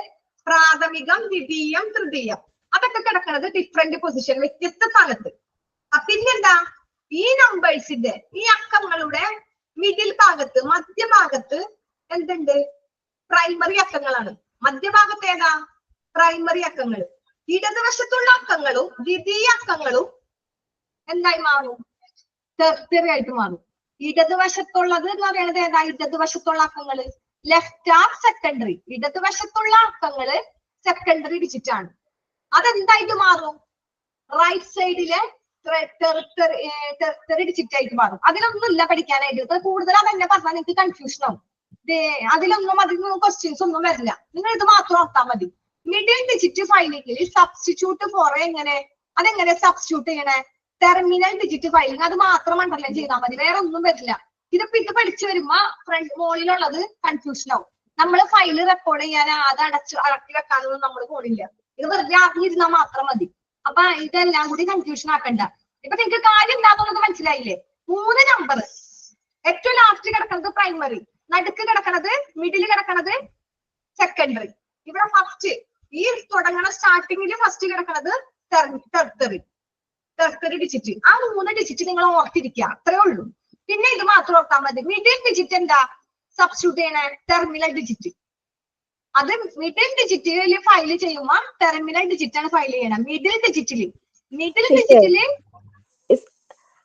പ്രാഥമികം, ദ്വിതീയം, തൃതീയം അതൊക്കെ കിടക്കുന്നത് ഡിഫറെന്റ് പൊസിഷൻ, വ്യത്യസ്ത സ്ഥലത്ത്. പിന്നെന്താ? ഈ നമ്പേഴ്സിന്റെ ഈ അക്കങ്ങളുടെ മിഡിൽ ഭാഗത്ത്, മധ്യഭാഗത്ത് എന്തുണ്ട്? പ്രൈമറി അക്കങ്ങളാണ്. മധ്യഭാഗത്ത് ഏതാ? പ്രൈമറി അക്കങ്ങൾ. ഇടതുവശത്തുള്ള അക്കങ്ങളും ദ്വിതീയ അക്കങ്ങളും എന്തായി മാറും? ടെർട്ടറി ആയിട്ട് മാറും. ഇടതുവശത്തുള്ളത് എന്ന് പറയുന്നത് ഏതാ? ഇടതുവശത്തുള്ള അക്കങ്ങള് ലെഫ്റ്റ് ആർ സെക്കൻഡറി. ഇടതുവശത്തുള്ള അക്കങ്ങള് സെക്കൻഡറി ഡിജിറ്റ് ആണ്. അതെന്തായിട്ട് മാറും? റൈറ്റ് സൈഡിലെ ടെറിട്ടറി ഡിജിറ്റ് ആയിട്ട് മാറും. അതിലൊന്നുമില്ല പഠിക്കാനായിട്ട്. കൂടുതൽ അതെന്നെ പറഞ്ഞാൽ നിങ്ങൾക്ക് കൺഫ്യൂഷൻ ആവും. അതിലൊന്നും ക്വസ്റ്റ്യൻസ് ഒന്നും വരില്ല. നിങ്ങൾ ഇത് മാത്രം ഓർത്താൽ മതി. മിഡിൽ ഡിജിറ്റ് ഫയലിംഗിൽ സബ്സ്റ്റിറ്റ്യൂട്ട് ഫോർ അതെങ്ങനെ സബ്സ്റ്റിറ്റ്യൂട്ട് ചെയ്യണേ? ടെർമിനൽ ഡിജിറ്റ് ഫയലിംഗ് അത് മാത്രം അണ്ടർലൈൻ ചെയ്താൽ മതി, വേറെ ഒന്നും വരില്ല. ഇത് പഠിച്ചു വരുമ്പോ ഫ്രണ്ട് മോളിലുള്ളത് കൺഫ്യൂഷൻ ആവും. നമ്മള് ഫയല് റെക്കോർഡ് ചെയ്യാൻ അത് അടക്കി വെക്കാനൊന്നും നമ്മൾ പോണില്ല. ഇത് വെറുതെ അറിഞ്ഞിരുന്നാൽ മാത്രം മതി. അപ്പൊ ഇതെല്ലാം കൂടി കൺഫ്യൂഷൻ ആക്കണ്ട. ഇപ്പൊ നിങ്ങൾക്ക് കാര്യം എന്താണെന്നുള്ളത് മനസ്സിലായില്ലേ? 3 നമ്പർ, ഏറ്റവും ലാസ്റ്റ് കിടക്കുന്നത് പ്രൈമറി, നടുക്ക് കിടക്കണത്, മിഡിൽ കിടക്കണത് സെക്കൻഡറി. ഇവിടെ ഫസ്റ്റ് ഈ തുടങ്ങണ സ്റ്റാർട്ടിങ്ങിൽ ഫസ്റ്റ് കിടക്കണത് ടെറിട്ടറി ഡിജിറ്റ്. ആ 3 ഡിജിറ്റ് നിങ്ങൾ ഓർത്തിരിക്കുക, അത്രേ ഉള്ളൂ. പിന്നെ ഇത് മാത്രം ഓർത്താൽ മതി. മിഡിൽ ഡിജിറ്റ് എന്താ സബ്സ്റ്റിറ്റ്യൂട്ട് ചെയ്യണേ? Terminal digit. അത് മിഡിൽ ഡിജിറ്റിൽ ഫയൽ ചെയ്യുമ്പോ ടെർമിനൽ ഡിജിറ്റ് ആണ് ഫയൽ ചെയ്യണം. മിഡിൽ ഡിജിറ്റില്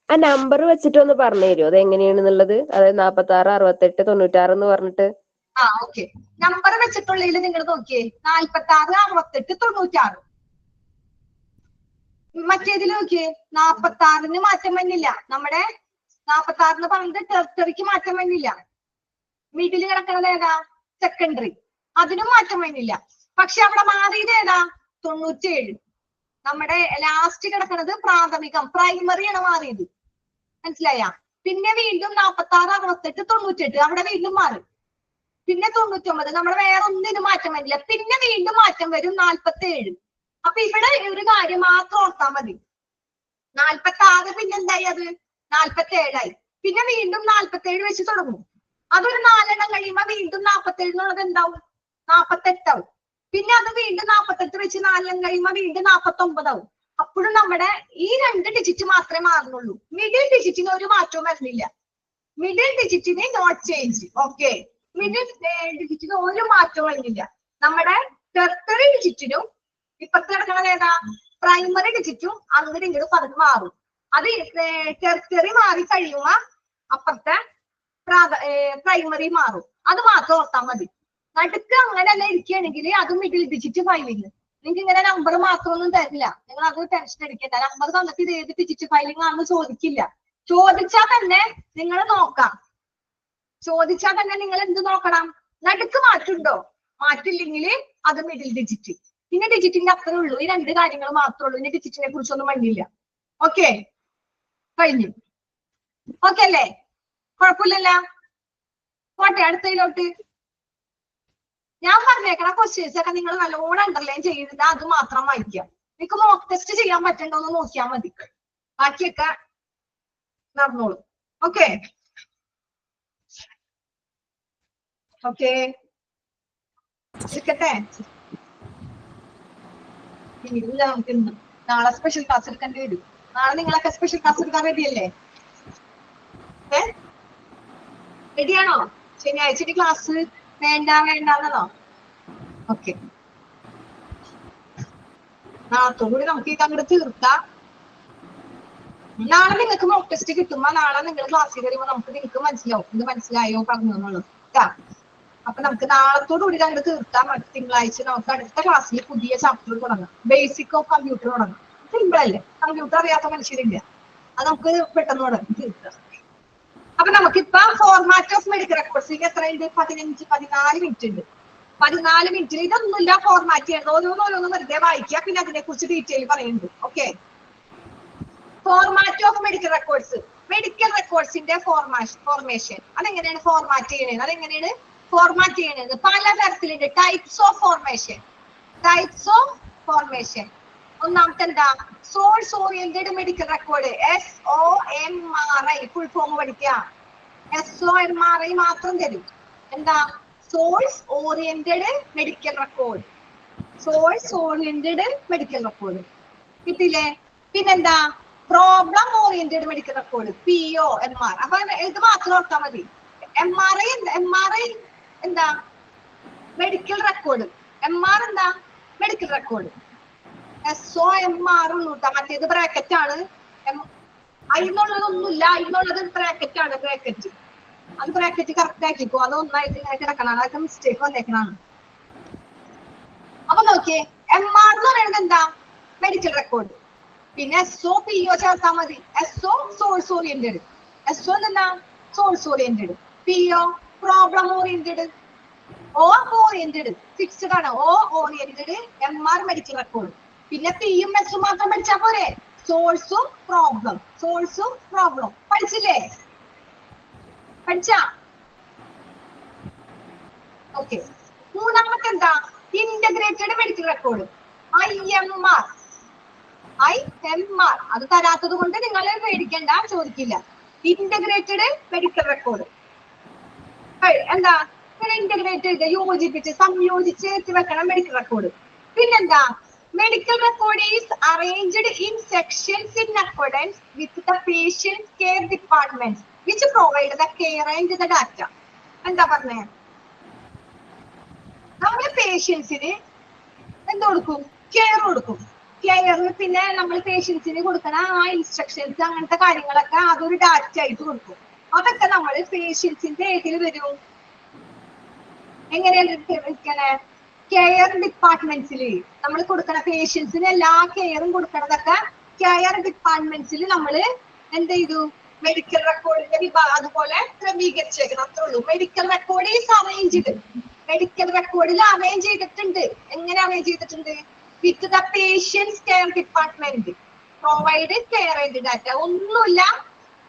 ആ നമ്പർ വെച്ചിട്ട് ഒന്ന് പറഞ്ഞു തരുമോ അത് എങ്ങനെയാണെന്നുള്ളത്? അതായത് 46, 68, 96 എന്ന് പറഞ്ഞിട്ട്. ഓക്കെ, നമ്പർ വെച്ചിട്ടുള്ളതിൽ നിങ്ങൾ നോക്കിയേ 46, 68, 96. മറ്റേതിൽ നോക്കിയേ 46 മാറ്റം വന്നില്ല. നമ്മുടെ 46 പറഞ്ഞത് ടെറിട്ടറിക്ക് മാറ്റം വന്നില്ല. മിഡിൽ കിടക്കുന്നത് ഏതാ? സെക്കൻഡറി, അതിനും മാറ്റം വന്നില്ല. പക്ഷെ അവിടെ മാറിയത് ഏതാ? 97. നമ്മുടെ ലാസ്റ്റ് കിടക്കുന്നത് പ്രാഥമികം, പ്രൈമറിയാണ് മാറിയത്. മനസ്സിലായ? പിന്നെ വീണ്ടും 46, 68, 98 അവിടെ വീണ്ടും മാറി. പിന്നെ 99 നമ്മുടെ വേറെ ഒന്നിനും മാറ്റം വരില്ല. പിന്നെ വീണ്ടും മാറ്റം വരും 47. അപ്പൊ ഇവിടെ ഒരു കാര്യം മാത്രം ഓർത്താൽ മതി. 46 പിന്നെ എന്തായി? അത് 47 പിന്നെ വീണ്ടും 47 വെച്ച് തുടങ്ങും. അതൊരു 4 എണ്ണം കഴിയുമ്പോ വീണ്ടും 47 എന്നുള്ളത് എന്താവും? 48 ആവും. പിന്നെ അത് വീണ്ടും 48 വെച്ച് 4 എണ്ണം കഴിയുമ്പോ വീണ്ടും 49 ആവും. അപ്പോഴും നമ്മുടെ ഈ 2 ഡിജിറ്റ് മാത്രമേ മാറുന്നുള്ളൂ. മിഡിൽ ഡിജിറ്റിന് ഒരു മാറ്റവും വരുന്നില്ല. മിഡിൽ ഡിജിറ്റിന് നോട്ട് ചേഞ്ച്. ഓക്കെ, മിഡിൽ ഡിജിറ്റിന് ഒരു മാറ്റവും വരുന്നില്ല. നമ്മുടെ ടെറിട്ടറി ഡിജിറ്റിനും ഇപ്പത്തെ കിടക്കുന്നത് ഏതാ? പ്രൈമറി ഡിജിറ്റും അങ്ങോട്ട് ഇങ്ങോട്ട് പറഞ്ഞ് മാറും. അത് ടെറിട്ടറി മാറി കഴിയുമ്പോ അപ്പുറത്തെ പ്രൈമറി മാറും. അത് മാത്രം ഓർത്താൽ മതി. നടുക്ക് അങ്ങനെയല്ല ഇരിക്കുകയാണെങ്കിൽ അത് മിഡിൽ ഡിജിറ്റ് ഫയലിംഗ്. നിങ്ങൾക്ക് ഇങ്ങനെ നമ്പർ മാത്രമൊന്നും തരില്ല. നിങ്ങൾ അത് ടെൻഷൻ അടിക്കണ്ട. നമ്പർ തന്നിട്ട് ഇത് ഏത് ഡിജിറ്റ് ഫയലിംഗ് ആണെന്ന് ചോദിക്കില്ല. ചോദിച്ചാൽ തന്നെ നിങ്ങൾ നോക്കാം. ചോദിച്ചാൽ തന്നെ നിങ്ങൾ എന്ത് നോക്കണം? നടുക്ക് മാറ്റുണ്ടോ? മാറ്റില്ലെങ്കിൽ അത് മിഡിൽ ഡിജിറ്റ്. പിന്നെ ഡിജിറ്റിന്റെ അത്രേ ഉള്ളൂ. ഈ 2 കാര്യങ്ങൾ മാത്രമേ ഉള്ളൂ. ഇനി ഡിജിറ്റിനെ കുറിച്ചൊന്നും മണ്ടില്ല. ഓക്കെ, കഴിഞ്ഞു. ഓക്കെ അല്ലേ? കുഴപ്പമില്ലല്ല. പോട്ടെ അടുത്തതിലോട്ട്. ഞാൻ പറഞ്ഞേക്കണ ക്വസ്റ്റ്യൻസ് ഒക്കെ നിങ്ങൾ നല്ലോണം അണ്ടർലൈൻ ചെയ്തിട്ട് അത് മാത്രം വായിക്കാം. നിങ്ങൾക്ക് മോക്ക് ടെസ്റ്റ് ചെയ്യാൻ പറ്റണ്ടോന്ന് നോക്കിയാൽ മതി. ബാക്കിയൊക്കെ നടന്നോളൂ. ഓക്കെ ഓക്കെ എടുക്കട്ടെ. ഇല്ല, നമുക്ക് ഇന്ന് നാളെ സ്പെഷ്യൽ ക്ലാസ് എടുക്കേണ്ടി വരും. നാളെ നിങ്ങളൊക്കെ സ്പെഷ്യൽ ക്ലാസ് എടുക്കാൻ റെഡിയല്ലേ? റെഡിയാണോ? ശനിയാഴ്ച ക്ലാസ് വേണ്ടെന്നാണോ? ഓക്കെ, നാളത്തോടുകൂടി നമുക്ക് ഇത് അങ്ങോട്ട് തീർക്കാം. നാളെ നിങ്ങൾക്ക് മോക്ക് ടെസ്റ്റ് കിട്ടുമ്പോ നാളെ നിങ്ങൾ ക്ലാസ്സിൽ വരുമ്പോ നിങ്ങൾക്ക് മനസ്സിലാവും ഇത് മനസ്സിലായോ പറഞ്ഞു എന്നുള്ളത്. അപ്പൊ നമുക്ക് നാളത്തോടുകൂടി അങ്ങോട്ട് തീർക്കാം. തിങ്കളാഴ്ച നമുക്ക് അടുത്ത ക്ലാസ്സിൽ പുതിയ ചാപ്റ്റർ തുടങ്ങാം. ബേസിക് ഓഫ് കമ്പ്യൂട്ടർ തുടങ്ങാം. സിമ്പിൾ അല്ലേ? കമ്പ്യൂട്ടർ അറിയാത്ത മനുഷ്യരില്ല. അത് നമുക്ക് പെട്ടെന്ന് തുടങ്ങി തീർക്കാം. അപ്പൊ നമുക്കിപ്പോ ഫോർമാറ്റ് ഓഫ് മെഡിക്കൽ റെക്കോർഡ്സ് എത്രയുണ്ട്? 14 മിനിറ്റ് ഉണ്ട്. 14 മിനിറ്റിൽ ഇതൊന്നുമില്ല ഫോർമാറ്റ് ചെയ്യണം. ഓരോന്നോരോന്ന് വെറുതെ വായിക്കുക. പിന്നെ അതിനെ കുറിച്ച് ഡീറ്റെയിൽ പറയുന്നുണ്ട്. Okay, format of medical records. Medical റെക്കോർഡ്സിന്റെ ഫോർമേഷൻ അതെങ്ങനെയാണ് ഫോർമാറ്റ് ചെയ്യണത്? അതെങ്ങനെയാണ് ഫോർമാറ്റ് ചെയ്യണത്? പലതരത്തിലുണ്ട്. Types of formation. ഒന്നാമത്തെ എന്താ? Source oriented medical record, SOMRI. Full form പഠിക്കുക. SOMRI മാത്രം തരും. എന്താ? Source oriented medical record. കിട്ടില്ലേ? പിന്നെന്താ? Problem oriented medical record, POMR. അപ്പൊ ഇത് മാത്രം ഓർത്താൽ മതി. MRI എന്താ? Medical record. MR എന്താ? Medical record. SOMR ഉള്ളൂ കേട്ടോ. മറ്റേത് ബ്രാക്കറ്റ് ആണ്. അതിനുള്ളതൊന്നുമില്ല. അതിനുള്ളത് ബ്രാക്കറ്റ് ആണ്. അത് ബ്രാക്കറ്റ് കറക്റ്റ് ആക്കിക്കോ. അത് ഒന്നായിട്ട് ഇങ്ങനെ കിടക്കണം. അതൊക്കെ മിസ്റ്റേക്ക് വന്നേക്കണാണ്. അപ്പൊ നോക്കിയേ, MR എന്ന് പറയുന്നത് എന്താ? Medical record. പിന്നെ SO PO ചേർത്താൽ മതി. SO സോഴ്സ് ഓറിയന്റഡ്, SO എന്താ source oriented, PO problem oriented, O oriented fixed ആണ്, O oriented, MR medical record. പിന്നെ പിയും എസും മാത്രം പഠിച്ചാൽ പോരെ, സോഴ്സും പ്രോബ്ലം പഠിച്ചില്ലേ? പഠിച്ചാ? ഓക്കെ. മൂന്നാമത്തെ എന്താ? Integrated medical record, IMR. അത് തരാത്തത് കൊണ്ട് നിങ്ങൾ പേടിക്കണ്ട, ചോദിക്കില്ല. ഇന്റഗ്രേറ്റഡ് മെഡിക്കൽ റെക്കോർഡ് എന്താ? ഇന്റഗ്രേറ്റഡ് യോജിപ്പിച്ച് സംയോജിച്ച് വെക്കണം മെഡിക്കൽ റെക്കോർഡ്. പിന്നെന്താ? Medical record is arranged in sections in accordance with the patient care department which provide the care and the data. എന്താ പറഞ്ഞേ? നമ്മൾ പേഷ്യൻസിന് എന്ത് കൊടുക്കും? കെയർ കൊടുക്കും. കെയർ പിന്നെ നമ്മൾ പേഷ്യൻസിന് കൊടുക്കണ ആ ഇൻസ്ട്രക്ഷൻസ് അങ്ങനത്തെ കാര്യങ്ങളൊക്കെ അതൊരു ഡാറ്റ ആയിട്ട് കൊടുക്കും. അതൊക്കെ നമ്മൾ പേഷ്യൻസിന്റെ ഏതിൽ വരും? എങ്ങനെയാണ് കെയർ ഡിപ്പാർട്ട്മെന്റ്സിൽ നമ്മൾ കൊടുക്കണ പേഷ്യൻസിന് എല്ലാ കെയറും കൊടുക്കണതൊക്കെ കെയർ ഡിപ്പാർട്ട്മെന്റ്സിൽ നമ്മൾ എന്ത് ചെയ്തു? മെഡിക്കൽ റെക്കോർഡിന്റെ വിഭാഗം അതുപോലെ ക്രമീകരിച്ചേക്കണം. അത്രേ ഉള്ളൂ. Medical record is arranged, medical റെക്കോർഡിൽ അറേഞ്ച് ചെയ്തിട്ടുണ്ട്. എങ്ങനെ അറേഞ്ച് ചെയ്തിട്ടുണ്ട്? With the patients care department provide care and data. ഒന്നുമില്ല,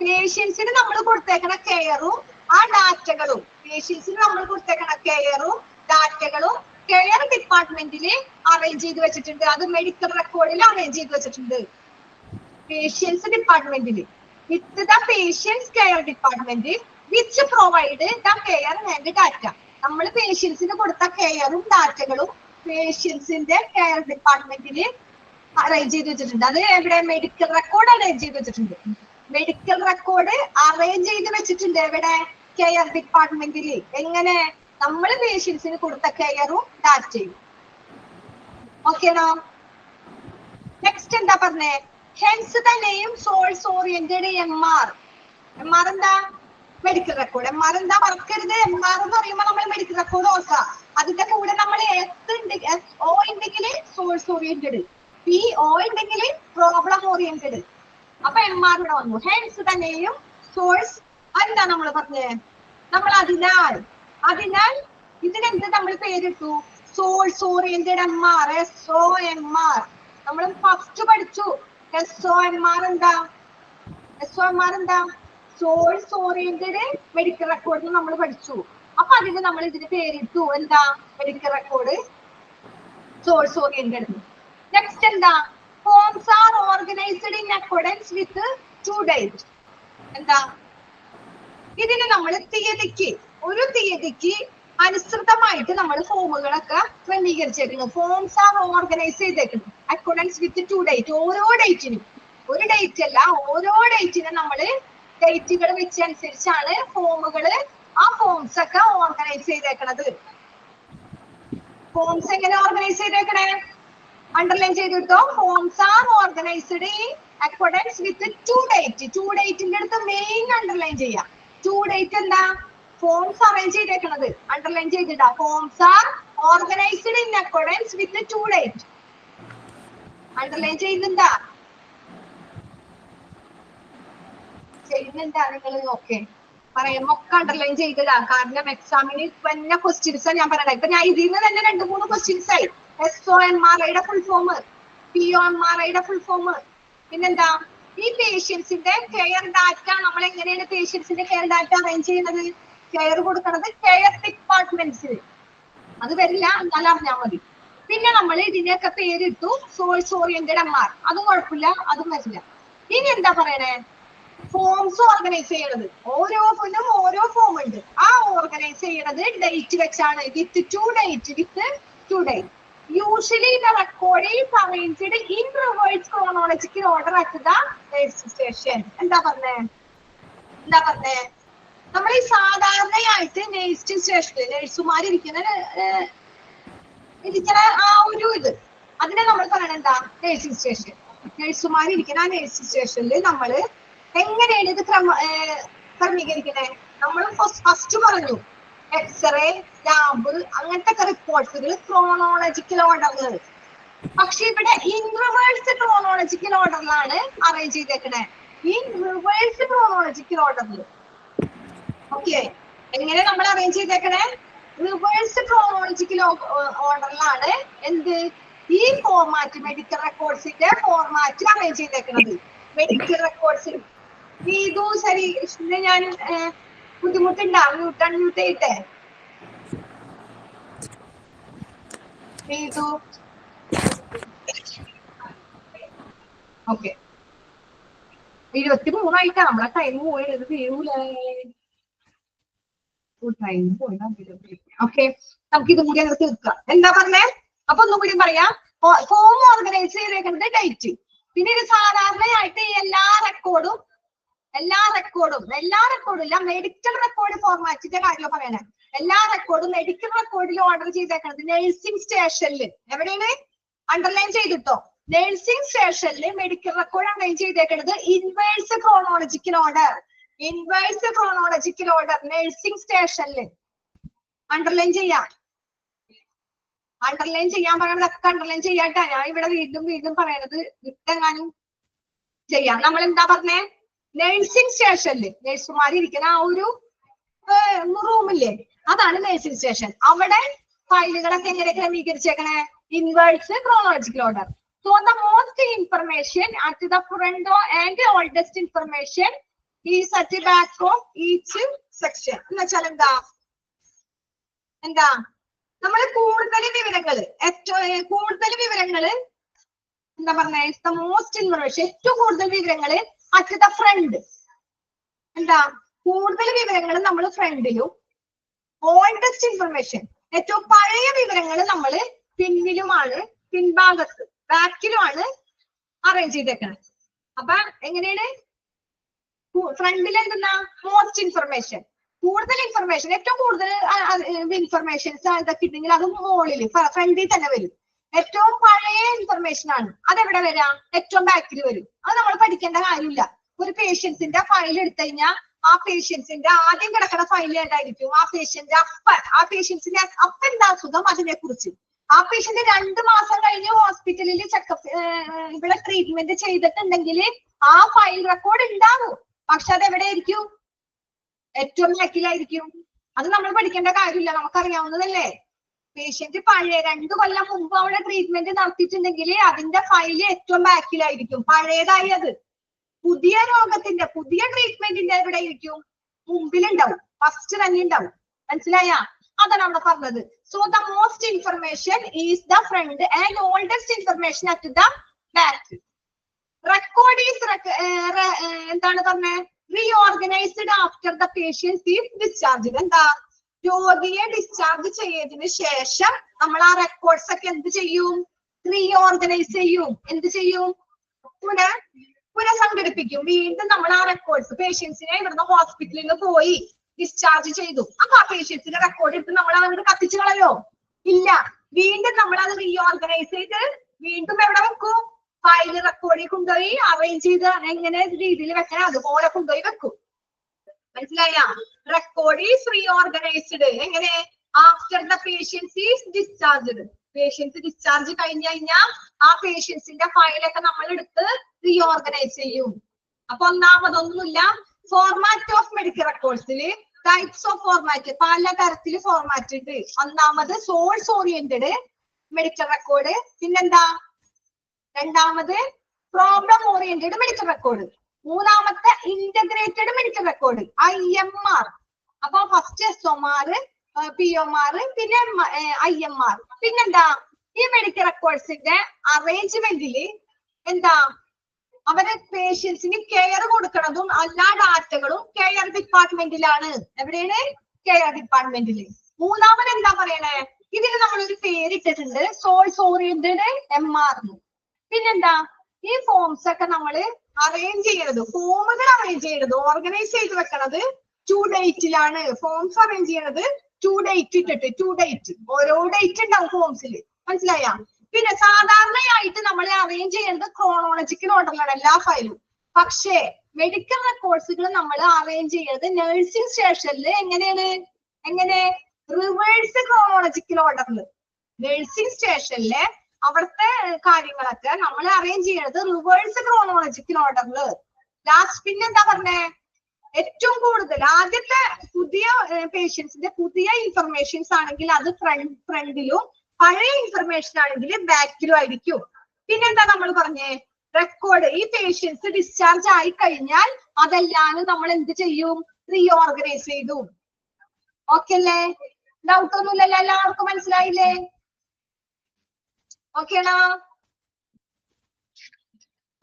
പേഷ്യൻസിന് നമ്മൾ കൊടുത്തേക്കണ കെയറും ആ ഡാറ്റകളും, പേഷ്യൻസിന് നമ്മൾ കൊടുത്തേക്കണ കെയറും ഡാറ്റകളും കെയർ ഡിപ്പാർട്ട്മെന്റില് അറേഞ്ച് ചെയ്ത് വെച്ചിട്ടുണ്ട്. അത് മെഡിക്കൽ റെക്കോർഡിൽ അറേഞ്ച് ചെയ്ത് വെച്ചിട്ടുണ്ട്. പേഷ്യൻസ് ഡിപ്പാർട്ട്മെന്റില് with the patients care department which provide the care and data. നമ്മൾ പേഷ്യൻസിന് കൊടുത്ത കെയറും ഡാറ്റകളും പേഷ്യൻസിന്റെ കെയർ ഡിപ്പാർട്ട്മെന്റില് അറേഞ്ച് ചെയ്ത് വെച്ചിട്ടുണ്ട്. അത് എവിടെ? മെഡിക്കൽ റെക്കോർഡ് അറേഞ്ച് ചെയ്ത് വെച്ചിട്ടുണ്ട്. മെഡിക്കൽ റെക്കോർഡ് അറേഞ്ച് ചെയ്ത് വെച്ചിട്ടുണ്ട് എവിടെ? കെയർ ഡിപ്പാർട്ട്മെന്റില്. എങ്ങനെ? നമ്മൾ പേഷ്യൻസിന് കൊടുത്ത കെയറും ഡാറ്റയും. ഓക്കേണോ? നെക്സ്റ്റ് എന്താ പറഞ്ഞേ? Hence the name source oriented MR. MR എന്താ? Medical record. MR എന്താ? മറക്കരുത്. MR എന്ന് പറയുമ്പോൾ നമ്മൾ മെഡിക്കൽ റെക്കോർഡ് ഓർക്കുക. അതിന്റെ കൂടെ നമ്മൾ SO ഉണ്ടെങ്കിൽ സോഴ്സ് ഓറിയന്റഡ്, PO ഉണ്ടെങ്കിൽ പ്രോബ്ലം ഓറിയന്റഡ്. അപ്പൊ MR ഇവിടെ വന്നു. Hence the name source. എന്താ നമ്മൾ പറഞ്ഞേ? നമ്മൾ അതിനാൽ ഇതിനെന്ത് നമ്മൾ പേരിട്ടു? Source oriented MR, SOMR. നമ്മൾ ഫസ്റ്റ് പഠിച്ചു. SOMR എന്താ? സോഴ്സ് ഓറിയന്റഡ് മെഡിക്കൽ റെക്കോർഡ് നമ്മൾ പഠിച്ചു. അപ്പൊ അതിന് നമ്മൾ ഇതിന് പേരിട്ടു എന്താ? Medical record source oriented. Next എന്താ? Forms are organised in accordance with to date. എന്താ? ഇതിന് നമ്മൾ ഒരു തീയതിക്ക് അനുസൃതമായിട്ട് നമ്മൾ ഫോമുകളൊക്കെ ക്രമീകരിച്ചേക്കുന്നു. ഫോംസ് ആർ ഓർഗനൈസ് ചെയ്തേക്കുന്നു അക്കോർഡൻസ് വിത്ത് ടു ഡേറ്റ്. ഓരോ ഡേറ്റിനും, ഒരു ഡേറ്റ് അല്ല, ഓരോ ഡേറ്റിനും നമ്മൾ ഡേറ്റുകൾ വെച്ചനുസരിച്ചാണ് ഫോമുകള്, ആ ഫോംസ് ഒക്കെ ഓർഗനൈസ് ചെയ്തേക്കണത്. ഫോംസ് എങ്ങനെ ഓർഗനൈസ് ചെയ്തേക്കണേ? അണ്ടർലൈൻ ചെയ്തിട്ടോ. Forms are organised in accordance with to date. To ഡേറ്റിന്റെ അടുത്ത് മെയിൻ അണ്ടർലൈൻ ചെയ്യാം. ടു ഡേറ്റ് എന്താ? ഫോംസ് അറേഞ്ച് ചെയ്തേക്കണത് അണ്ടർലൈൻ ചെയ്തിട്ടാ. Forms are organised in accordance with to date. Underline ചെയ്യുന്നുണ്ടാ? ചെയ്യുന്നുണ്ടാ നിങ്ങൾ? ഓക്കെ, പറയുമ്പോ ഒക്കെ അണ്ടർലൈൻ ചെയ്തിടാ. കാരണം എക്സാമിന് തന്നെ ക്വസ്റ്റ്യൻസ് ഞാൻ പറയണേ. ഇപ്പൊ ഞാൻ ഇതിൽ നിന്ന് തന്നെ 2-3 ക്വസ്റ്റ്യൻസ് ആയി. SOMRIയുടെ ഫുൾ ഫോം, POMRIയുടെ ഫുൾ ഫോം. പിന്നെന്താ? ഈ പേഷ്യൻസിന്റെ കെയർ ഡാറ്റ നമ്മൾ എങ്ങനെയാണ് പേഷ്യൻസിന്റെ കെയർ ഡാറ്റ അറേഞ്ച് ചെയ്യുന്നത്? കെയർ കൊടുക്കുന്നത് കെയർ ഡിപ്പാർട്ട്മെന്റ്സിൽ. അത് വരില്ല, എന്നാലും അറിഞ്ഞാൽ മതി. പിന്നെ നമ്മൾ ഇതിന്റെയൊക്കെ പേരിട്ടു സോഴ്സ് ഓറിയന്റഡ് MR. അതും കുഴപ്പമില്ല, അതും വരില്ല. ഇനി എന്താ പറയണേ? ഫോംസ് ഓർഗനൈസ് ചെയ്യണത്. ഓരോന്നിനും ഓരോ ഫോം ഉണ്ട്. ആ ഓർഗനൈസ് ചെയ്യണത് ഡേറ്റ് വെച്ചാണ്. With to date. Usually the record is arranged in reverse chronological order at the registration. എന്താ പറഞ്ഞേ? നമ്മൾ ഈ സാധാരണയായിട്ട് നേഴ്സിംഗ് സ്റ്റേഷനിൽ നേഴ്സുമാരിരിക്കുന്ന ആ ഒരു ഇത്, അതിനെ നമ്മൾ പറയണ എന്താ? Nursing station. നേഴ്സുമാരിരിക്കുന്ന ആ നേഴ്സിംഗ് സ്റ്റേഷനിൽ നമ്മൾ എങ്ങനെയാണ് ഇത് ക്രമീകരിക്കണേ? നമ്മൾ ഫസ്റ്റ് പറഞ്ഞു എക്സ്റേ, ലാബ് അങ്ങനത്തെ ഒക്കെ റിപ്പോർട്ടുകൾ ക്രോണോളജിക്കൽ ഓർഡറിൽ പക്ഷെ ഇവിടെ ഇൻ റിവേഴ്സ് ക്രോണോളജിക്കൽ ഓർഡറിലാണ് അറേഞ്ച് ചെയ്തേക്കണേ. ഇൻ റിവേഴ്സ് ക്രോണോളജിക്കൽ ഓർഡറിൽ. ഓക്കെ, എങ്ങനെ നമ്മൾ അറേഞ്ച് ചെയ്തേക്കണേ? റിവേഴ്സ് ക്രോണോളജിക്കൽ ഓർഡറിലാണ് എന്ത് ഈ ഫോർമാറ്റ് മെഡിക്കൽ റെക്കോർഡ്സിന്റെ ഫോർമാറ്റ് അറേഞ്ച് ചെയ്തേക്കുന്നത്. മെഡിക്കൽ റെക്കോർഡ്സ് ഇത് ശരി ഞാൻ ബുദ്ധിമുട്ടുണ്ടാ? അൺമ്യൂട്ട് ചെയ്യട്ടെ. ഇത് ഓക്കെ, 23 നമ്മളെ ടൈം പോയത് തീരൂല. ഓക്കെ, നമുക്ക് ഇതും കൂടി അങ്ങനെ തീർക്കാം. എന്താ പറഞ്ഞേ? അപ്പൊ ഒന്നും കൂടി പറയാം. ഫോം ഓർഗനൈസ് ചെയ്തേക്കുന്നത് ഡേറ്റ്. പിന്നെ ഇത് സാധാരണയായിട്ട് എല്ലാ റെക്കോർഡും ഇല്ല, മെഡിക്കൽ റെക്കോർഡ് ഫോർമാറ്റിന്റെ കാര്യം പറയണേ. എല്ലാ റെക്കോർഡും മെഡിക്കൽ റെക്കോർഡിൽ ഓർഡർ ചെയ്തേക്കുന്നത് നഴ്സിംഗ് സ്റ്റേഷനിൽ. എവിടെയാണ്? അണ്ടർലൈൻ ചെയ്തിട്ടോ. നഴ്സിംഗ് സ്റ്റേഷനിൽ മെഡിക്കൽ റെക്കോർഡ് അറേഞ്ച് ചെയ്തേക്കുന്നത് ഇൻവേഴ്സ് ക്രോണോളജിക്കൽ ഓർഡർ. നഴ്സിംഗ് സ്റ്റേഷനിൽ അണ്ടർലൈൻ ചെയ്യാൻ പറയണതൊക്കെ അണ്ടർലൈൻ ചെയ്യാട്ടാ. ഞാൻ ഇവിടെ വീണ്ടും പറയണത് വിട്ടെങ്ങാനും ചെയ്യാം. നമ്മൾ എന്താ പറഞ്ഞേ? നഴ്സിംഗ് സ്റ്റേഷനിൽ നഴ്സുമാർ ഇരിക്കുന്ന ആ ഒരു റൂമില്ലേ, അതാണ് നഴ്സിംഗ് സ്റ്റേഷൻ. അവിടെ ഫയലുകളൊക്കെ എങ്ങനെ ക്രമീകരിച്ചേക്കണേ? Inverse chronological order. So the most information at the front and the oldest information is at the back of each section. എന്ന് വെച്ചാൽ എന്താ നമ്മൾ കൂടുതൽ വിവരങ്ങള് എന്താ പറഞ്ഞേ? the most information, ഏറ്റവും കൂടുതൽ വിവരങ്ങള് at the front. കൂടുതൽ വിവരങ്ങൾ നമ്മൾ ഫ്രണ്ടിലും, ഓൾഡസ്റ്റ് ഇൻഫർമേഷൻ ഏറ്റവും പഴയ വിവരങ്ങൾ നമ്മൾ പിൻഭാഗത്ത് ബാക്കിലുമാണ് അറേഞ്ച് ചെയ്തേക്കുന്നത്. അപ്പൊ എങ്ങനെയാണ്? ഫ്രണ്ടിൽ എന്തെന്നാ? മോസ്റ്റ് ഇൻഫർമേഷൻ, കൂടുതൽ ഇൻഫർമേഷൻ, ഏറ്റവും കൂടുതൽ ഇൻഫർമേഷൻസ് ഇതൊക്കെ ഉണ്ടെങ്കിൽ അത് മുകളിൽ ഫ്രണ്ടിൽ തന്നെ വരും. ഏറ്റവും പഴയ ഇൻഫർമേഷൻ ആണ്, അതെവിടെ വരാം? ഏറ്റവും ബാക്കിൽ വരും. അത് നമ്മൾ പഠിക്കേണ്ട കാര്യമില്ല. ഒരു പേഷ്യൻസിന്റെ ഫയൽ എടുത്തു കഴിഞ്ഞാൽ ആ പേഷ്യൻസിന്റെ ആദ്യം കിടക്കുന്ന ഫയൽ ഏതായിരിക്കും? ആ പേഷ്യൻസിന്റെ അപ്പ എന്താ അസുഖം, അതിനെ കുറിച്ച്. ആ പേഷ്യന്റ് 2 മാസം കഴിഞ്ഞ് ഹോസ്പിറ്റലിൽ ചെക്കപ്പ് ഇവിടെ ട്രീറ്റ്മെന്റ് ചെയ്തിട്ടുണ്ടെങ്കിൽ ആ ഫയൽ റെക്കോർഡ് ഉണ്ടാവും. പക്ഷെ അത് എവിടെയായിരിക്കും? ഏറ്റവും ബാക്കിലായിരിക്കും. അത് നമ്മൾ പഠിക്കേണ്ട കാര്യമില്ല, നമുക്കറിയാവുന്നതല്ലേ. പേഷ്യന്റ് പഴയ 2 കൊല്ലം മുമ്പ് അവിടെ ട്രീറ്റ്മെന്റ് നടത്തിയിട്ടുണ്ടെങ്കിൽ അതിന്റെ ഫയല് ഏറ്റവും ബാക്കിലായിരിക്കും, പഴയതായി. അത് പുതിയ രോഗത്തിന്റെ പുതിയ ട്രീറ്റ്മെന്റിന്റെ എവിടെ ഇരിക്കും? മുമ്പിലുണ്ടാവും, ഫസ്റ്റ് തന്നെ ഉണ്ടാവും. മനസ്സിലായ? അതാണ് അവിടെ പറഞ്ഞത്. So the most information is the front and oldest information at the back. Record is എന്താണ് പറഞ്ഞേ? Reorganised after the patients is discharge. എന്താ? രോഗിയെ ഡിസ്ചാർജ് ചെയ്തതിന് ശേഷം നമ്മൾ ആ റെക്കോർഡ്സ് ഒക്കെ എന്ത് ചെയ്യും? റീഓർഗനൈസ് ചെയ്യും. എന്ത് ചെയ്യും? പുനഃസംഘടിപ്പിക്കും. വീണ്ടും നമ്മൾ ആ റെക്കോർഡ്സ്, പേഷ്യൻസിനെ ഇവിടുന്ന് ഹോസ്പിറ്റലിൽ നിന്ന് പോയി ഡിസ്ചാർജ് ചെയ്തു, അപ്പൊ ആ പേഷ്യൻസിന്റെ റെക്കോർഡ് എടുത്ത് നമ്മൾ അങ്ങോട്ട് കത്തിച്ചു കളയോ? ഇല്ല. വീണ്ടും നമ്മൾ അത് റീഓർഗനൈസ് ചെയ്ത് വീണ്ടും എവിടെ വെക്കും? ഫയൽ റെക്കോർഡിൽ കൊണ്ടുപോയി അറേഞ്ച് ചെയ്ത് എങ്ങനെ രീതിയിൽ വെക്കാൻ അതുപോലെ കൊണ്ടുപോയി വെക്കും. മനസ്സിലായ? Record is reorganised. എങ്ങനെ? After the patients is discharged. Patients discharge കഴിഞ്ഞാൽ ആ പേഷ്യൻസിന്റെ ഫയലൊക്കെ നമ്മൾ എടുത്ത് റീഓർഗനൈസ് ചെയ്യും. അപ്പൊ ഒന്നാമതൊന്നുമില്ല. ഫോർമാറ്റ് ഓഫ് മെഡിക്കൽ റെക്കോർഡ്സിൽ ടൈപ്സ് ഓഫ് ഫോർമാറ്റ്, പല തരത്തിൽ ഫോർമാറ്റ് ഉണ്ട്. ഒന്നാമത് സോഴ്സ് ഓറിയന്റഡ് മെഡിക്കൽ റെക്കോർഡ്. പിന്നെന്താ? രണ്ടാമത് പ്രോബ്ലം ഓറിയന്റഡ് മെഡിക്കൽ റെക്കോർഡ്. മൂന്നാമത്തെ ഇന്റഗ്രേറ്റഡ് മെഡിക്കൽ റെക്കോർഡ്, IMR. അപ്പൊ ഫസ്റ്റ് SOMR, POMR, പിന്നെ IMR. പിന്നെന്താ? ഈ മെഡിക്കൽ റെക്കോർഡ്സിന്റെ അറേഞ്ച്മെന്റില് എന്താ? അവര് പേഷ്യൻസിന് കെയർ കൊടുക്കുന്നതും എല്ലാ ഡാറ്റകളും കെയർ ഡിപ്പാർട്ട്മെന്റിലാണ്. എവിടെയാണ്? കെയർ ഡിപ്പാർട്ട്മെന്റില്. മൂന്നാമത് എന്താ പറയണേ? ഇതിന് നമ്മളൊരു പേരിട്ടിട്ടുണ്ട്, സോഴ്സ് ഓറിയന്റഡ് MR. പിന്നെന്താ? ഈ ഫോംസ് ഒക്കെ നമ്മൾ അറേഞ്ച് ചെയ്യണത്, ഫോമുകൾ അറേഞ്ച് ചെയ്യണത്, ഓർഗനൈസ് ചെയ്ത് വെക്കണത് 2 ഡേറ്റിലാണ്. ഫോംസ് അറേഞ്ച് ചെയ്യണത് 2 ഡേറ്റ് ഇട്ടിട്ട്, 2 ഡേറ്റ്, ഓരോ ഡേറ്റ് ഉണ്ടാവും ഫോംസിൽ. മനസ്സിലായ? പിന്നെ സാധാരണയായിട്ട് നമ്മൾ അറേഞ്ച് ചെയ്യുന്നത് ക്രോണോളജിക്കൽ ഓർഡറിലാണ് എല്ലാ ഫയലും. പക്ഷേ മെഡിക്കൽ റെക്കോർഡ്സുകൾ നമ്മൾ അറേഞ്ച് ചെയ്യുന്നത് നഴ്സിംഗ് സ്റ്റേഷനിൽ എങ്ങനെ? റിവേഴ്സ് ക്രോണോളജിക്കൽ ഓർഡറിൽ. നഴ്സിംഗ് സ്റ്റേഷനിലെ അവിടുത്തെ കാര്യങ്ങളൊക്കെ നമ്മൾ അറേഞ്ച് ചെയ്യണത് റിവേഴ്സ് ക്രോണോളജിക്കൽ ഓർഡറിൽ. ലാസ്റ്റ് പിന്നെ എന്താ പറഞ്ഞേ, ഏറ്റവും കൂടുതൽ ആദ്യത്തെ പുതിയ പേഷ്യൻസിന്റെ പുതിയ ഇൻഫർമേഷൻസ് ആണെങ്കിൽ അത് ഫ്രണ്ടിലും, പഴയ ഇൻഫർമേഷൻ ആണെങ്കിൽ ബാക്കിലും ആയിരിക്കും. പിന്നെന്താ നമ്മൾ പറഞ്ഞേ, റെക്കോർഡ് ഈ പേഷ്യൻസ് ഡിസ്ചാർജ് ആയി കഴിഞ്ഞാൽ അതെല്ലാം നമ്മൾ എന്ത് ചെയ്യും, റീഓർഗനൈസ് ചെയ്തു. ഓക്കെ അല്ലേ? ഡൗട്ട് ഒന്നുമില്ലല്ലോ, എല്ലാവർക്കും മനസ്സിലായില്ലേ? ഓക്കേണോ?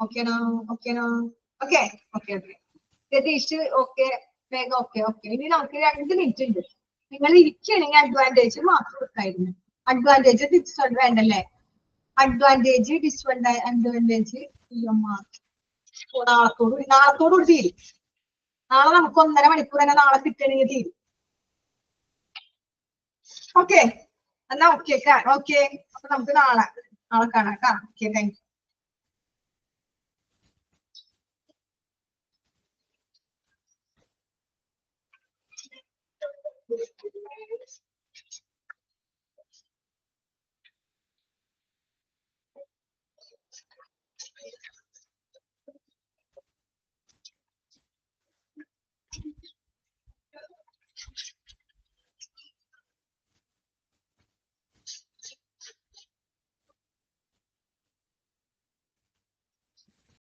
ഓക്കേണോ? ഓക്കേണോ? Okay okay okay Ratheesh okay, വേഗം ഓക്കെ ഓക്കെ. ഇനി നമുക്ക് 2 മിനിറ്റ് ഉണ്ട്. നിങ്ങൾ ഇരിക്കുകയാണെങ്കിൽ അഡ്വാൻറ്റേജ് മാത്രം എടുക്കായിരുന്നു. അഡ്വാൻറ്റേജ് ഡിസ്അഡ്വാൻറ്റേജ് വേണ്ടല്ലേ? അഡ്വാൻറ്റേജ് ഡിസ്അഡ്വാൻറ്റേജ് നാളത്തോടുകൂടി തീരും. നാളെ നമുക്ക് 1.5 മണിക്കൂർ തന്നെ നാളെ കിട്ടണമെങ്കിൽ തീരും. ഓക്കെ എന്നാ ഓക്കെ ഓക്കെ. അപ്പൊ നമുക്ക് നാളെ കാണാം കേട്ടോ. Okay, thank you.